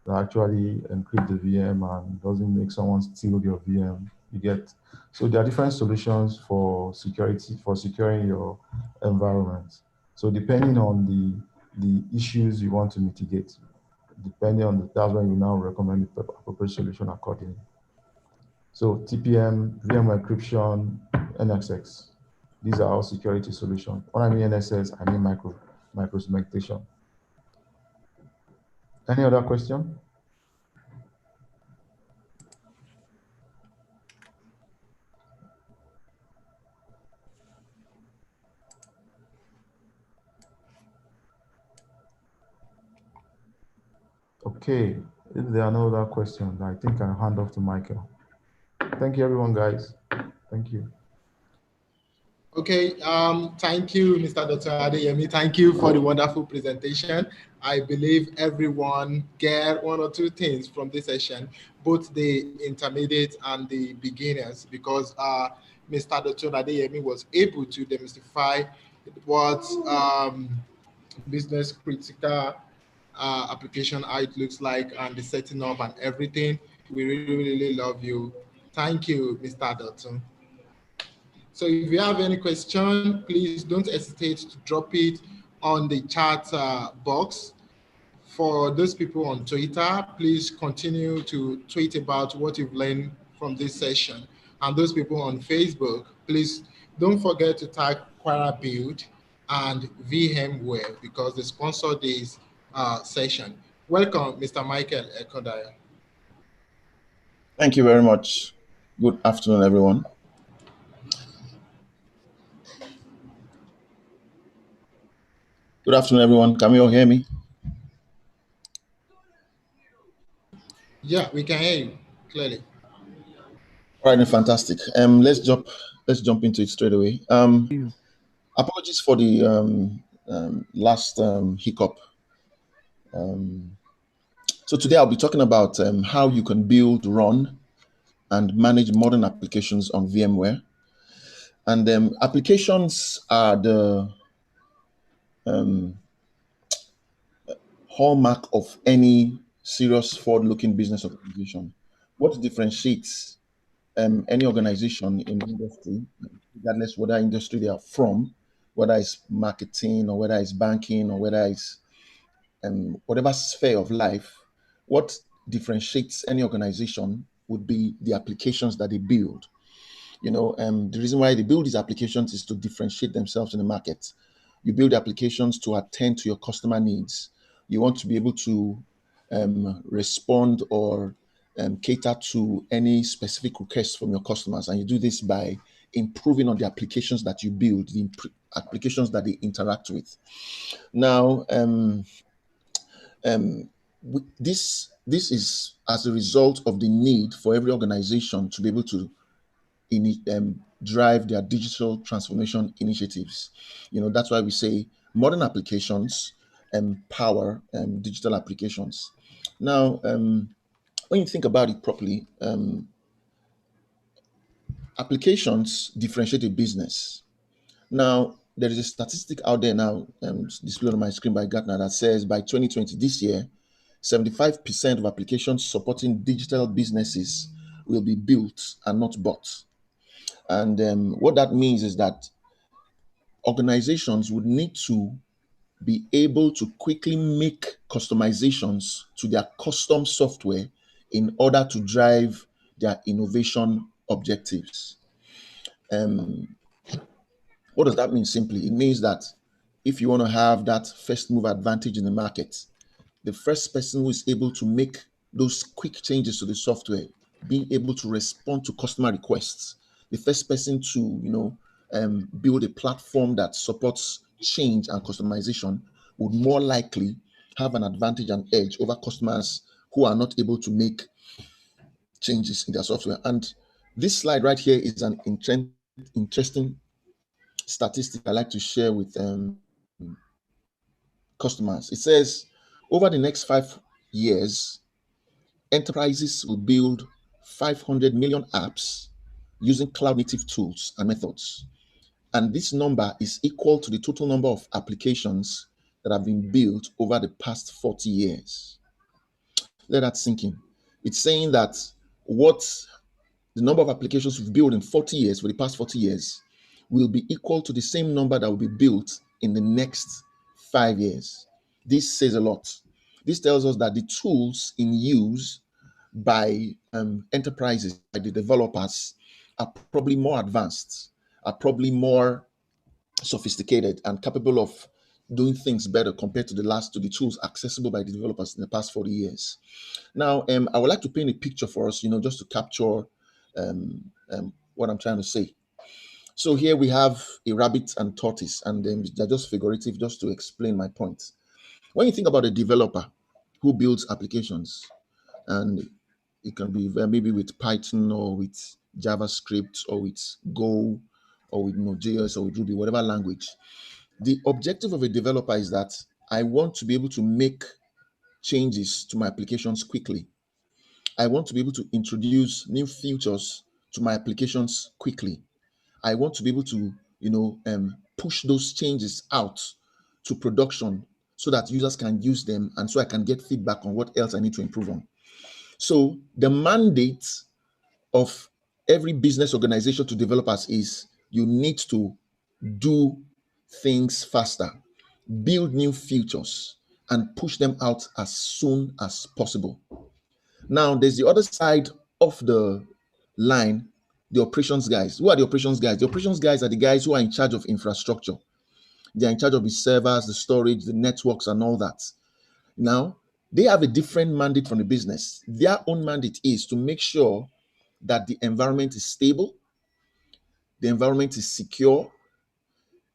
that actually encrypt the VM and doesn't make someone steal your VM. You get, so there are different solutions for security, for securing your environment. So depending on the issues you want to mitigate, depending on that's when you now recommend the appropriate solution accordingly. So TPM, VMware encryption, NXX. These are all security solutions. When I mean NSS, I mean micro-segmentation. Any other question? Okay, if there are no other questions, I think I'll hand off to Michael. Thank you, everyone, guys. Thank you. Okay, thank you, Mr. Dr. Adeyemi. Thank you for the wonderful presentation. I believe everyone get one or two things from this session, both the intermediate and the beginners, because Mr. Dr. Adeyemi was able to demystify what business critical application, how it looks like, and the setting up and everything. We really, really love you. Thank you, Mr. Dotun. So if you have any question, please don't hesitate to drop it on the chat box. For those people on Twitter, please continue to tweet about what you've learned from this session. And those people on Facebook, please don't forget to tag KWARABUILD and VMware because they sponsor this session. Welcome, Mr. Michael Ekodaya. Thank you very much. Good afternoon, everyone. Good afternoon, everyone. Can you all hear me? Yeah, we can hear you clearly. All right, fantastic. Let's jump into it straight away. Apologies for the last hiccup. So today I'll be talking about how you can build, run, and manage modern applications on VMware. And applications are the hallmark of any serious forward-looking business organization. What differentiates any organization in industry, regardless whether industry they are from, whether it's marketing or whether it's banking or whether it's whatever sphere of life, what differentiates any organization would be the applications that they build. You know, the reason why they build these applications is to differentiate themselves in the market. You build applications to attend to your customer needs. You want to be able to respond or cater to any specific requests from your customers. And you do this by improving on the applications that you build, the applications that they interact with. Now, this is as a result of the need for every organization to be able to drive their digital transformation initiatives. You know, that's why we say modern applications empower digital applications. Now, when you think about it properly, applications differentiate a business. Now, there is a statistic out there now, displayed on my screen by Gartner, that says by 2020, this year, 75% of applications supporting digital businesses will be built and not bought. And what that means is that organizations would need to be able to quickly make customizations to their custom software in order to drive their innovation objectives. What does that mean simply? It means that if you want to have that first move advantage in the market, the first person who is able to make those quick changes to the software, being able to respond to customer requests, the first person to build a platform that supports change and customization would more likely have an advantage and edge over customers who are not able to make changes in their software. And this slide right here is an interesting statistic I like to share with customers. It says over the next 5 years, enterprises will build 500 million apps using cloud native tools and methods. And this number is equal to the total number of applications that have been built over the past 40 years. Let that sink in. It's saying that what the number of applications we've built in 40 years, for the past 40 years, will be equal to the same number that will be built in the next 5 years. This says a lot. This tells us that the tools in use by enterprises, by the developers, are probably more advanced, are probably more sophisticated and capable of doing things better compared to the tools accessible by the developers in the past 40 years. Now, I would like to paint a picture for us, just to capture what I'm trying to say. So here we have a rabbit and tortoise, and they're just figurative, just to explain my point. When you think about a developer who builds applications, and it can be maybe with Python or with JavaScript or with Go or with Node.js or with Ruby, whatever language. The objective of a developer is that I want to be able to make changes to my applications quickly. I want to be able to introduce new features to my applications quickly. I want to be able to, push those changes out to production so that users can use them and so I can get feedback on what else I need to improve on. So the mandate of every business organization to developers is you need to do things faster, build new features, and push them out as soon as possible. Now, there's the other side of the line, the operations guys. Who are the operations guys? The operations guys are the guys who are in charge of infrastructure. They're in charge of the servers, the storage, the networks, and all that. Now, they have a different mandate from the business. Their own mandate is to make sure that the environment is stable, the environment is secure,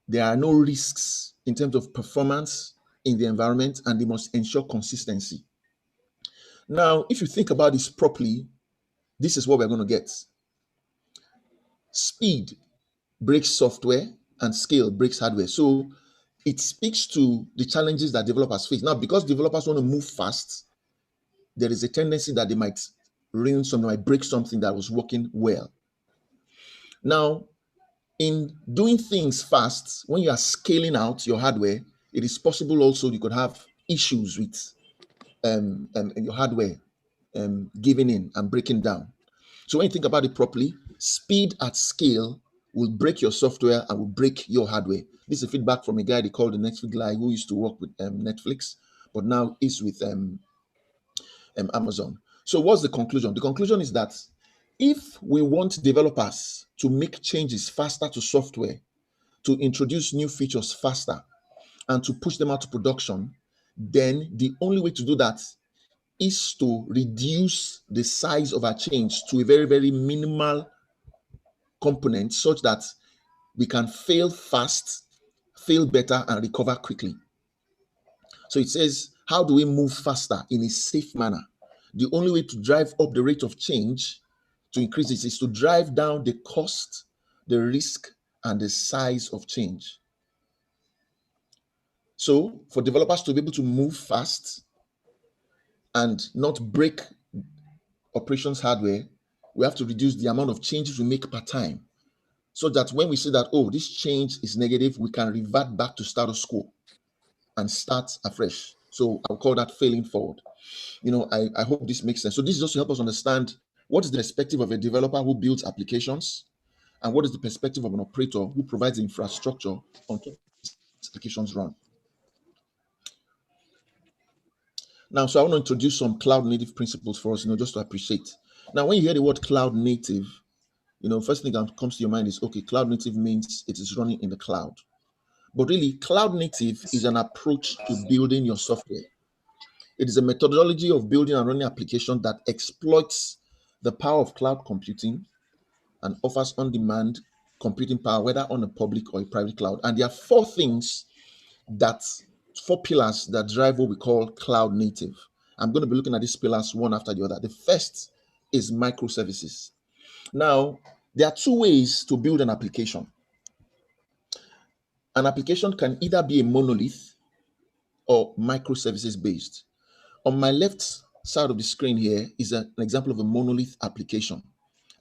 there are no risks in terms of performance in the environment, and they must ensure consistency. Now, if you think about this properly, this is what we're going to get. Speed breaks software and scale breaks hardware. So it speaks to the challenges that developers face. Now, because developers want to move fast, there is a tendency that they might ruin something, might break something that was working well. Now, in doing things fast, when you are scaling out your hardware, it is possible also you could have issues with your hardware giving in and breaking down. So when you think about it properly, speed at scale will break your software and will break your hardware. This is feedback from a guy they call the Netflix guy who used to work with Netflix, but now is with Amazon. So what's the conclusion? The conclusion is that if we want developers to make changes faster to software, to introduce new features faster, and to push them out to production, then the only way to do that is to reduce the size of our change to a very, very minimal component such that we can fail fast, fail better, and recover quickly. So it says, how do we move faster in a safe manner? The only way to drive up the rate of change to increase this is to drive down the cost, the risk, and the size of change. So for developers to be able to move fast and not break operations hardware, we have to reduce the amount of changes we make per time so that when we see that, oh, this change is negative, we can revert back to status quo and start afresh. So I'll call that failing forward. I hope this makes sense. So this is also help us understand what is the perspective of a developer who builds applications and what is the perspective of an operator who provides infrastructure on top of applications run. Now, so I want to introduce some cloud native principles for us, just to appreciate. Now, when you hear the word cloud native, first thing that comes to your mind is, okay, cloud native means it is running in the cloud. But really, cloud native is an approach to building your software. It is a methodology of building and running applications that exploits the power of cloud computing and offers on-demand computing power, whether on a public or a private cloud. And there are four pillars that drive what we call cloud native. I'm going to be looking at these pillars one after the other. The first is microservices. Now, there are two ways to build an application. An application can either be a monolith or microservices based. On my left side of the screen here is an example of a monolith application.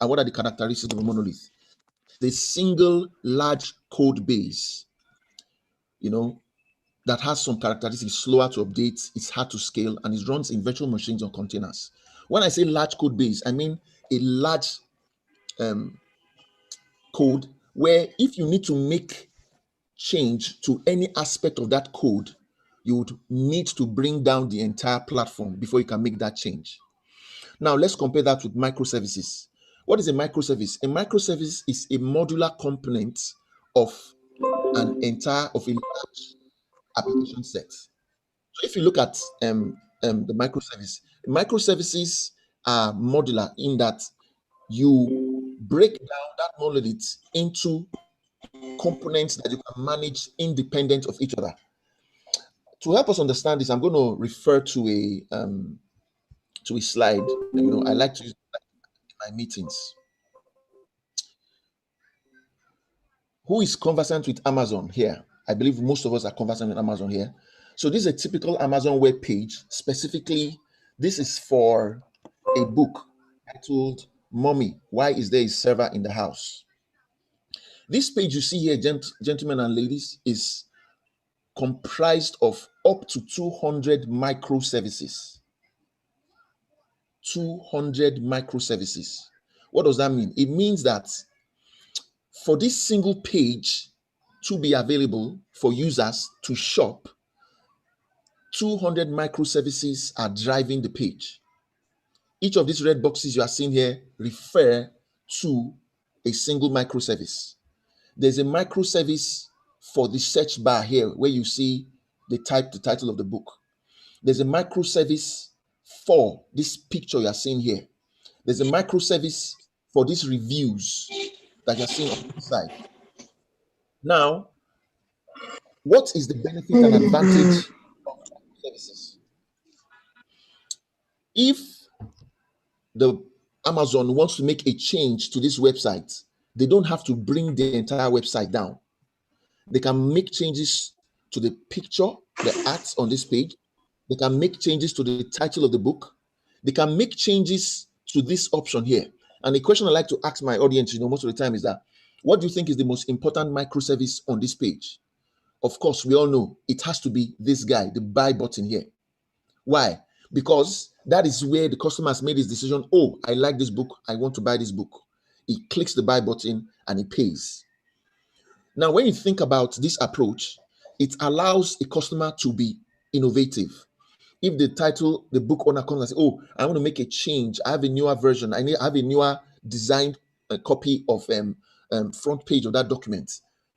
And what are the characteristics of a monolith? The single large code base, that has some characteristics, slower to update, it's hard to scale, and it runs in virtual machines or containers. When I say large code base, I mean a large code where if you need to make change to any aspect of that code, you would need to bring down the entire platform before you can make that change. Now, let's compare that with microservices. What is a microservice? A microservice is a modular component of a large application set. So if you look at the microservices are modular in that you break down that monolith into components that you can manage independent of each other. To help us understand this, I'm going to refer to a slide. I like to use in my meetings. Who is conversant with Amazon here? I believe most of us are conversant with Amazon here. So this is a typical Amazon web page. Specifically, this is for a book titled Mommy, Why Is There a Server in the House? This page you see here, gentlemen and ladies, is comprised of up to 200 microservices. 200 microservices. What does that mean? It means that for this single page to be available for users to shop, 200 microservices are driving the page. Each of these red boxes you are seeing here refer to a single microservice. There's a microservice for the search bar here where you see the title of the book. There's a microservice for this picture you are seeing here. There's a microservice for these reviews that you're seeing on the side. Now, what is the benefit and advantage of services? If the Amazon wants to make a change to this website, they don't have to bring the entire website down. They can make changes to the picture, the art on this page. They can make changes to the title of the book. They can make changes to this option here. And the question I like to ask my audience, most of the time is that, what do you think is the most important microservice on this page? Of course, we all know it has to be this guy, the buy button here. Why? Because that is where the customer has made his decision. Oh, I like this book. I want to buy this book. He clicks the buy button and he pays. Now, when you think about this approach, it allows a customer to be innovative. If the book owner comes and says, oh, I want to make a change. I have a newer version. I have a newer designed copy of front page of that document.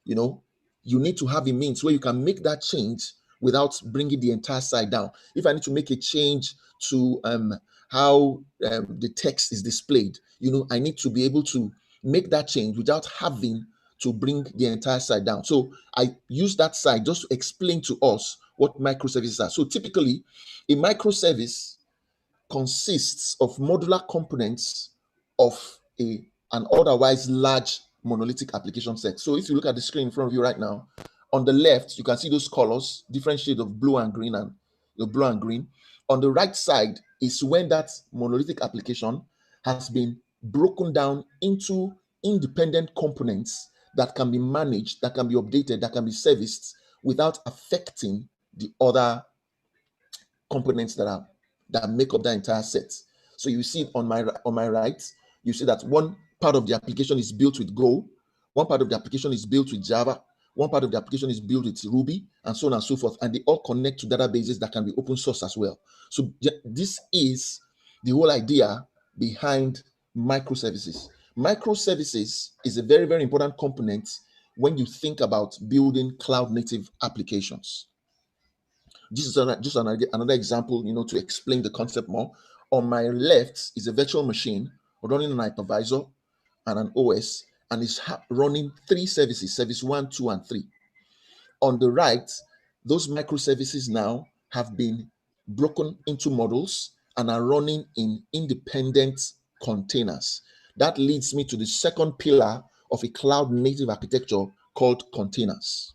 You need to have a means where you can make that change without bringing the entire site down. If I need to make a change to how the text is displayed, I need to be able to make that change without having to bring the entire site down. So I use that site just to explain to us what microservices are. So typically, a microservice consists of modular components of an otherwise large monolithic application set. So if you look at the screen in front of you right now, on the left, you can see those colors, different shades of blue and green and the blue and green. On the right side is when that monolithic application has been broken down into independent components that can be managed, that can be updated, that can be serviced without affecting the other components that make up that entire set. So you see on my right, you see that one part of the application is built with Go, one part of the application is built with Java, one part of the application is built with Ruby, and so on and so forth. And they all connect to databases that can be open source as well. So this is the whole idea behind microservices. Microservices is a very, very important component when you think about building cloud native applications. This is just another example, to explain the concept more. On my left is a virtual machine running an hypervisor and an OS, and it's running 3 services, service 1, 2, and 3. On the right, those microservices now have been broken into models and are running in independent containers. That leads me to the second pillar of a cloud native architecture called containers.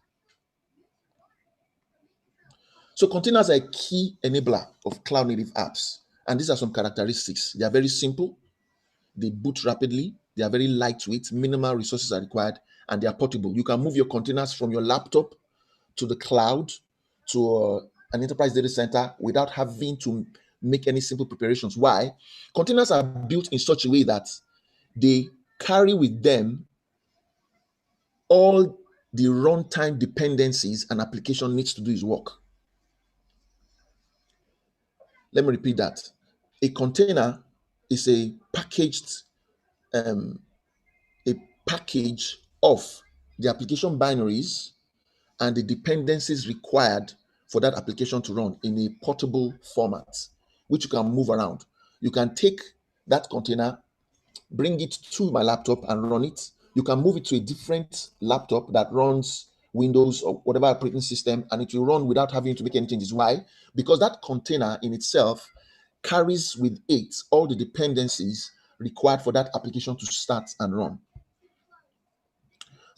So containers are a key enabler of cloud native apps. And these are some characteristics. They are very simple. They boot rapidly. They are very lightweight. Minimal resources are required. And they are portable. You can move your containers from your laptop to the cloud to an enterprise data center without having to make any simple preparations. Why? Containers are built in such a way that they carry with them all the runtime dependencies an application needs to do its work. Let me repeat that. A container is a package of the application binaries and the dependencies required for that application to run in a portable format, which you can move around. You can take that container, bring it to my laptop and run it. You can move it to a different laptop that runs Windows or whatever operating system, and it will run without having to make any changes. Why? Because that container in itself carries with it all the dependencies required for that application to start and run.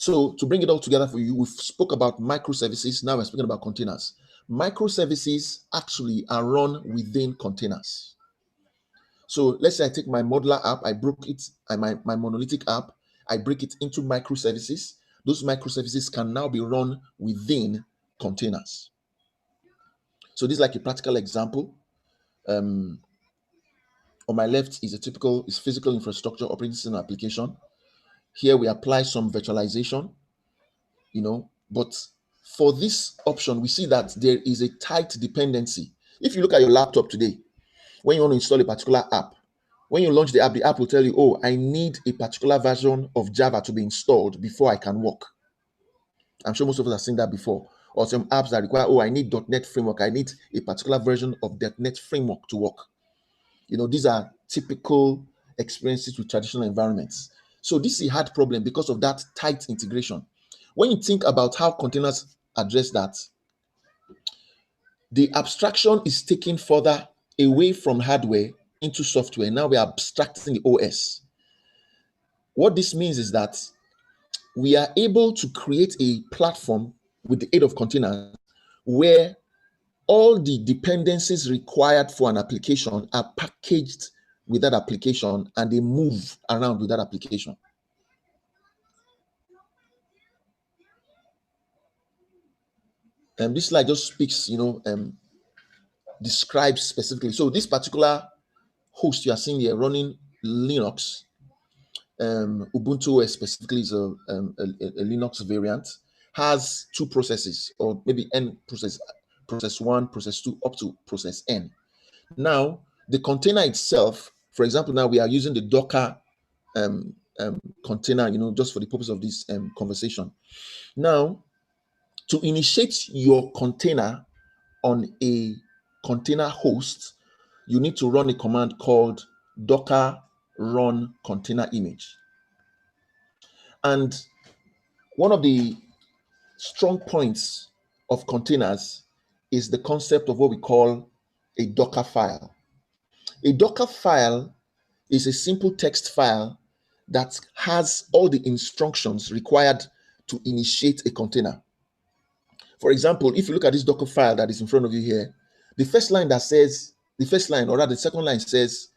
So to bring it all together for you, we've spoke about microservices. Now we're speaking about containers. Microservices actually are run within containers. So let's say I take my modular app, I broke it, my monolithic app, I break it into microservices. Those microservices can now be run within containers. So this is like a practical example. On my left is physical infrastructure operating system application. Here we apply some virtualization, but for this option, we see that there is a tight dependency. If you look at your laptop today, when you want to install a particular app, when you launch the app will tell you, oh, I need a particular version of Java to be installed before I can work. I'm sure most of us have seen that before. Or some apps that require, oh, I need .NET framework. I need a particular version of .NET framework to work. These are typical experiences with traditional environments. So this is a hard problem because of that tight integration. When you think about how containers address that, the abstraction is taken further away from hardware into software. Now we are abstracting the OS. What this means is that we are able to create a platform with the aid of containers where all the dependencies required for an application are packaged with that application and they move around with that application. And this slide just speaks, describes specifically. So this particular host you are seeing here running Linux, Ubuntu OS specifically is a Linux variant, has two processes, or maybe n process 1, process 2, up to process n. Now, the container itself, for example, now we are using the Docker container, just for the purpose of this conversation. Now, to initiate your container on a container host, you need to run a command called docker run container image. And one of the strong points of containers is the concept of what we call a Docker file. A Docker file is a simple text file that has all the instructions required to initiate a container. For example, if you look at this Docker file that is in front of you here, the second line says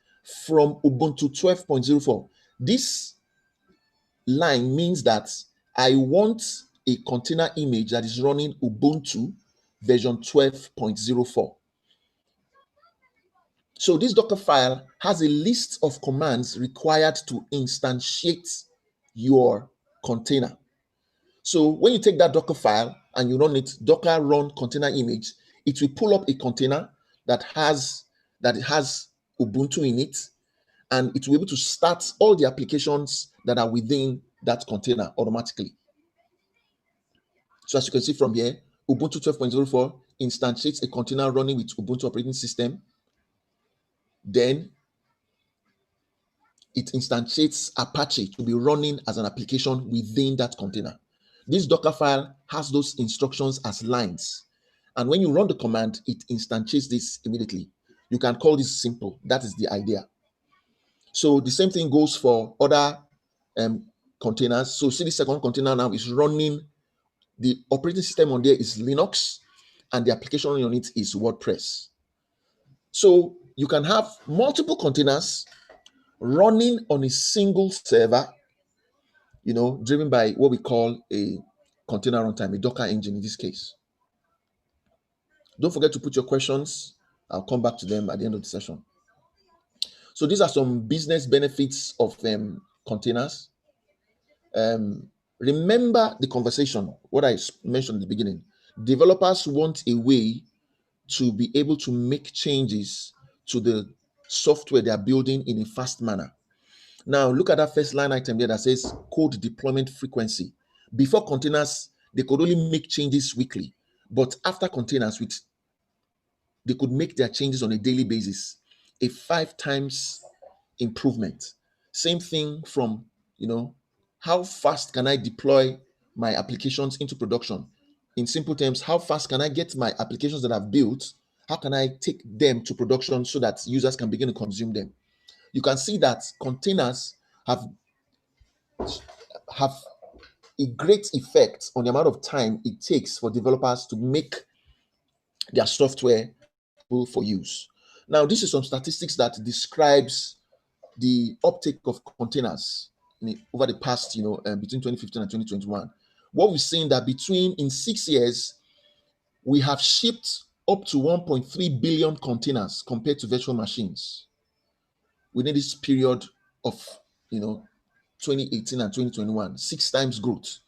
from Ubuntu 12.04. This line means that I want a container image that is running Ubuntu version 12.04. So this Docker file has a list of commands required to instantiate your container. So when you take that Docker file and you run it, docker run container image, it will pull up a container that has Ubuntu in it, and it will be able to start all the applications that are within that container automatically. So as you can see from here, Ubuntu 12.04 instantiates a container running with Ubuntu operating system. Then it instantiates Apache to be running as an application within that container. This Docker file has those instructions as lines. And when you run the command, it instantiates this immediately. You can call this simple. That is the idea. So the same thing goes for other containers. So see, the second container now is running. The operating system on there is Linux, and the application on it is WordPress. So you can have multiple containers running on a single server, driven by what we call a container runtime, a Docker engine in this case. Don't forget to put your questions. I'll come back to them at the end of the session. So these are some business benefits of containers. Remember the conversation, what I mentioned at the beginning. Developers want a way to be able to make changes to the software they are building in a fast manner. Now, look at that first line item there that says code deployment frequency. Before containers, they could only make changes weekly. But after containers, they could make their changes on a daily basis, a 5 times improvement. Same thing from, how fast can I deploy my applications into production? In simple terms, how fast can I get my applications that I've built? How can I take them to production so that users can begin to consume them? You can see that containers have a great effect on the amount of time it takes for developers to make their software for use. Now, this is some statistics that describes the uptake of containers over the past, between 2015 and 2021. What we've seen that in 6 years, we have shipped up to 1.3 billion containers compared to virtual machines within this period of 2018 and 2021, 6 times growth.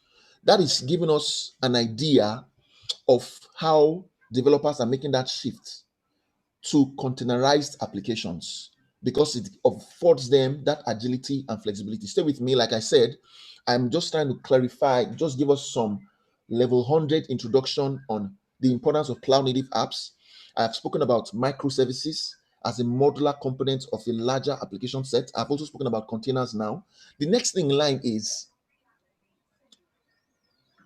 That is giving us an idea of how developers are making that shift to containerized applications, because it affords them that agility and flexibility. Stay with me. Like I said, I'm just trying to clarify, just give us some level 100 introduction on the importance of cloud native apps. I've spoken about microservices as a modular component of a larger application set. I've also spoken about containers now. The next thing in line is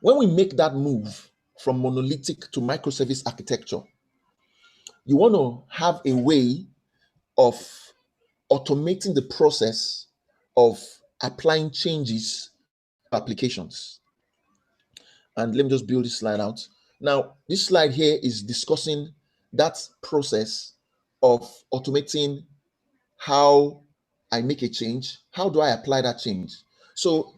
when we make that move from monolithic to microservice architecture, you want to have a way of automating the process of applying changes to applications. And let me just build this slide out. Now, this slide here is discussing that process of automating how I make a change. How do I apply that change? So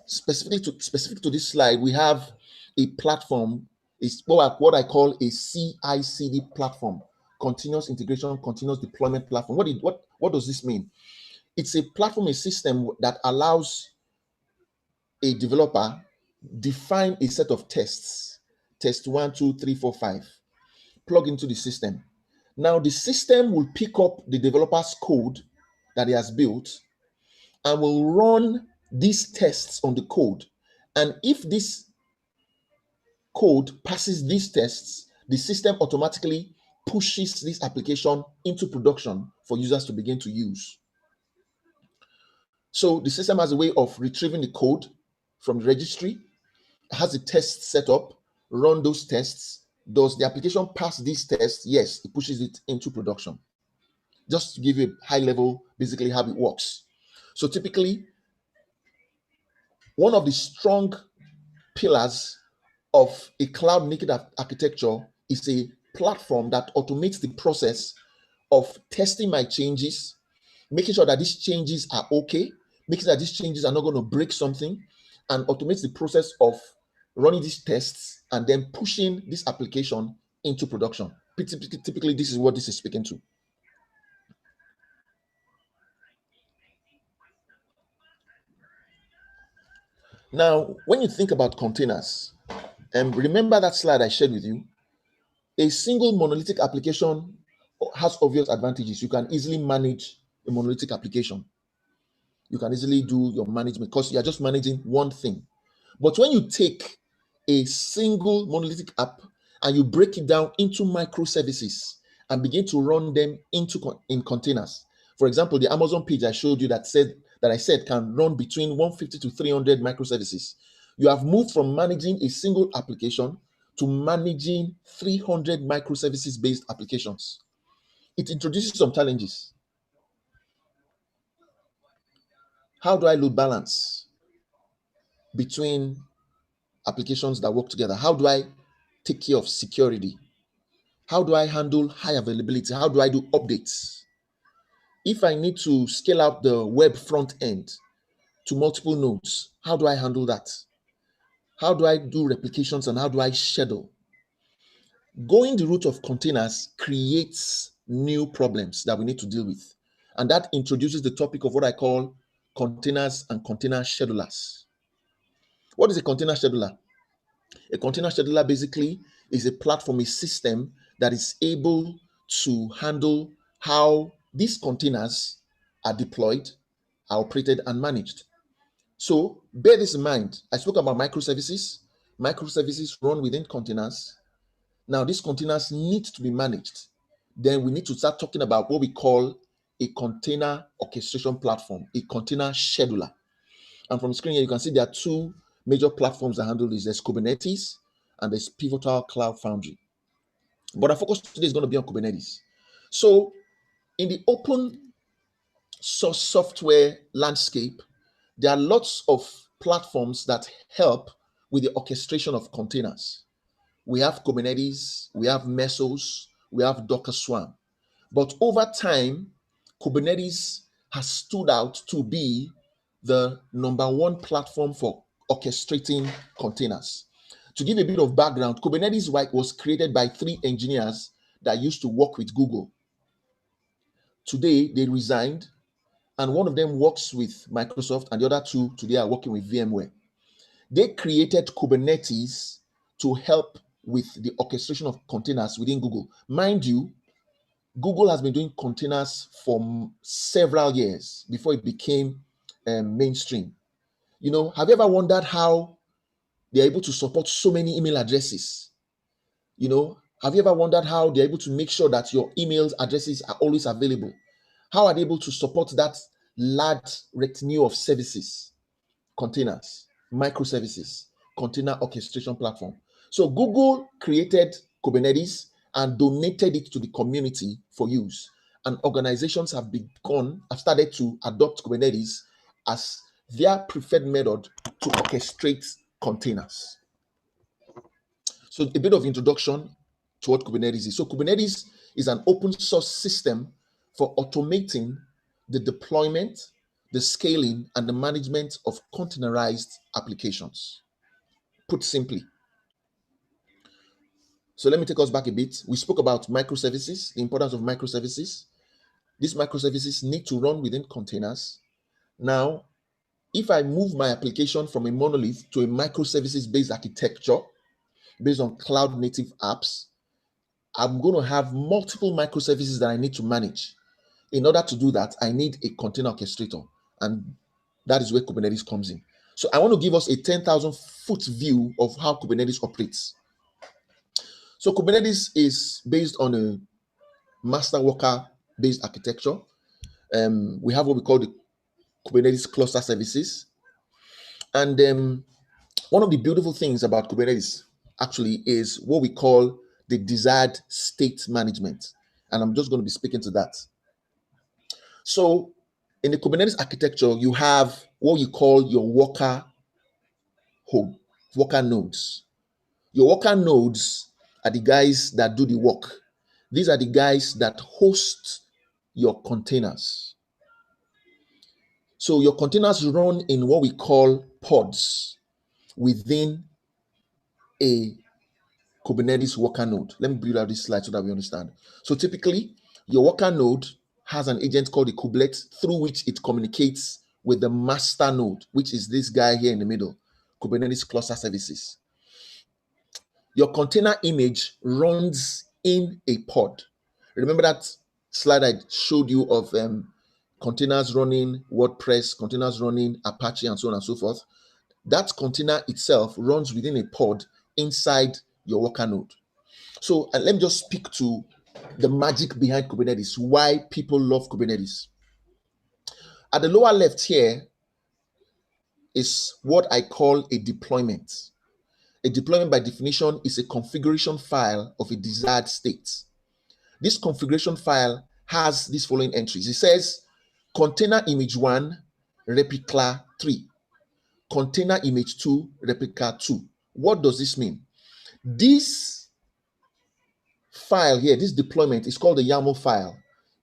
specific to this slide, we have a platform. It's what I call a CI/CD platform, continuous integration, continuous deployment platform. What does this mean? It's a platform, a system that allows a developer define a set of tests, test 1, 2, 3, 4, 5, plug into the system. Now the system will pick up the developer's code that he has built and will run these tests on the code. And if this code passes these tests, the system automatically pushes this application into production for users to begin to use. So the system has a way of retrieving the code from the registry, has a test set up, run those tests. Does the application pass these tests? Yes, it pushes it into production. Just to give you a high level, basically how it works. So typically, one of the strong pillars of a cloud native architecture is a platform that automates the process of testing my changes, making sure that these changes are okay, making sure that these changes are not going to break something, and automates the process of running these tests and then pushing this application into production. Typically, this is what this is speaking to. Now, when you think about containers, and remember that slide I shared with you, a single monolithic application has obvious advantages. You can easily manage a monolithic application. You can easily do your management because you're just managing one thing. But when you take a single monolithic app and you break it down into microservices and begin to run them in containers. For example, the Amazon page I showed you that I said can run between 150 to 300 microservices. You have moved from managing a single application to managing 300 microservices-based applications. It introduces some challenges. How do I load balance between applications that work together? How do I take care of security? How do I handle high availability? How do I do updates? If I need to scale out the web front end to multiple nodes, how do I handle that? How do I do replications and how do I schedule? Going the route of containers creates new problems that we need to deal with. And that introduces the topic of what I call containers and container schedulers. What is a container scheduler? A container scheduler basically is a platform, a system that is able to handle how these containers are deployed, are operated, and managed. So bear this in mind. I spoke about microservices. Microservices run within containers. Now, these containers need to be managed. Then we need to start talking about what we call a container orchestration platform, a container scheduler. And from the screen here, you can see there are two major platforms that handle this. There's Kubernetes and there's Pivotal Cloud Foundry. But our focus today is going to be on Kubernetes. So in the open source software landscape, there are lots of platforms that help with the orchestration of containers. We have Kubernetes, we have Mesos, we have Docker Swarm. But over time, Kubernetes has stood out to be the number one platform for orchestrating containers. To give a bit of background, Kubernetes was created by 3 engineers that used to work with Google. Today, they resigned, and one of them works with Microsoft, and the other 2 today are working with VMware. They created Kubernetes to help with the orchestration of containers within Google. Mind you, Google has been doing containers for several years before it became mainstream. You know, have you ever wondered how they're able to support so many email addresses? You know, have you ever wondered how they're able to make sure that your email addresses are always available? How are they able to support that large retinue of services, containers, microservices, container orchestration platform? So Google created Kubernetes and donated it to the community for use. And organizations have started to adopt Kubernetes as their preferred method to orchestrate containers. So a bit of introduction to what Kubernetes is. So Kubernetes is an open source system for automating the deployment, the scaling, and the management of containerized applications. Put simply. So let me take us back a bit. We spoke about microservices, the importance of microservices. These microservices need to run within containers. Now, if I move my application from a monolith to a microservices-based architecture based on cloud-native apps, I'm going to have multiple microservices that I need to manage. In order to do that, I need a container orchestrator, and that is where Kubernetes comes in. So I want to give us a 10,000-foot view of how Kubernetes operates. So Kubernetes is based on a master worker-based architecture. We have what we call the Kubernetes cluster services. And one of the beautiful things about Kubernetes actually is what we call the desired state management. And I'm just going to be speaking to that. So in the Kubernetes architecture, you have what you call your worker nodes. Your worker nodes are the guys that do the work. These are the guys that host your containers. So your containers run in what we call pods within a Kubernetes worker node. Let me build out this slide so that we understand. So typically, your worker node has an agent called a kubelet through which it communicates with the master node, which is this guy here in the middle, Kubernetes cluster services. Your container image runs in a pod. Remember that slide I showed you of containers running WordPress, containers running Apache, and so on and so forth? That container itself runs within a pod inside your worker node. So let me just speak to the magic behind Kubernetes, why people love Kubernetes. At the lower left here is what I call a deployment. A deployment by definition is a configuration file of a desired state. This configuration file has these following entries. It says container image 1, replica 3. Container image 2, replica 2. What does this mean? This file here, this deployment is called the YAML file.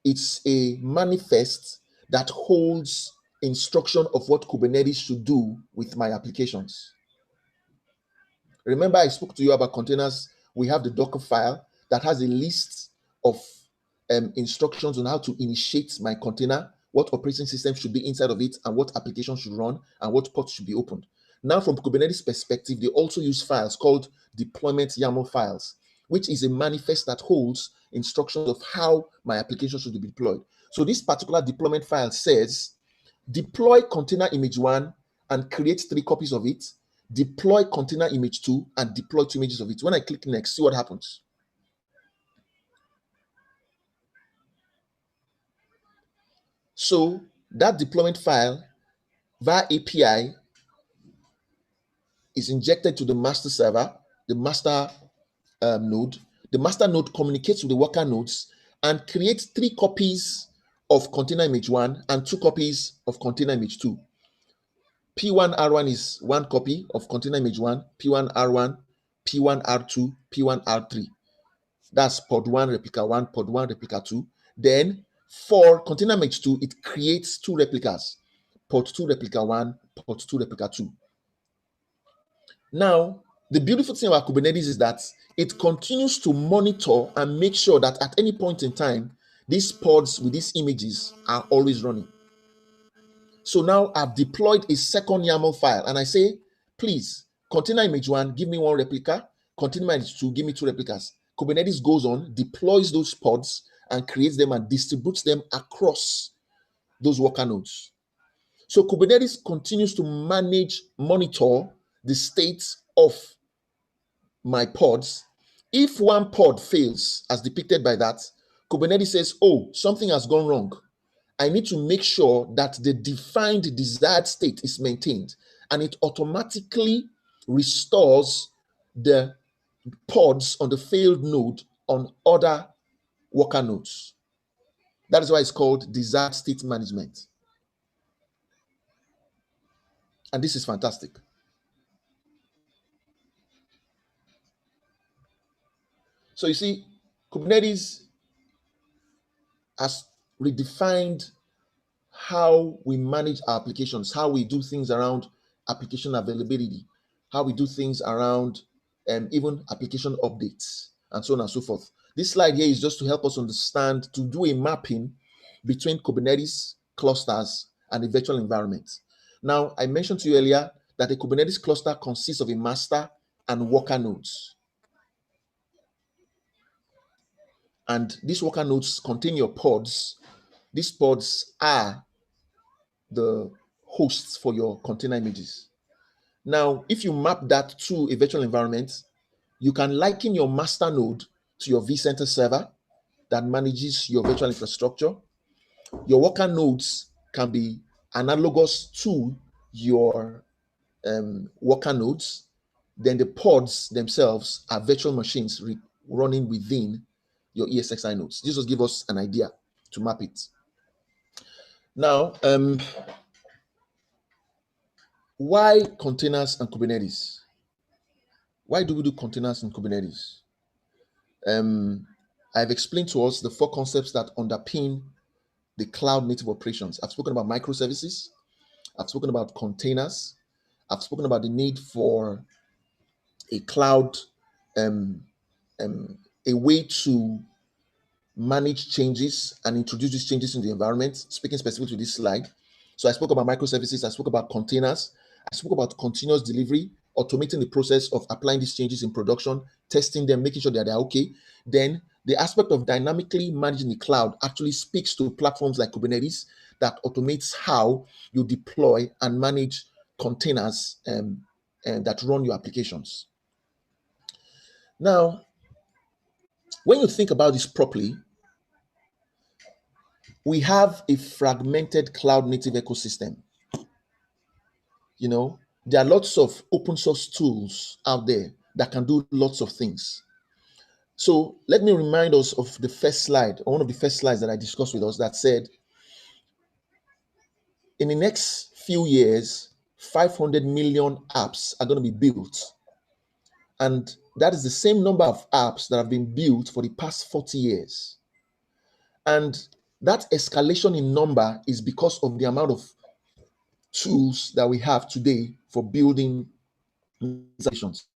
It's a manifest that holds instruction of what Kubernetes should do with my applications. Remember, I spoke to you about containers. We have the Docker file that has a list of instructions on how to initiate my container, what operating system should be inside of it, and what application should run, and what ports should be opened. Now, from Kubernetes perspective, they also use files called deployment YAML files, which is a manifest that holds instructions of how my application should be deployed. So this particular deployment file says, deploy container image 1 and create 3 copies of it, deploy container image 2 and deploy 2 images of it. When I click next, see what happens. So that deployment file via API is injected to the master server, the master node. The master node communicates with the worker nodes and creates 3 copies of container image 1 and 2 copies of container image 2. P1R1 is one copy of container image 1, P1R1, P1R2, P1R3. That's pod 1, replica 1, pod 1, replica 2. Then for container image 2, it creates 2 replicas, pod 2, replica 1, pod 2, replica 2. Now, the beautiful thing about Kubernetes is that it continues to monitor and make sure that at any point in time, these pods with these images are always running. So now I've deployed a second YAML file and I say, please, container image 1, give me 1 replica. Container image 2, give me 2 replicas. Kubernetes goes on, deploys those pods and creates them and distributes them across those worker nodes. So Kubernetes continues to monitor the state of my pods. If one pod fails, as depicted by that, Kubernetes says, oh, something has gone wrong. I need to make sure that the defined desired state is maintained, and it automatically restores the pods on the failed node on other worker nodes. That is why it's called desired state management. And this is fantastic. So you see, Kubernetes has redefined how we manage our applications, how we do things around application availability, how we do things around even application updates, and so on and so forth. This slide here is just to help us understand, to do a mapping between Kubernetes clusters and the virtual environment. Now, I mentioned to you earlier that a Kubernetes cluster consists of a master and worker nodes. And these worker nodes contain your pods. These pods are the hosts for your container images. Now, if you map that to a virtual environment, you can liken your master node to your vCenter server that manages your virtual infrastructure. Your worker nodes can be analogous to your worker nodes. Then the pods themselves are virtual machines running within your ESXi nodes. This will give us an idea to map it. Now, why containers and Kubernetes? Why do we do containers and Kubernetes? I've explained to us the 4 concepts that underpin the cloud native operations. I've spoken about microservices. I've spoken about containers. I've spoken about the need for a cloud, a way to manage changes and introduce these changes in the environment, speaking specifically to this slide. So I spoke about microservices, I spoke about containers, I spoke about continuous delivery, automating the process of applying these changes in production, testing them, making sure that they're okay. Then the aspect of dynamically managing the cloud actually speaks to platforms like Kubernetes that automates how you deploy and manage containers and that run your applications. Now, when you think about this properly, we have a fragmented cloud native ecosystem. You know, there are lots of open source tools out there that can do lots of things. So let me remind us of the first slide, or one of the first slides that I discussed with us, that said, in the next few years, 500 million apps are going to be built. And that is the same number of apps that have been built for the past 40 years. And that escalation in number is because of the amount of tools that we have today for building organizations.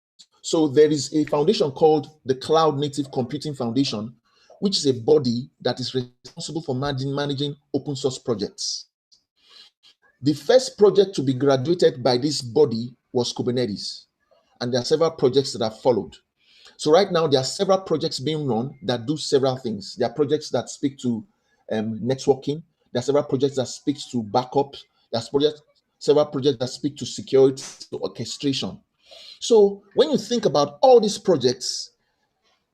So there is a foundation called the Cloud Native Computing Foundation, which is a body that is responsible for managing open source projects. The first project to be graduated by this body was Kubernetes, and there are several projects that have followed. So right now, there are several projects being run that do several things. There are projects that speak to networking. There are several projects that speak to backup. There are several projects that speak to security, to orchestration. So when you think about all these projects,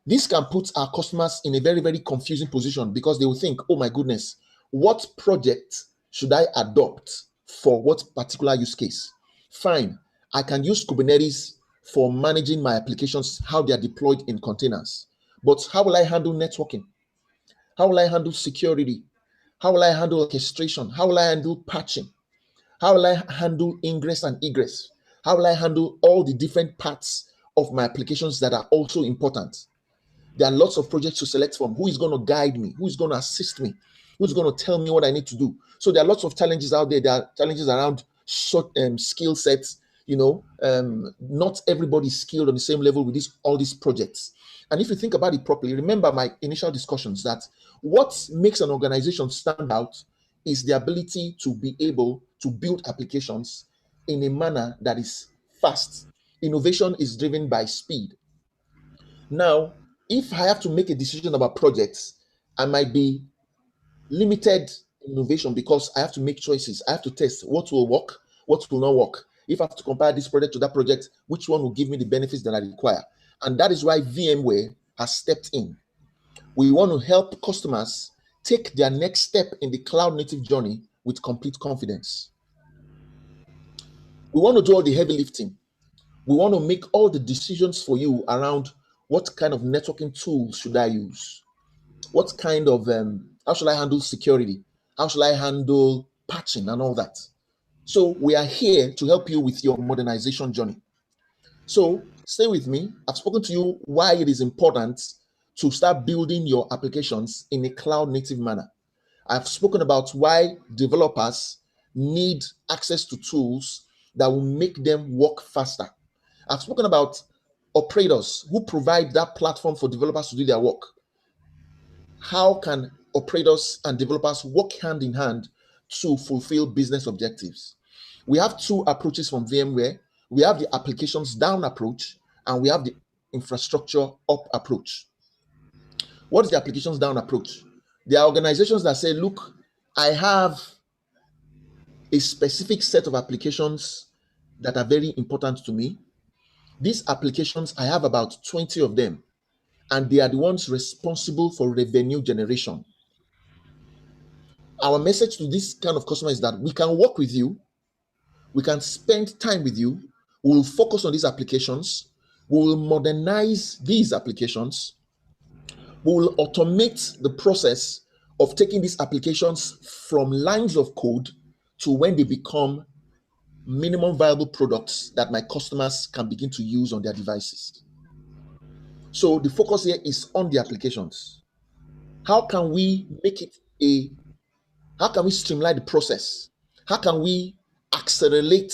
this can put our customers in a very, very confusing position, because they will think, oh my goodness, what project should I adopt for what particular use case? Fine, I can use Kubernetes for managing my applications, how they are deployed in containers. But how will I handle networking? How will I handle security? How will I handle orchestration? How will I handle patching? How will I handle ingress and egress? How will I handle all the different parts of my applications that are also important? There are lots of projects to select from. Who is going to guide me? Who is going to assist me? Who's going to tell me what I need to do? So there are lots of challenges out there. There are challenges around short skill sets. Not everybody is skilled on the same level with all these projects. And if you think about it properly, remember my initial discussions that what makes an organization stand out is the ability to be able to build applications in a manner that is fast. Innovation is driven by speed. Now, if I have to make a decision about projects, I might be limited innovation because I have to make choices. I have to test what will work, what will not work. If I have to compare this project to that project, which one will give me the benefits that I require? And that is why VMware has stepped in. We want to help customers take their next step in the cloud native journey with complete confidence. We want to do all the heavy lifting. We want to make all the decisions for you around what kind of networking tools should I use? What kind of, how should I handle security? How should I handle patching and all that? So we are here to help you with your modernization journey. So stay with me. I've spoken to you why it is important to start building your applications in a cloud native manner. I've spoken about why developers need access to tools that will make them work faster. I've spoken about operators who provide that platform for developers to do their work. How can operators and developers work hand in hand to fulfill business objectives? We have two approaches from VMware. We have the applications down approach and we have the infrastructure up approach. What is the applications down approach? There are organizations that say, look, I have a specific set of applications that are very important to me. These applications, I have about 20 of them, and they are the ones responsible for revenue generation. Our message to this kind of customer is that we can work with you, we can spend time with you, we will focus on these applications, we will modernize these applications, we will automate the process of taking these applications from lines of code to when they become minimum viable products that my customers can begin to use on their devices. So the focus here is on the applications. How can we make it how can we streamline the process? How can we accelerate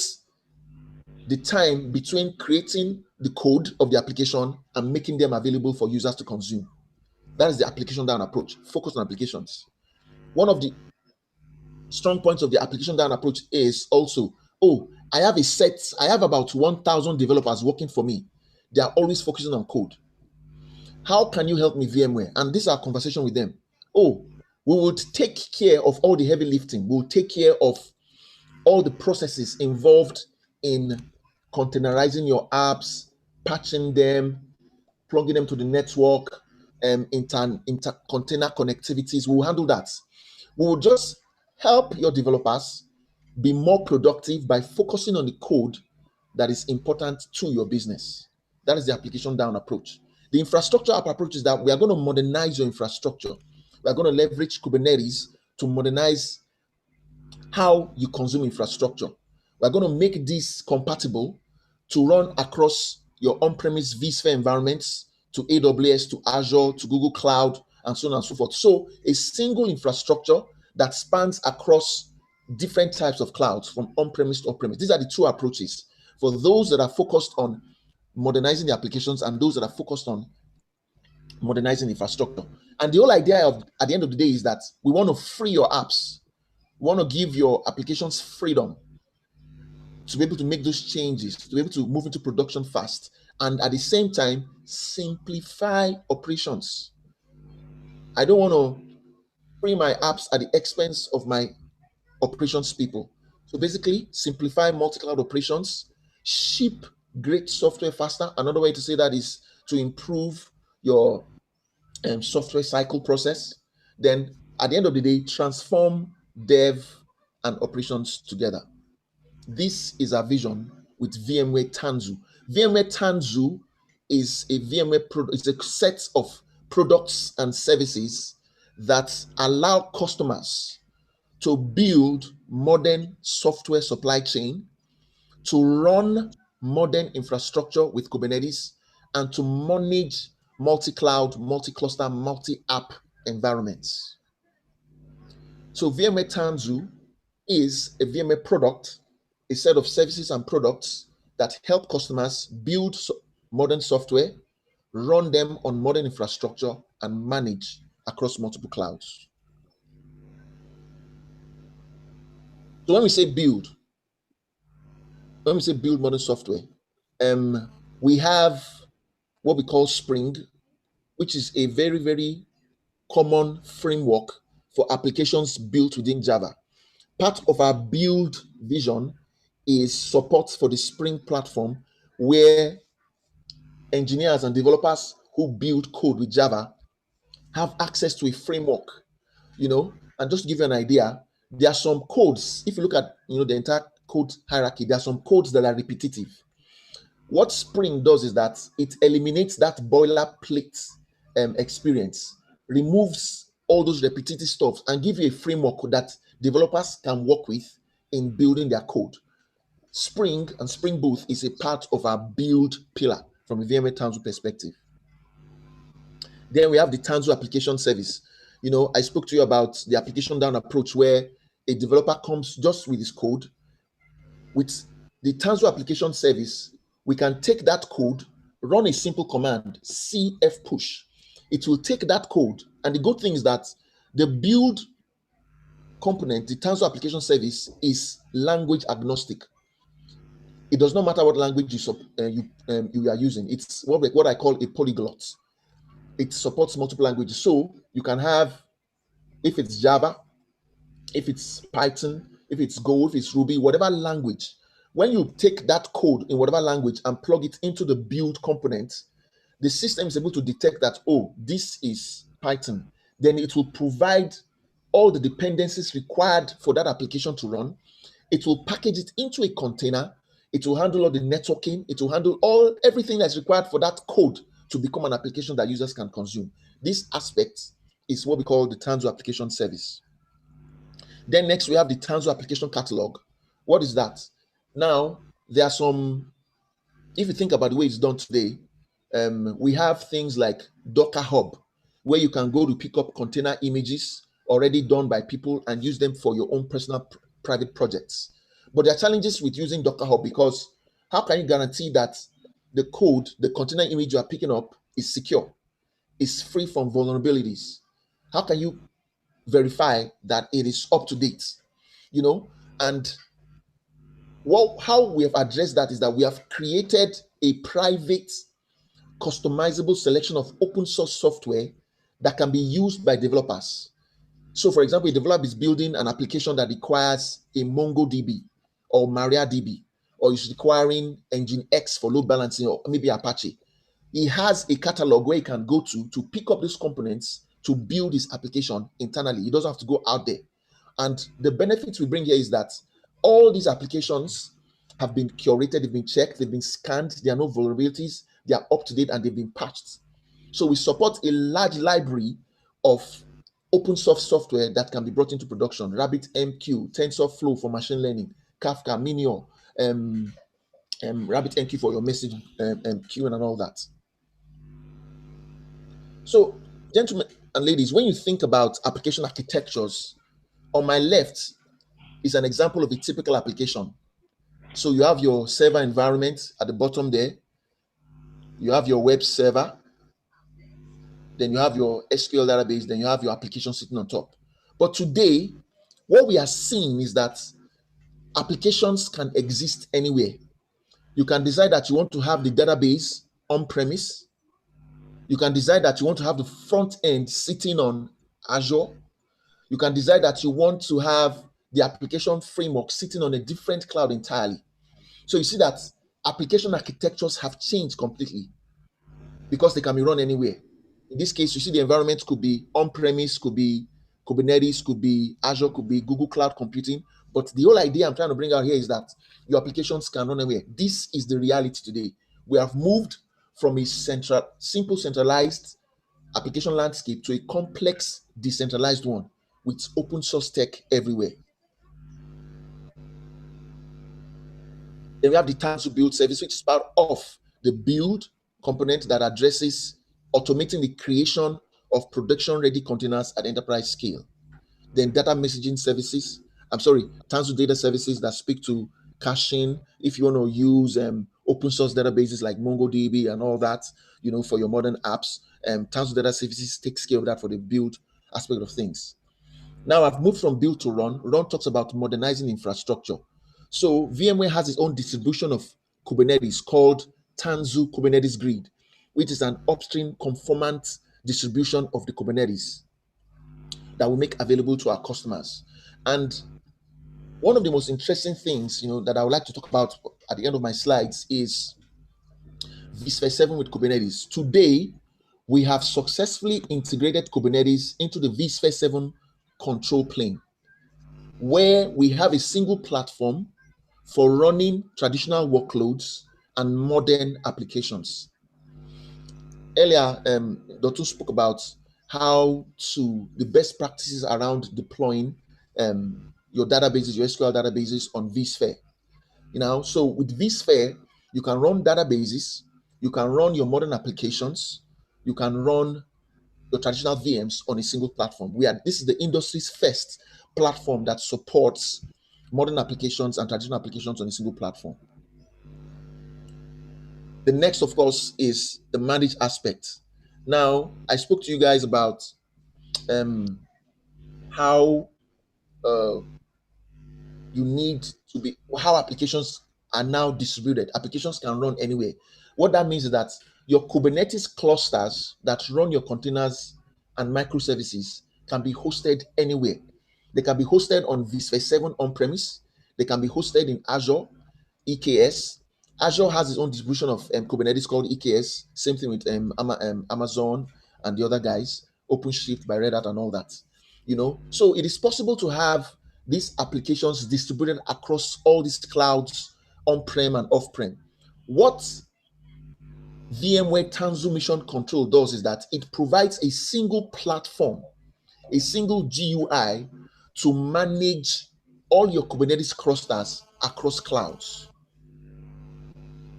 the time between creating the code of the application and making them available for users to consume? That is the application down approach. Focus on applications. One of the strong points of the application down approach is also, I have about 1,000 developers working for me. They are always focusing on code. How can you help me, VMware? And this is our conversation with them. We would take care of all the heavy lifting. We'll take care of all the processes involved in containerizing your apps, patching them, plugging them to the network, inter-container connectivities. We'll handle that. We will just help your developers be more productive by focusing on the code that is important to your business. That is the application down approach. The infrastructure up approach is that we are going to modernize your infrastructure. We are going to leverage Kubernetes to modernize how you consume infrastructure. We're going to make this compatible to run across your on-premise vSphere environments, to AWS, to Azure, to Google Cloud, and so on and so forth. So a single infrastructure that spans across different types of clouds from on-premise to off-premise. These are the two approaches for those that are focused on modernizing the applications and those that are focused on modernizing infrastructure. And the whole idea of at the end of the day is that we want to free your apps. We want to give your applications freedom to be able to make those changes, to be able to move into production fast, and at the same time, simplify operations. I don't want to free my apps at the expense of my operations people. So basically, simplify multi-cloud operations, ship great software faster. Another way to say that is to improve your software cycle process. Then at the end of the day, transform dev and operations together. This is our vision with VMware Tanzu. VMware Tanzu is a it's a set of products and services that allow customers to build modern software supply chain, to run modern infrastructure with Kubernetes, and to manage multi-cloud, multi-cluster, multi-app environments. So VMware Tanzu is a VMware product, a set of services and products that help customers build modern software, run them on modern infrastructure, and manage across multiple clouds. So when we say build modern software, we have what we call Spring, which is a very, very common framework for applications built within Java. Part of our build vision is support for the Spring platform, where engineers and developers who build code with Java have access to a framework, and just to give you an idea, there are some codes. If you look at the entire code hierarchy, there are some codes that are repetitive. What Spring does is that it eliminates that boilerplate experience, removes all those repetitive stuff, and give you a framework that developers can work with in building their code. Spring and Spring Boot is a part of our build pillar from a VMware Tanzu perspective. Then we have the Tanzu application service. I spoke to you about the application down approach, where a developer comes just with his code. With the Tanzu application service, we can take that code, run a simple command, cf push. It will take that code, and the good thing is that the build component, the Tanzu application service, is language agnostic. It does not matter what language you are using. It's what I call a polyglot. It supports multiple languages. So you can have, if it's Java, if it's Python, if it's Go, if it's Ruby, whatever language, when you take that code in whatever language and plug it into the build component, the system is able to detect that, oh, this is Python. Then it will provide all the dependencies required for that application to run. It will package it into a container. It will handle all the networking. It will handle everything that's required for that code to become an application that users can consume. This aspect is what we call the Tanzu application service. Then next, we have the Tanzu application catalog. What is that? Now, there are some, if you think about the way it's done today, we have things like Docker Hub, where you can go to pick up container images already done by people and use them for your own personal private projects. But there are challenges with using Docker Hub, because how can you guarantee that the code, the container image you are picking up, is secure, is free from vulnerabilities? How can you verify that it is up to date? And how we have addressed that is that we have created a private, customizable selection of open source software that can be used by developers. So, for example, a developer is building an application that requires a MongoDB or MariaDB, or is requiring Nginx for load balancing, or maybe Apache. He has a catalog where he can go to pick up these components to build his application internally. He doesn't have to go out there. And the benefits we bring here is that all these applications have been curated, they've been checked, they've been scanned, there are no vulnerabilities, they are up to date, and they've been patched. So we support a large library of open source software that can be brought into production: RabbitMQ, TensorFlow for machine learning, Kafka, Minior, RabbitMQ for your message queuing and all that. So, gentlemen and ladies, when you think about application architectures, on my left is an example of a typical application. So you have your server environment at the bottom there. You have your web server. Then you have your SQL database. Then you have your application sitting on top. But today, what we are seeing is that applications can exist anywhere. You can decide that you want to have the database on-premise. You can decide that you want to have the front end sitting on Azure. You can decide that you want to have the application framework sitting on a different cloud entirely. So you see that application architectures have changed completely because they can be run anywhere. In this case, you see the environment could be on-premise, could be Kubernetes, could be Azure, could be Google Cloud Computing. But the whole idea I'm trying to bring out here is that your applications can run anywhere. This is the reality today. We have moved from a simple centralized application landscape to a complex decentralized one, with open source tech everywhere. Then we have the Tanzu Build service, which is part of the build component that addresses automating the creation of production-ready containers at enterprise scale. Then data messaging services, Tanzu data services that speak to caching. If you want to use open source databases like MongoDB and all that, for your modern apps, Tanzu data services takes care of that for the build aspect of things. Now I've moved from build to run. Run talks about modernizing infrastructure. So VMware has its own distribution of Kubernetes called Tanzu Kubernetes Grid, which is an upstream conformant distribution of the Kubernetes that we make available to our customers. And one of the most interesting things, that I would like to talk about at the end of my slides is vSphere 7 with Kubernetes. Today, we have successfully integrated Kubernetes into the vSphere 7 control plane, where we have a single platform for running traditional workloads and modern applications. Earlier, Dr. spoke about the best practices around deploying your databases, your SQL databases on vSphere. So with vSphere, you can run databases, you can run your modern applications, you can run your traditional VMs on a single platform. This is the industry's first platform that supports modern applications and traditional applications on a single platform. The next, of course, is the managed aspect. Now, I spoke to you guys about how how applications are now distributed. Applications can run anywhere. What that means is that your Kubernetes clusters that run your containers and microservices can be hosted anywhere. They can be hosted on vSphere 7 on-premise. They can be hosted in Azure, EKS. Azure has its own distribution of Kubernetes called EKS. Same thing with Amazon and the other guys, OpenShift by Red Hat and all that. So it is possible to have these applications distributed across all these clouds, on-prem and off-prem. What VMware Tanzu Mission Control does is that it provides a single platform, a single GUI to manage all your Kubernetes clusters across clouds.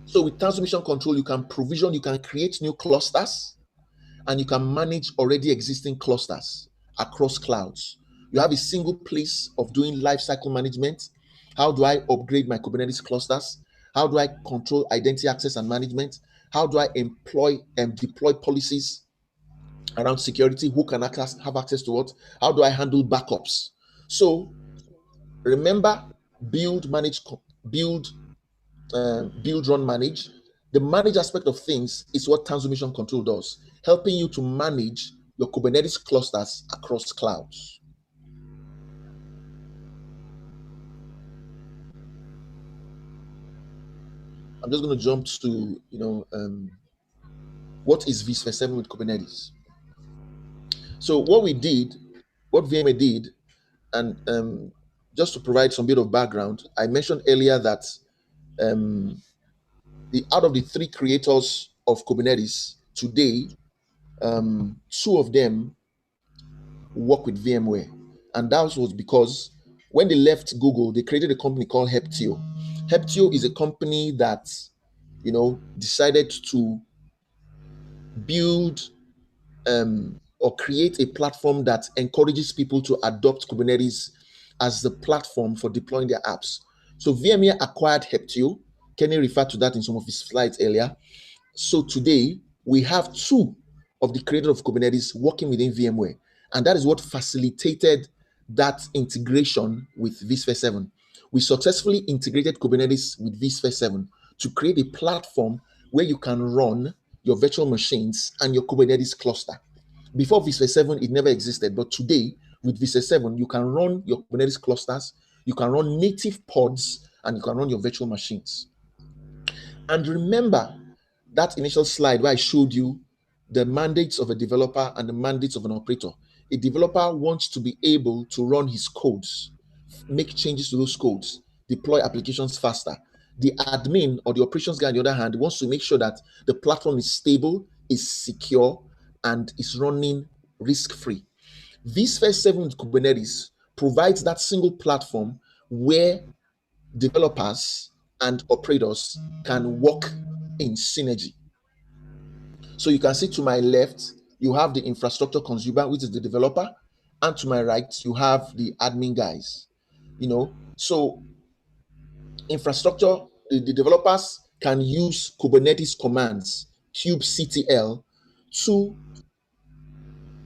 So with Tanzu Mission Control, you can provision, you can create new clusters, and you can manage already existing clusters across clouds. You have a single place of doing lifecycle management. How do I upgrade my Kubernetes clusters? How do I control identity access and management? How do I employ and deploy policies around security? Who can have access to what? How do I handle backups? So remember, build, manage, build, run, manage. The manage aspect of things is what Tanzu Mission Control does, helping you to manage your Kubernetes clusters across clouds. I'm just going to jump to, what is vSphere 7 with Kubernetes? So what VMware did, and just to provide some bit of background, I mentioned earlier that out of the 3 creators of Kubernetes today, 2 of them work with VMware. And that was because when they left Google, they created a company called Heptio. Heptio is a company that, decided to build or create a platform that encourages people to adopt Kubernetes as the platform for deploying their apps. So VMware acquired Heptio. Kenny referred to that in some of his slides earlier. So today, we have 2 of the creators of Kubernetes working within VMware. And that is what facilitated that integration with vSphere 7. We successfully integrated Kubernetes with vSphere 7 to create a platform where you can run your virtual machines and your Kubernetes cluster. Before vSphere 7, it never existed. But today, with vSphere 7, you can run your Kubernetes clusters, you can run native pods, and you can run your virtual machines. And remember that initial slide where I showed you the mandates of a developer and the mandates of an operator. A developer wants to be able to run his codes, make changes to those codes, deploy applications faster. The admin or the operations guy, on the other hand, wants to make sure that the platform is stable, is secure, and is running risk-free. vSphere 7 with Kubernetes provides that single platform where developers and operators can work in synergy. So you can see to my left, you have the infrastructure consumer, which is the developer, and to my right, you have the admin guys. So infrastructure, the developers can use Kubernetes commands, kubectl, to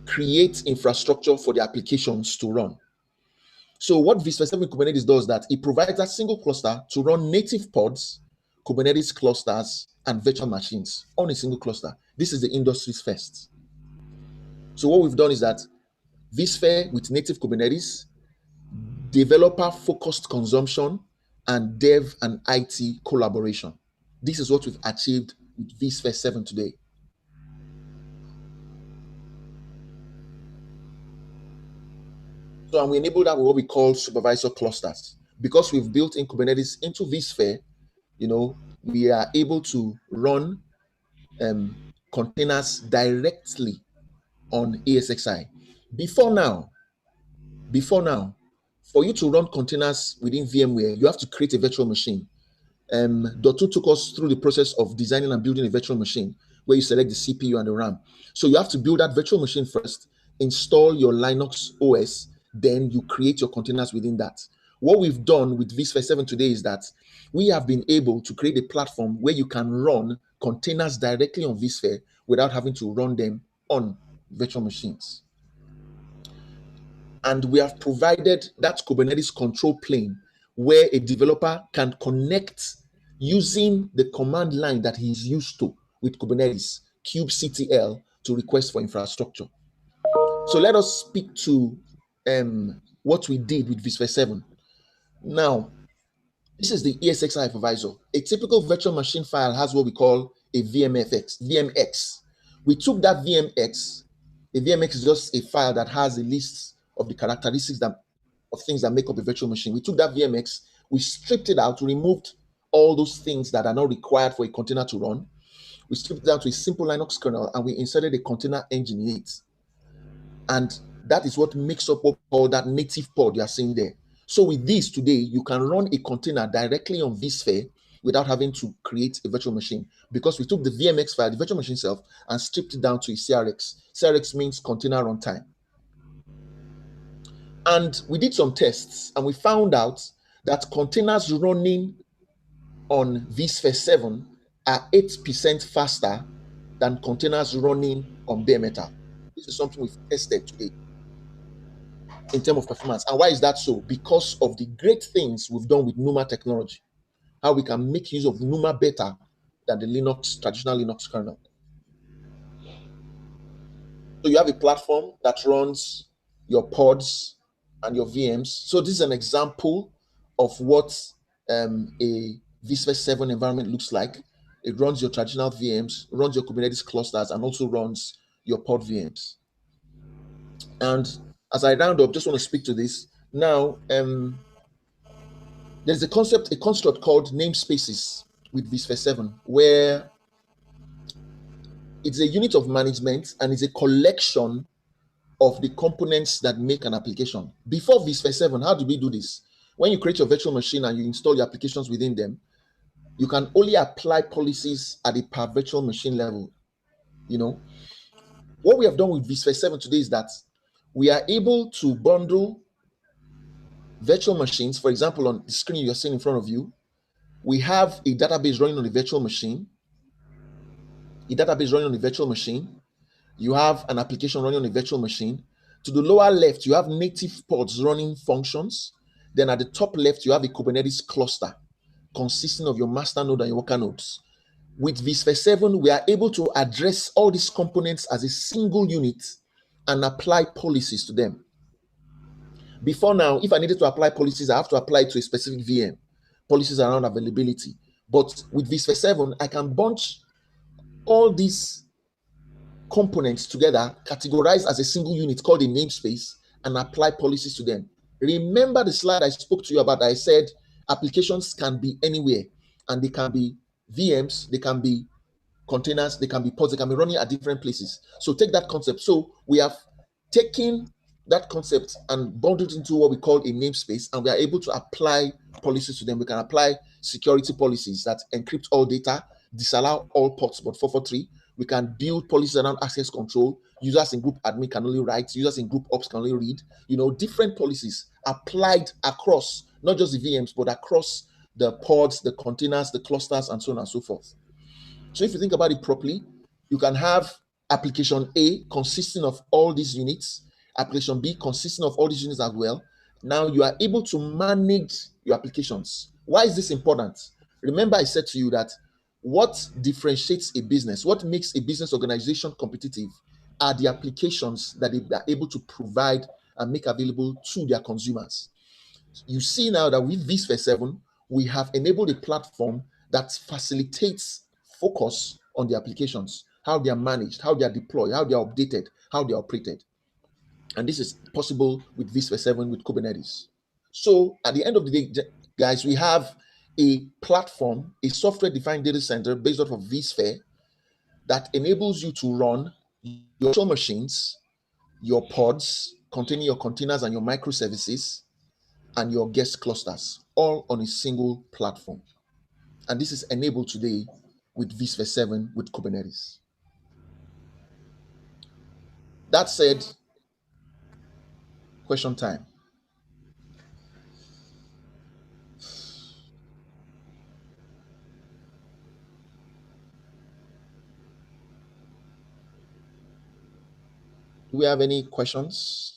create infrastructure for the applications to run. So what vSphere 7 Kubernetes does that it provides a single cluster to run native pods, Kubernetes clusters, and virtual machines on a single cluster. This is the industry's first. So what we've done is that vSphere with native Kubernetes, developer-focused consumption, and dev and IT collaboration. This is what we've achieved with vSphere 7 today. So we enable that with what we call supervisor clusters. Because we've built in Kubernetes into vSphere, we are able to run containers directly on ESXi. Before now, for you to run containers within VMware, you have to create a virtual machine. Dotun took us through the process of designing and building a virtual machine where you select the CPU and the RAM. So you have to build that virtual machine first, install your Linux OS, then you create your containers within that. What we've done with vSphere 7 today is that we have been able to create a platform where you can run containers directly on vSphere without having to run them on virtual machines. And we have provided that Kubernetes control plane where a developer can connect using the command line that he's used to with Kubernetes, kubectl, to request for infrastructure. So let us speak to what we did with vSphere 7. Now, this is the ESXi hypervisor. A typical virtual machine file has what we call a VMX. We took that VMX. A VMX is just a file that has a list of the characteristics of things that make up a virtual machine. We took that VMX, we stripped it out, removed all those things that are not required for a container to run. We stripped it down to a simple Linux kernel, and we inserted a container engine in it. And that is what makes up all that native pod you are seeing there. So with this today, you can run a container directly on vSphere without having to create a virtual machine, because we took the VMX file, the virtual machine itself, and stripped it down to a CRX. CRX means container runtime. And we did some tests, and we found out that containers running on vSphere 7 are 8% faster than containers running on bare metal. This is something we've tested today in terms of performance. And why is that so? Because of the great things we've done with NUMA technology, how we can make use of NUMA better than the traditional Linux kernel. So you have a platform that runs your pods and your VMs. So this is an example of what a vSphere 7 environment looks like. It runs your traditional VMs, runs your Kubernetes clusters, and also runs your pod VMs. And as I round up, just want to speak to this. Now, there's a construct called namespaces with vSphere 7, where it's a unit of management and it's a collection of the components that make an application. Before vSphere 7, how do we do this? When you create your virtual machine and you install your applications within them, you can only apply policies at a per virtual machine level. What we have done with vSphere 7 today is that we are able to bundle virtual machines. For example, on the screen you're seeing in front of you, we have a database running on the virtual machine. You have an application running on a virtual machine. To the lower left, you have native pods running functions. Then at the top left, you have a Kubernetes cluster consisting of your master node and your worker nodes. With vSphere 7, we are able to address all these components as a single unit and apply policies to them. Before now, if I needed to apply policies, I have to apply it to a specific VM, policies around availability. But with vSphere 7, I can bunch all these components together, categorized as a single unit called a namespace, and apply policies to them. Remember the slide I spoke to you about? I said applications can be anywhere, and they can be VMs, they can be containers, they can be pods, they can be running at different places. So take that concept. So we have taken that concept and bundle it into what we call a namespace, and we are able to apply policies to them. We can apply security policies that encrypt all data, disallow all ports but 443. We can build policies around access control. Users in group admin can only write, users in group ops can only read. Different policies applied across not just the VMs, but across the pods, the containers, the clusters, and so on and so forth. So if you think about it properly, you can have application A consisting of all these units, application B consisting of all these units as well. Now you are able to manage your applications. Why is this important? Remember, I said to you that what differentiates a business, what makes a business organization competitive, are the applications that they are able to provide and make available to their consumers. You see now that with vSphere 7, we have enabled a platform that facilitates focus on the applications, how they are managed, how they are deployed, how they are updated, how they are operated. And this is possible with vSphere 7 with Kubernetes. So at the end of the day, guys, we have a platform, a software-defined data center based off of vSphere that enables you to run your virtual machines, your pods containing your containers and your microservices, and your guest clusters, all on a single platform. And this is enabled today with vSphere 7 with Kubernetes. That said, question time. Do we have any questions?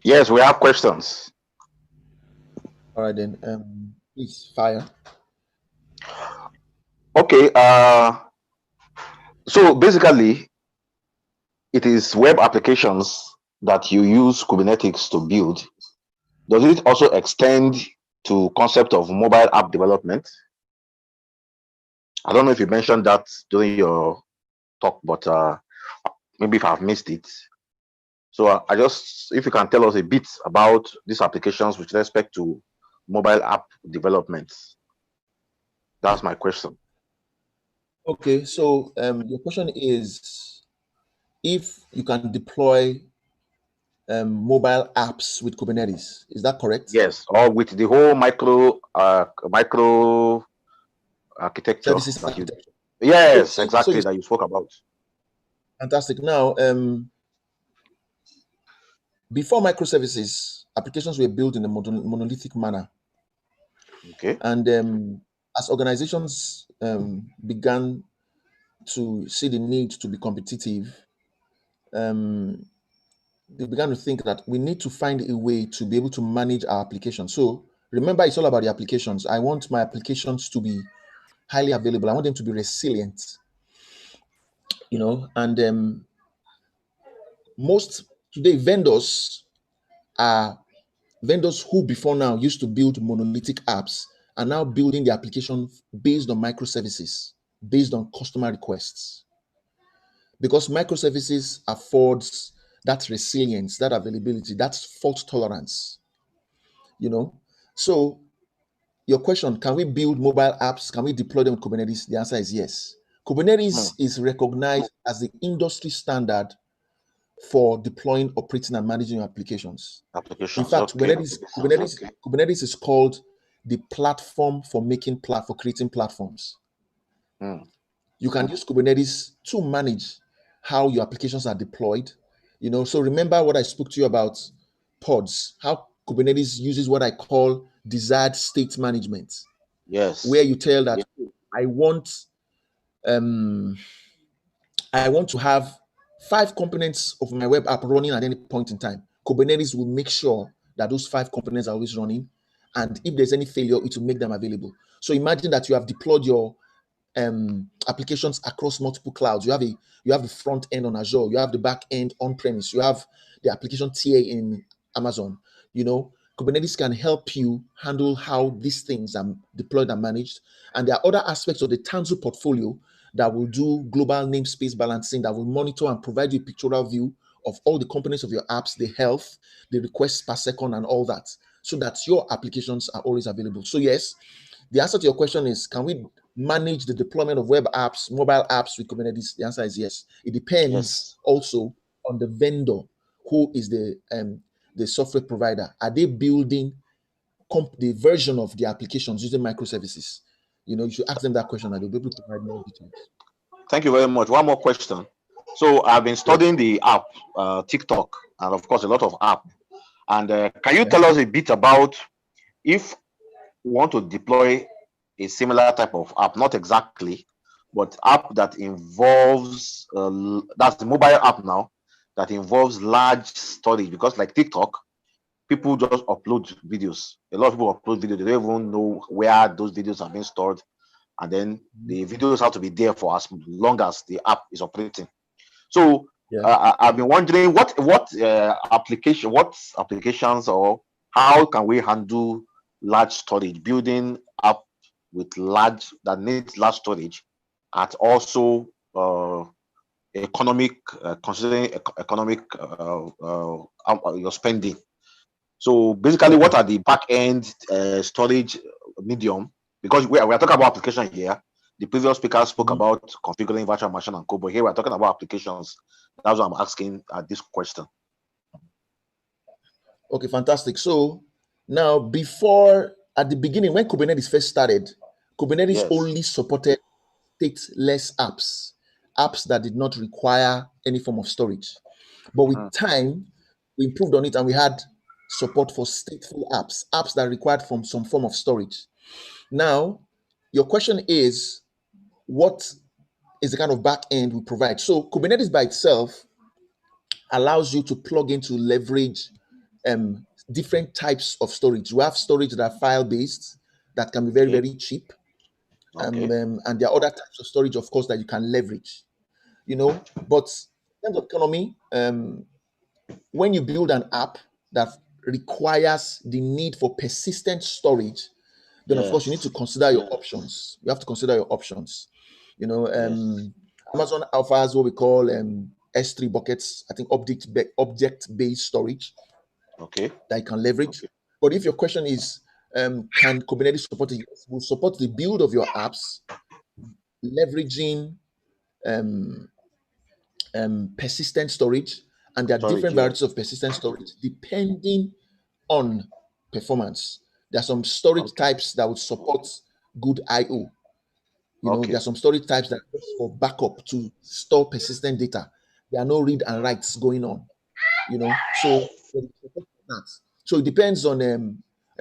Yes, we have questions. All right, then, please fire. Okay. So basically, it is web applications that you use Kubernetes to build. Does it also extend to concept of mobile app development? I don't know if you mentioned that during your talk, but maybe if I've missed it. So if you can tell us a bit about these applications with respect to mobile app development. That's my question. Okay, so your question is if you can deploy mobile apps with Kubernetes. Is that correct? Yes, or with the whole micro architecture. Services That you, architecture. yes, exactly, that you spoke about. Fantastic. Now, before microservices, applications were built in a monolithic manner. Okay. And as organizations began to see the need to be competitive, they began to think that we need to find a way to be able to manage our applications. So remember, it's all about the applications. I want my applications to be highly available. I want them to be resilient, and most today vendors who before now used to build monolithic apps are now building the application based on microservices, based on customer requests. Because microservices affords that resilience, that availability, that fault tolerance. So your question, can we build mobile apps? Can we deploy them with Kubernetes? The answer is yes. Kubernetes is recognized as the industry standard for deploying, operating, and managing applications. In fact, okay. Kubernetes is called the platform for creating platforms. You can use Kubernetes to manage how your applications are deployed. So remember what I spoke to you about pods, how Kubernetes uses what I call desired state management. Yes. Where you tell that I want to have 5 components of my web app running at any point in time. Kubernetes will make sure that those 5 components are always running. And if there's any failure, it will make them available. So imagine that you have deployed your applications across multiple clouds. You have the front end on Azure, you have the back end on premise, you have the application TA in Amazon. Kubernetes can help you handle how these things are deployed and managed. And there are other aspects of the Tanzu portfolio that will do global namespace balancing, that will monitor and provide you a pictorial view of all the components of your apps, the health, the requests per second, and all that, so that your applications are always available. So yes, the answer to your question is, can we manage the deployment of web apps, mobile apps with Kubernetes? The answer is yes. It depends also on the vendor, who is the software provider. Are they building the version of the applications using microservices? You should ask them that question and they'll be able to provide more details. Thank you very much. One more question. So I've been studying the app, TikTok, and of course a lot of app. And can you tell us a bit about if we want to deploy a similar type of app, not exactly, but app that involves, that's the mobile app now, that involves large storage? Because like TikTok, people just upload videos. A lot of people upload videos. They don't even know where those videos are being stored. And then the videos have to be there for as long as the app is operating. So I've been wondering what applications, or how can we handle large storage, building app with that needs large storage at also economic, considering economic your spending. So basically, what are the back end storage medium? Because we are talking about application here. The previous speaker spoke about configuring virtual machine and code, but here we're talking about applications. That's what I'm asking this question. Okay, fantastic. So now, at the beginning, when Kubernetes first started, Kubernetes only supported stateless apps that did not require any form of storage. But with time, we improved on it and we had support for stateful apps that required some form of storage. Now, your question is, what is the kind of back end we provide? So Kubernetes by itself allows you to plug in to leverage different types of storage. We have storage that are file-based that can be very, very cheap. And there are other types of storage, of course, that you can leverage. But in terms of economy, when you build an app that requires the need for persistent storage, then of course you need to consider your options. You have to consider your options. Amazon offers what we call S3 buckets, I think object-based storage that you can leverage. But if your question is, can Kubernetes support it? Yes, we'll support the build of your apps, leveraging persistent storage, and there are different varieties of persistent storage depending on performance. There are some storage types that would support good I/O. There are some storage types that are for backup to store persistent data. There are no read and writes going on. So it depends on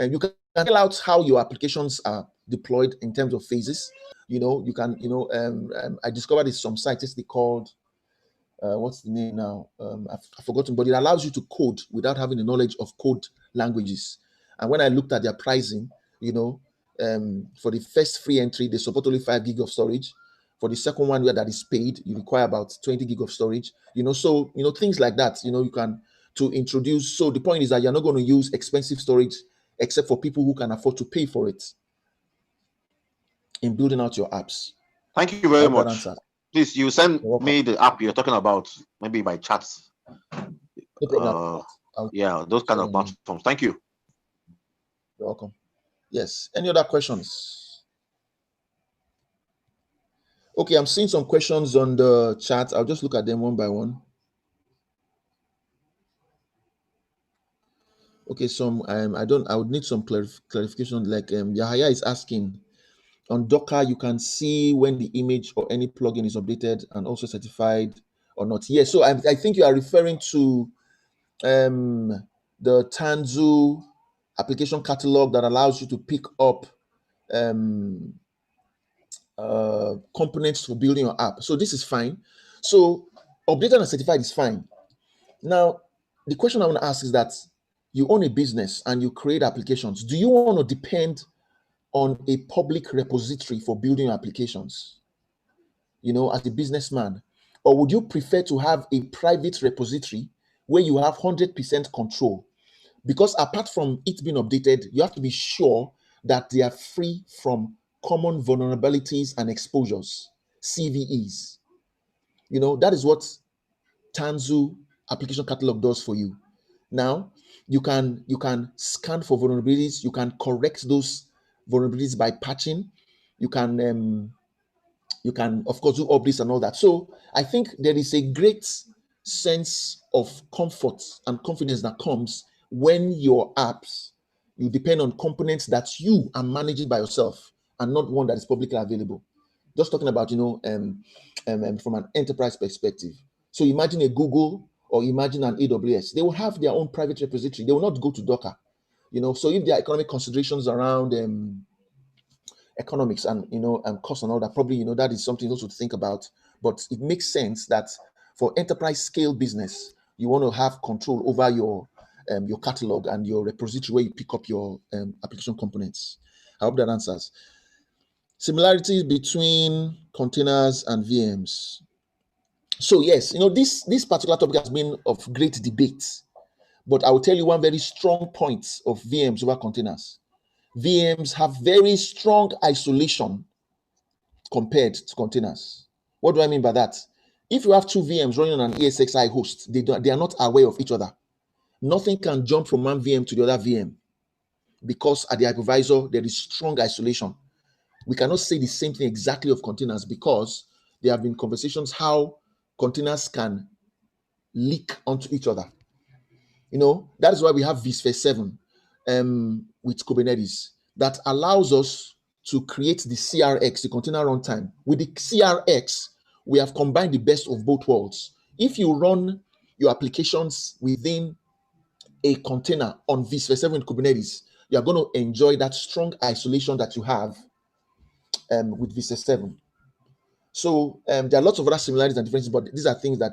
you can tell out how your applications are deployed in terms of phases. You can I discovered it's some sites they called what's the name now? I've forgotten, but it allows you to code without having the knowledge of code languages. And when I looked at their pricing, for the first free entry, they support only 5 gig of storage. For the second one, where that is paid, you require about 20 gig of storage. So things like that. You can to introduce. So the point is that you're not going to use expensive storage except for people who can afford to pay for it in building out your apps. Thank you very much. Please, you send me the app you're talking about, maybe by chat. No problem. Yeah, those kind of platforms. Thank you. You're welcome. Yes. Any other questions? Okay, I'm seeing some questions on the chat. I'll just look at them one by one. Okay, I would need some clarification. Like Yahaya is asking, on Docker, you can see when the image or any plugin is updated and also certified or not. Yes, so I think you are referring to the Tanzu application catalog that allows you to pick up components for building your app. So this is fine. So updated and certified is fine. Now, the question I want to ask is that you own a business and you create applications. Do you want to depend on a public repository for building applications, as a businessman? Or would you prefer to have a private repository where you have 100% control? Because apart from it being updated, you have to be sure that they are free from common vulnerabilities and exposures, CVEs. That is what Tanzu application catalog does for you. Now, you can scan for vulnerabilities, you can correct those vulnerabilities by patching. You can of course do updates and all that. So I think there is a great sense of comfort and confidence that comes when your apps, you depend on components that you are managing by yourself and not one that is publicly available. Just talking about, from an enterprise perspective. So imagine a Google or imagine an AWS. They will have their own private repository. They will not go to Docker. So if there are economic considerations around economics and cost and all that, probably that is something also to think about. But it makes sense that for enterprise scale business, you want to have control over your catalog and your repository where you pick up your application components. I hope that answers. Similarities between containers and VMs. So yes, this particular topic has been of great debate, but I will tell you one very strong point of VMs over containers. VMs have very strong isolation compared to containers. What do I mean by that? If you have two VMs running on an ESXi host, they are not aware of each other. Nothing can jump from one VM to the other VM because at the hypervisor, there is strong isolation. We cannot say the same thing exactly of containers because there have been conversations how containers can leak onto each other. That is why we have vSphere 7 with Kubernetes that allows us to create the CRX, the container runtime. With the CRX, we have combined the best of both worlds. If you run your applications within a container on vSphere 7 with Kubernetes, you are going to enjoy that strong isolation that you have with vSphere 7. So there are lots of other similarities and differences, but these are things that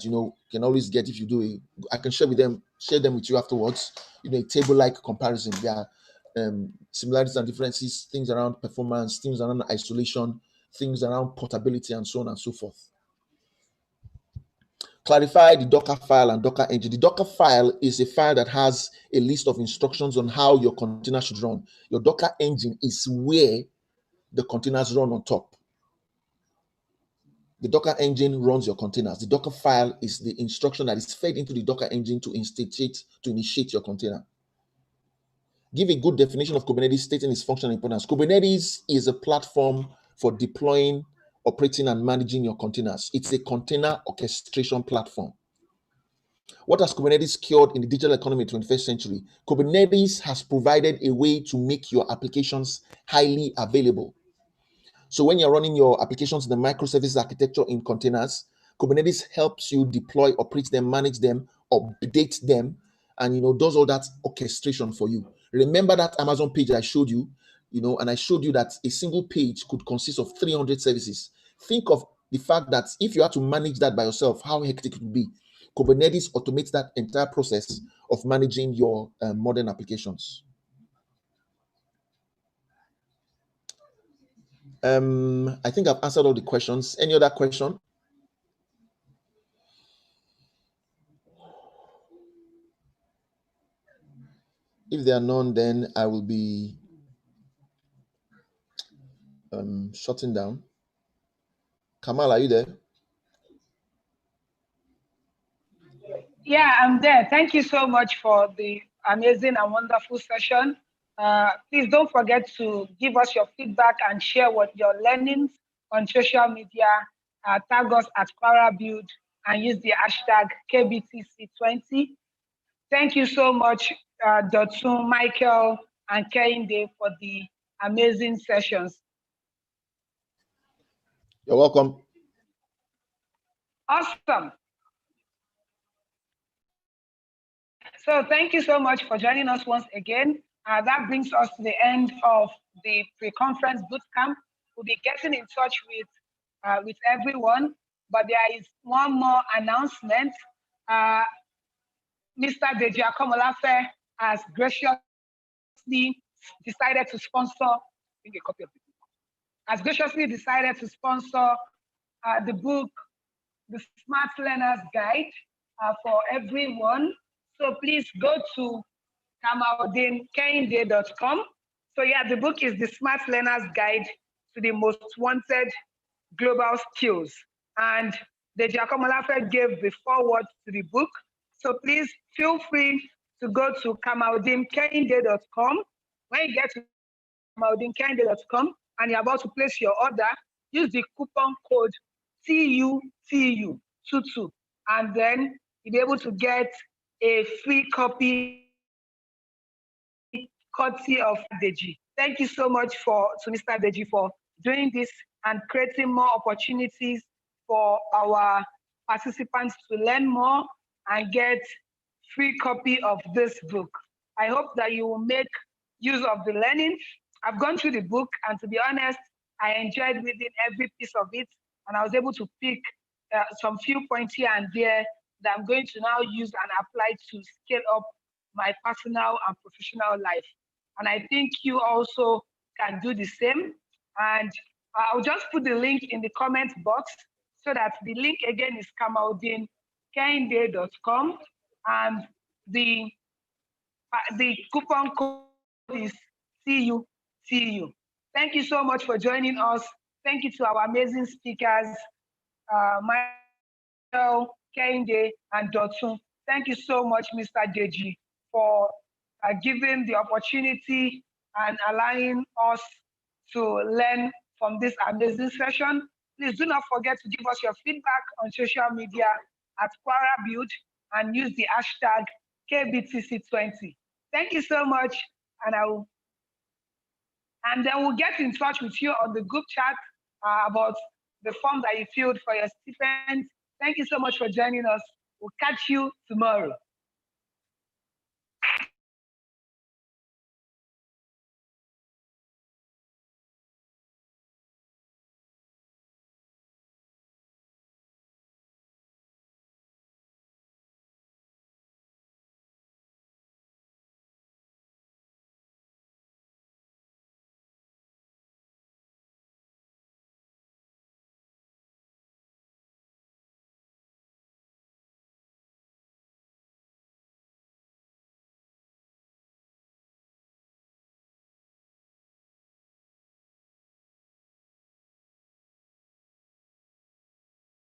can always get if you do it. I can share them with you afterwards. A table-like comparison. There are similarities and differences, things around performance, things around isolation, things around portability, and so on and so forth. Clarify the Docker file and Docker engine. The Docker file is a file that has a list of instructions on how your container should run. Your Docker engine is where the containers run on top. The Docker engine runs your containers. The Docker file is the instruction that is fed into the Docker engine to initiate your container. Give a good definition of Kubernetes, stating its functional importance. Kubernetes is a platform for deploying, operating, and managing your containers. It's a container orchestration platform. What has Kubernetes cured in the digital economy in the 21st century? Kubernetes has provided a way to make your applications highly available. So when you're running your applications in the microservices architecture in containers, Kubernetes helps you deploy, operate them, manage them, update them, and does all that orchestration for you. Remember that Amazon page I showed you, and I showed you that a single page could consist of 300 services. Think of the fact that if you had to manage that by yourself, how hectic it would be. Kubernetes automates that entire process of managing your modern applications. I think I've answered all the questions. Any other question? If there are none, then I will be shutting down. Kamal, are you there? Yeah, I'm there. Thank you so much for the amazing and wonderful session. Please don't forget to give us your feedback and share what your learnings on social media. Tag us at KWARABUILD and use the hashtag KBTC20. Thank you so much, Dotun, Michael, and Kehinde for the amazing sessions. You're welcome. Awesome. So thank you so much for joining us once again. That brings us to the end of the pre-conference bootcamp. We'll be getting in touch with everyone, but there is one more announcement. Mr. Deji Akomolafe has graciously decided to sponsor, bring a copy of the book, has graciously decided to sponsor the book, The Smart Learner's Guide for everyone. So please go to kamaldeenkehinde.com. So yeah, the book is The Smart Learner's Guide to the Most Wanted Global Skills. And Deji Akomolafe gave the foreword to the book. So please feel free to go to kamaldeenkehinde.com. When you get to kamaldinkainde.com and you're about to place your order, use the coupon code TUTU22, and then you'll be able to get a free copy courtesy of Deji. Thank you so much to Mr. Deji for doing this and creating more opportunities for our participants to learn more and get free copy of this book. I hope that you will make use of the learning. I've gone through the book, and to be honest, I enjoyed reading every piece of it, and I was able to pick some few points here and there that I'm going to now use and apply to scale up my personal and professional life. And I think you also can do the same. And I'll just put the link in the comment box, so that the link again is kamaldinkainde.com, and the coupon code is TUTU. Thank you so much for joining us. Thank you to our amazing speakers, Michael, Kehinde, and Dotun. Thank you so much, Mr. Deji, for giving the opportunity and allowing us to learn from this amazing session. Please do not forget to give us your feedback on social media at KWARABUILD and use the hashtag KBTC20. Thank you so much, and then we'll get in touch with you on the group chat about the form that you filled for your stipend. Thank you so much for joining us. We'll catch you tomorrow.